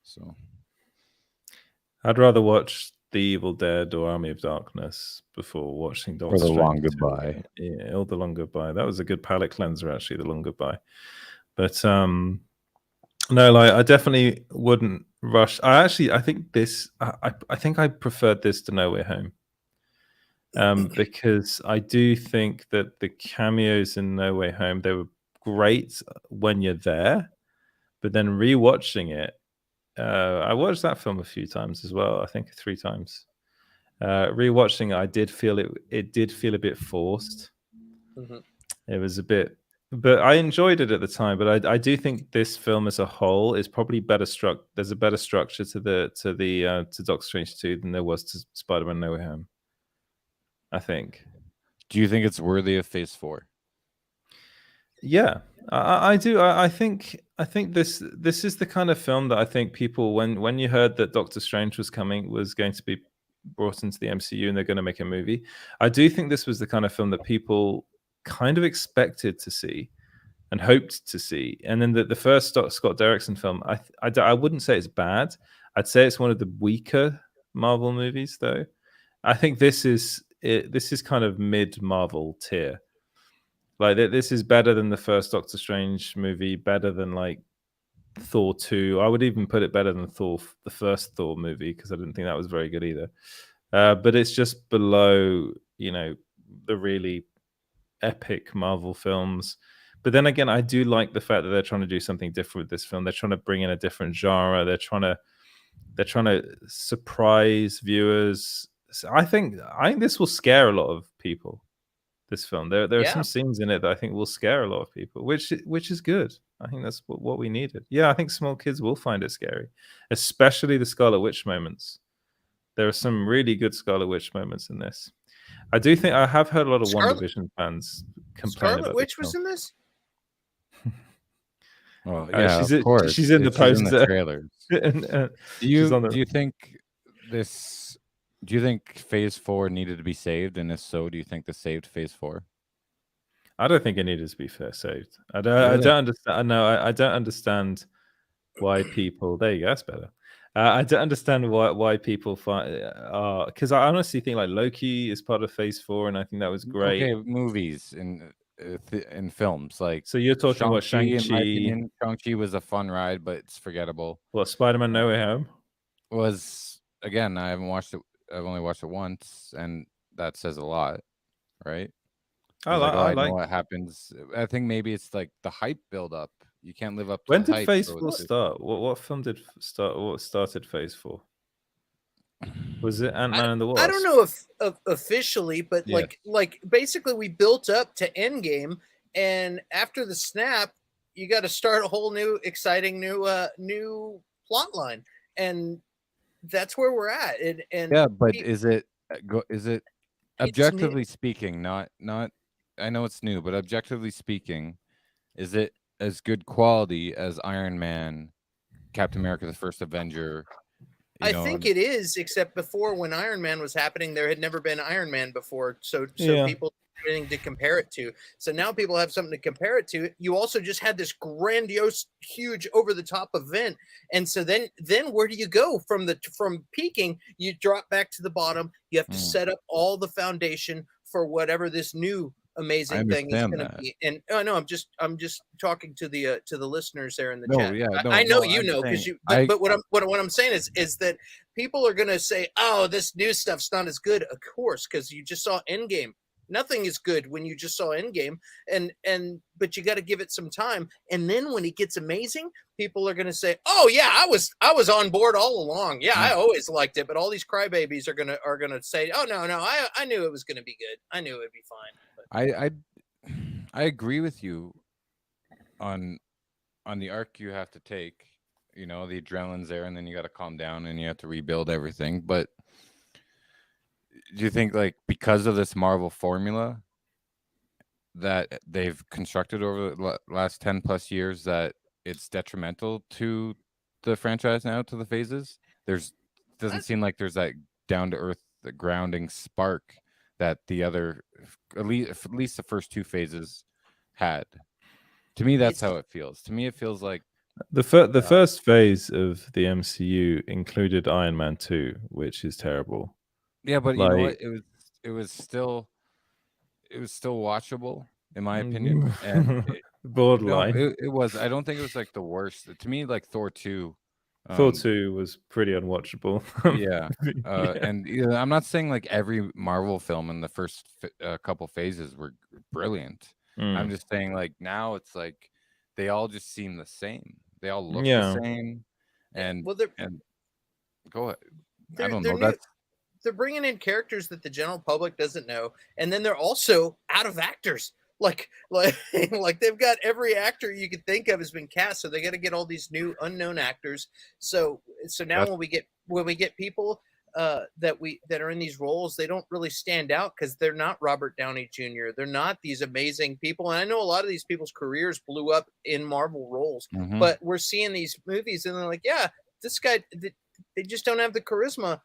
So. I'd rather watch The Evil Dead or Army of Darkness before watching Doctor Strange. Or The Long Goodbye. Yeah, or The Long Goodbye. That was a good palate cleanser, actually, The Long Goodbye. But no, I definitely wouldn't rush. I think I preferred this to No Way Home. Because I do think that the cameos in No Way Home, they were great when you're there, but then rewatching it, I watched that film a few times as well. I think 3 times. Rewatching it, I did feel it did feel a bit forced. Mm-hmm. It was a bit, but I enjoyed it at the time. But I do think this film as a whole is probably better struck. There's a better structure to Doctor Strange 2 than there was to Spider-Man No Way Home, I think. Do you think it's worthy of Phase 4? Yeah, I do. I think this is the kind of film that I think people, when you heard that Doctor Strange was going to be brought into the MCU and they're going to make a movie, I do think this was the kind of film that people kind of expected to see and hoped to see. And then the first Scott Derrickson film, I wouldn't say it's bad. I'd say it's one of the weaker Marvel movies, though. I think this is kind of mid Marvel tier. Like, this is better than the first Doctor Strange movie, better than like Thor 2. I would even put it better than the first Thor movie, because I didn't think that was very good either. But it's just below, the really epic Marvel films. But then again, I do like the fact that they're trying to do something different with this film. They're trying to bring in a different genre. They're trying to surprise viewers. So I think this will scare a lot of people. This film, there are some scenes in it that I think will scare a lot of people, which is good. I think that's what we needed. Yeah, I think small kids will find it scary, especially the Scarlet Witch moments. There are some really good Scarlet Witch moments in this. I do think I have heard a lot of WandaVision fans complain Scarlet about Witch was in this. Well, yeah, of course. She's in the poster. In the trailers. Do you think this? Do you think Phase 4 needed to be saved? And if so, do you think this saved Phase 4? I don't think it needed to be saved. I don't understand. No, I don't understand why people. There you go. That's better. I don't understand why people find. Because I honestly think like Loki is part of Phase 4, and I think that was great. Okay, movies in films, like, so you're talking about Shang-Chi. In my opinion, Shang-Chi was a fun ride, but it's forgettable. What, Spider-Man No Way Home? Was, again, I haven't watched it. I've only watched it once, and that says a lot, right? I know what happens. I think maybe it's like the hype build up. You can't live up to when the did hype, Phase 4 start? What film did start? What started Phase 4? Was it Ant-Man and the Wasp? I don't know if officially, but Yeah. like basically we built up to Endgame, and after the snap, you got to start a whole new exciting new plot line, and that's where we're at. And yeah, but is it objectively speaking, not I know it's new, but objectively speaking, is it as good quality as Iron Man, Captain America: The First Avenger? I think it is, except before, when Iron Man was happening, there had never been Iron Man before, so people had anything to compare it to. So now people have something to compare it to. You also just had this grandiose, huge, over-the-top event, and so then where do you go from peaking? You drop back to the bottom. You have to set up all the foundation for whatever this new amazing thing is going to be. And no, I'm just talking to the listeners there in the chat. I know because you. But what I'm saying is that people are going to say, "Oh, this new stuff's not as good." Of course, because you just saw Endgame. Nothing is good when you just saw Endgame, but you got to give it some time. And then when it gets amazing, people are going to say, "Oh yeah, I was on board all along. Yeah, I always liked it." But all these crybabies are gonna say, "Oh no, I knew it was going to be good. I knew it'd be fine." But I agree with you on the arc you have to take. The adrenaline's there, and then you got to calm down, and you have to rebuild everything. But do you think, like, because of this Marvel formula that they've constructed over the last 10 plus years, that it's detrimental to the franchise now, to the phases? Doesn't seem like there's that down to earth, the grounding spark that the other, at least the first 2 phases had. To me, that's how it feels. To me, it feels like the first phase of the MCU included Iron Man 2, which is terrible. Yeah, but you know what? It was still watchable, in my opinion. And borderline. It was. I don't think it was like the worst. To me, like Thor 2. Thor 2 was pretty unwatchable. Yeah. And I'm not saying like every Marvel film in the first couple phases were brilliant. I'm just saying, like, now it's like they all just seem the same. They all look the Yeah. same, and Well, go ahead. I they're don't know. new. They're bringing in characters that the general public doesn't know, and then they're also out of actors. Like they've got every actor you could think of has been cast, so they got to get all these new unknown actors. So now when we get people that are in these roles, they don't really stand out because they're not Robert Downey Jr. They're not these amazing people. And I know a lot of these people's careers blew up in Marvel roles, but we're seeing these movies and they're like, yeah, this guy, they just don't have the charisma.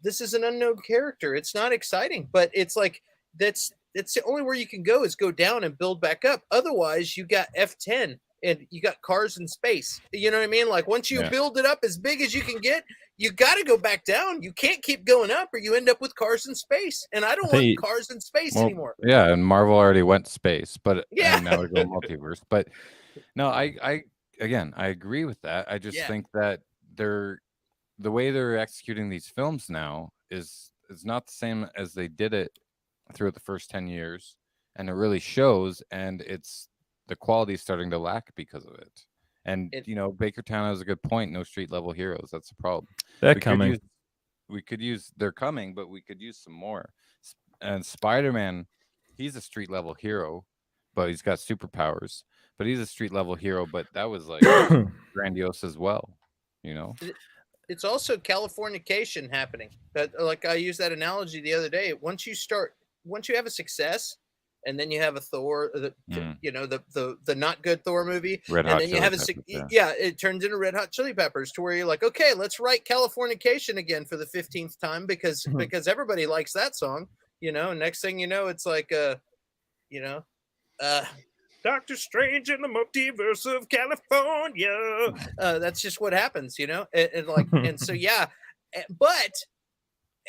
This is an unknown character. It's not exciting, but it's like that's the only where you can go is go down and build back up. Otherwise, you got F10 and you got cars in space. You know what I mean? Like once you build it up as big as you can get, you got to go back down. You can't keep going up or you end up with cars in space. And I don't want cars in space anymore. Yeah, and Marvel already went space, but and now we go multiverse. But no, I agree with that. I just think that the way they're executing these films now is not the same as they did it throughout the first 10 years, and it really shows, and the quality is starting to lack because of it. And Bakertown has a good point. No street level heroes. That's the problem. They're coming. They're coming, but we could use some more. And Spider-Man, he's a street level hero, but he's got superpowers. But he's a street level hero, but that was like grandiose as well. It's also Californication happening. That, like I used that analogy the other day. Once you have a success, and then you have a Thor, the not good Thor movie, and then you have it turns into Red Hot Chili Peppers, to where you're like, okay, let's write Californication again for the 15th time because everybody likes that song. Next thing you know, it's like Doctor Strange in the Multiverse of California. That's just what happens, and so but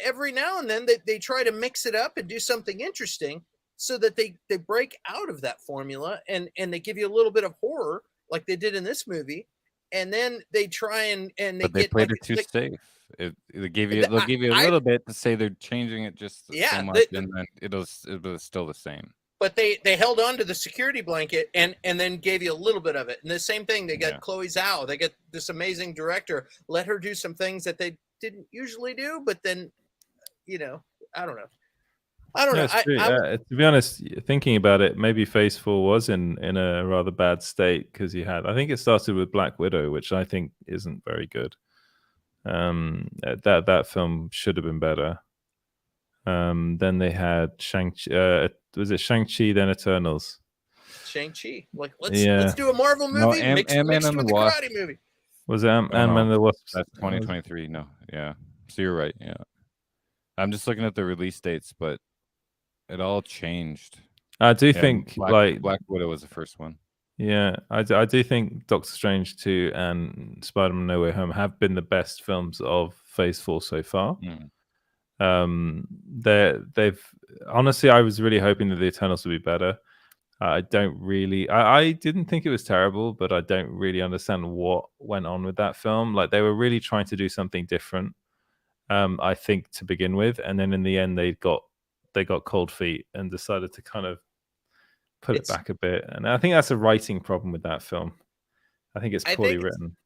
every now and then they try to mix it up and do something interesting so that they break out of that formula and they give you a little bit of horror like they did in this movie, and then they try and they played it too safe. They'll give you a little bit to say they're changing it just so much, and then it was still the same. But they held on to the security blanket and then gave you a little bit of it. And the same thing, they got Chloe Zhao. They got this amazing director. Let her do some things that they didn't usually do. But then, I don't know. To be honest, thinking about it, maybe Phase 4 was in a rather bad state because I think it started with Black Widow, which I think isn't very good. That film should have been better. Then they had Shang-Chi. Was it Shang-Chi, then Eternals? Shang-Chi. Like, let's do a Marvel movie mixed with the karate movie. Was it Ant-Man and the Wasp? That's 2023. No, yeah. So you're right. Yeah. I'm just looking at the release dates, but it all changed. I do think Black Widow was the first one. Yeah, I do think Doctor Strange 2 and Spider-Man No Way Home have been the best films of Phase 4 so far. They've honestly, I was really hoping that the Eternals would be better. I didn't think it was terrible, but I don't really understand what went on with that film. Like, they were really trying to do something different, I think, to begin with, and then in the end they got cold feet and decided to kind of put it back a bit. And I think that's a writing problem with that film. I think it's poorly written.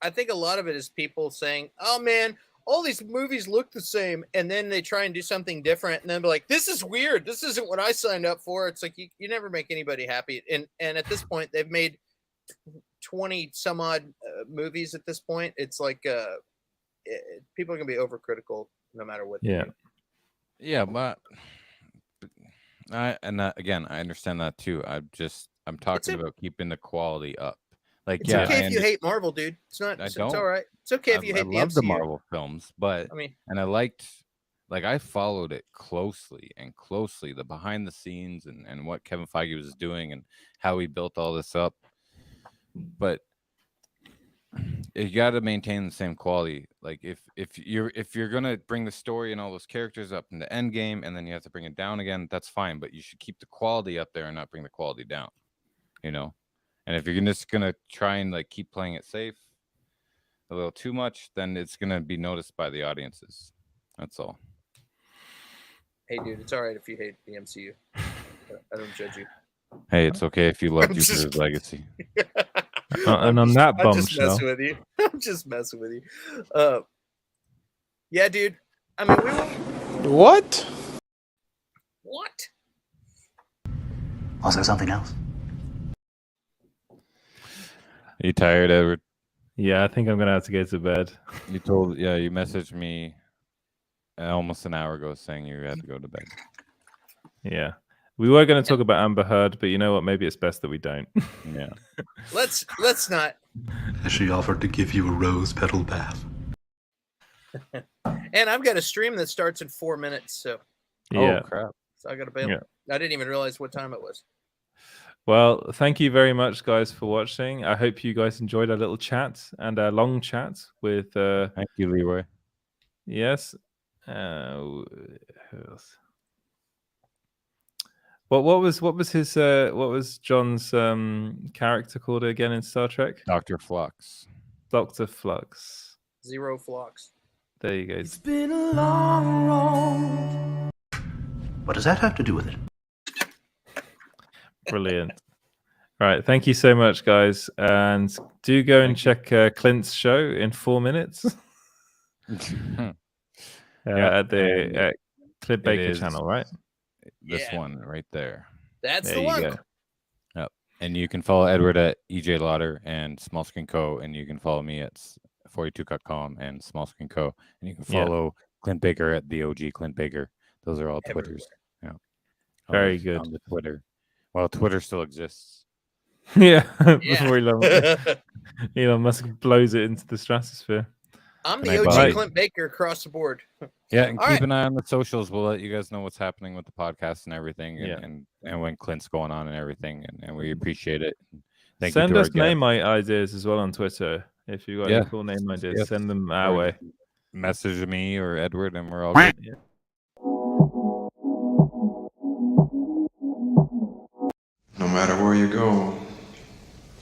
I think a lot of it is people saying, oh man, all these movies look the same, and then they try and do something different, and then be like, this is weird. This isn't what I signed up for. It's like you never make anybody happy. And at this point, they've made 20 some odd movies at this point. It's like people are going to be overcritical no matter what they do. Yeah, but again, I understand that too. I'm talking about keeping the quality up. Like, it's okay if you hate Marvel, dude. It's not. It's all right. It's okay if you hate the MCU. I love the Marvel films, but I liked, like, I followed it closely, the behind the scenes and what Kevin Feige was doing and how he built all this up. But you got to maintain the same quality. Like, if you're gonna bring the story and all those characters up in the end game, and then you have to bring it down again, that's fine. But you should keep the quality up there and not bring the quality down. And if you're just gonna try and like keep playing it safe a little too much, then it's gonna be noticed by the audiences. That's all. Hey, dude, it's all right if you hate the MCU. I don't judge you. Hey, it's okay if you love I'm just Jupiter's Legacy. And on that I'm just bombshell, messing with you. I'm just messing with you. Yeah, dude. I mean, we were. What? What? Was there something else? Are you tired, Edward? yeah, I think I'm gonna have to go to bed. You messaged me almost an hour ago saying you had to go to bed. Yeah, we were going to talk about Amber Heard, but you know what? Maybe it's best that we don't. Yeah. Let's not. Has she offered to give you a rose petal bath? And I've got a stream that starts in 4 minutes, so. Yeah. Oh crap! So I got to bail. Yeah. I didn't even realize what time it was. Well, thank you very much, guys, for watching. I hope you guys enjoyed our little chat and our long chat with. Thank you, Leroy. Yes. Who else? What was John's character called again in Star Trek? Dr. Flux. Dr. Flux. Zero flux. There you go. It's been a long road. What does that have to do with it? Brilliant. Right, thank you so much, guys, and do go and check Clint's show in 4 minutes at the Clint Baker channel, right? This one right there. That's there the you one. go. Yep. And you can follow Edward at EJ Lauder and Small Screen Co. And you can follow me at 42.com and Small Screen Co. And you can follow Clint Baker at the OG Clint Baker. Those are all Twitters. Yeah. Very good. On the Twitter. Well, Twitter still exists. Yeah. Before Elon Musk blows it into the stratosphere. I'm the OG Clint Baker across the board. Yeah, and keep an eye on the socials. We'll let you guys know what's happening with the podcast and everything, and when Clint's going on and everything, and we appreciate it. Send us name ideas as well on Twitter. If you got any cool name ideas, send them our way. Message me or Edward, and we're all good. Yeah. No matter where you go,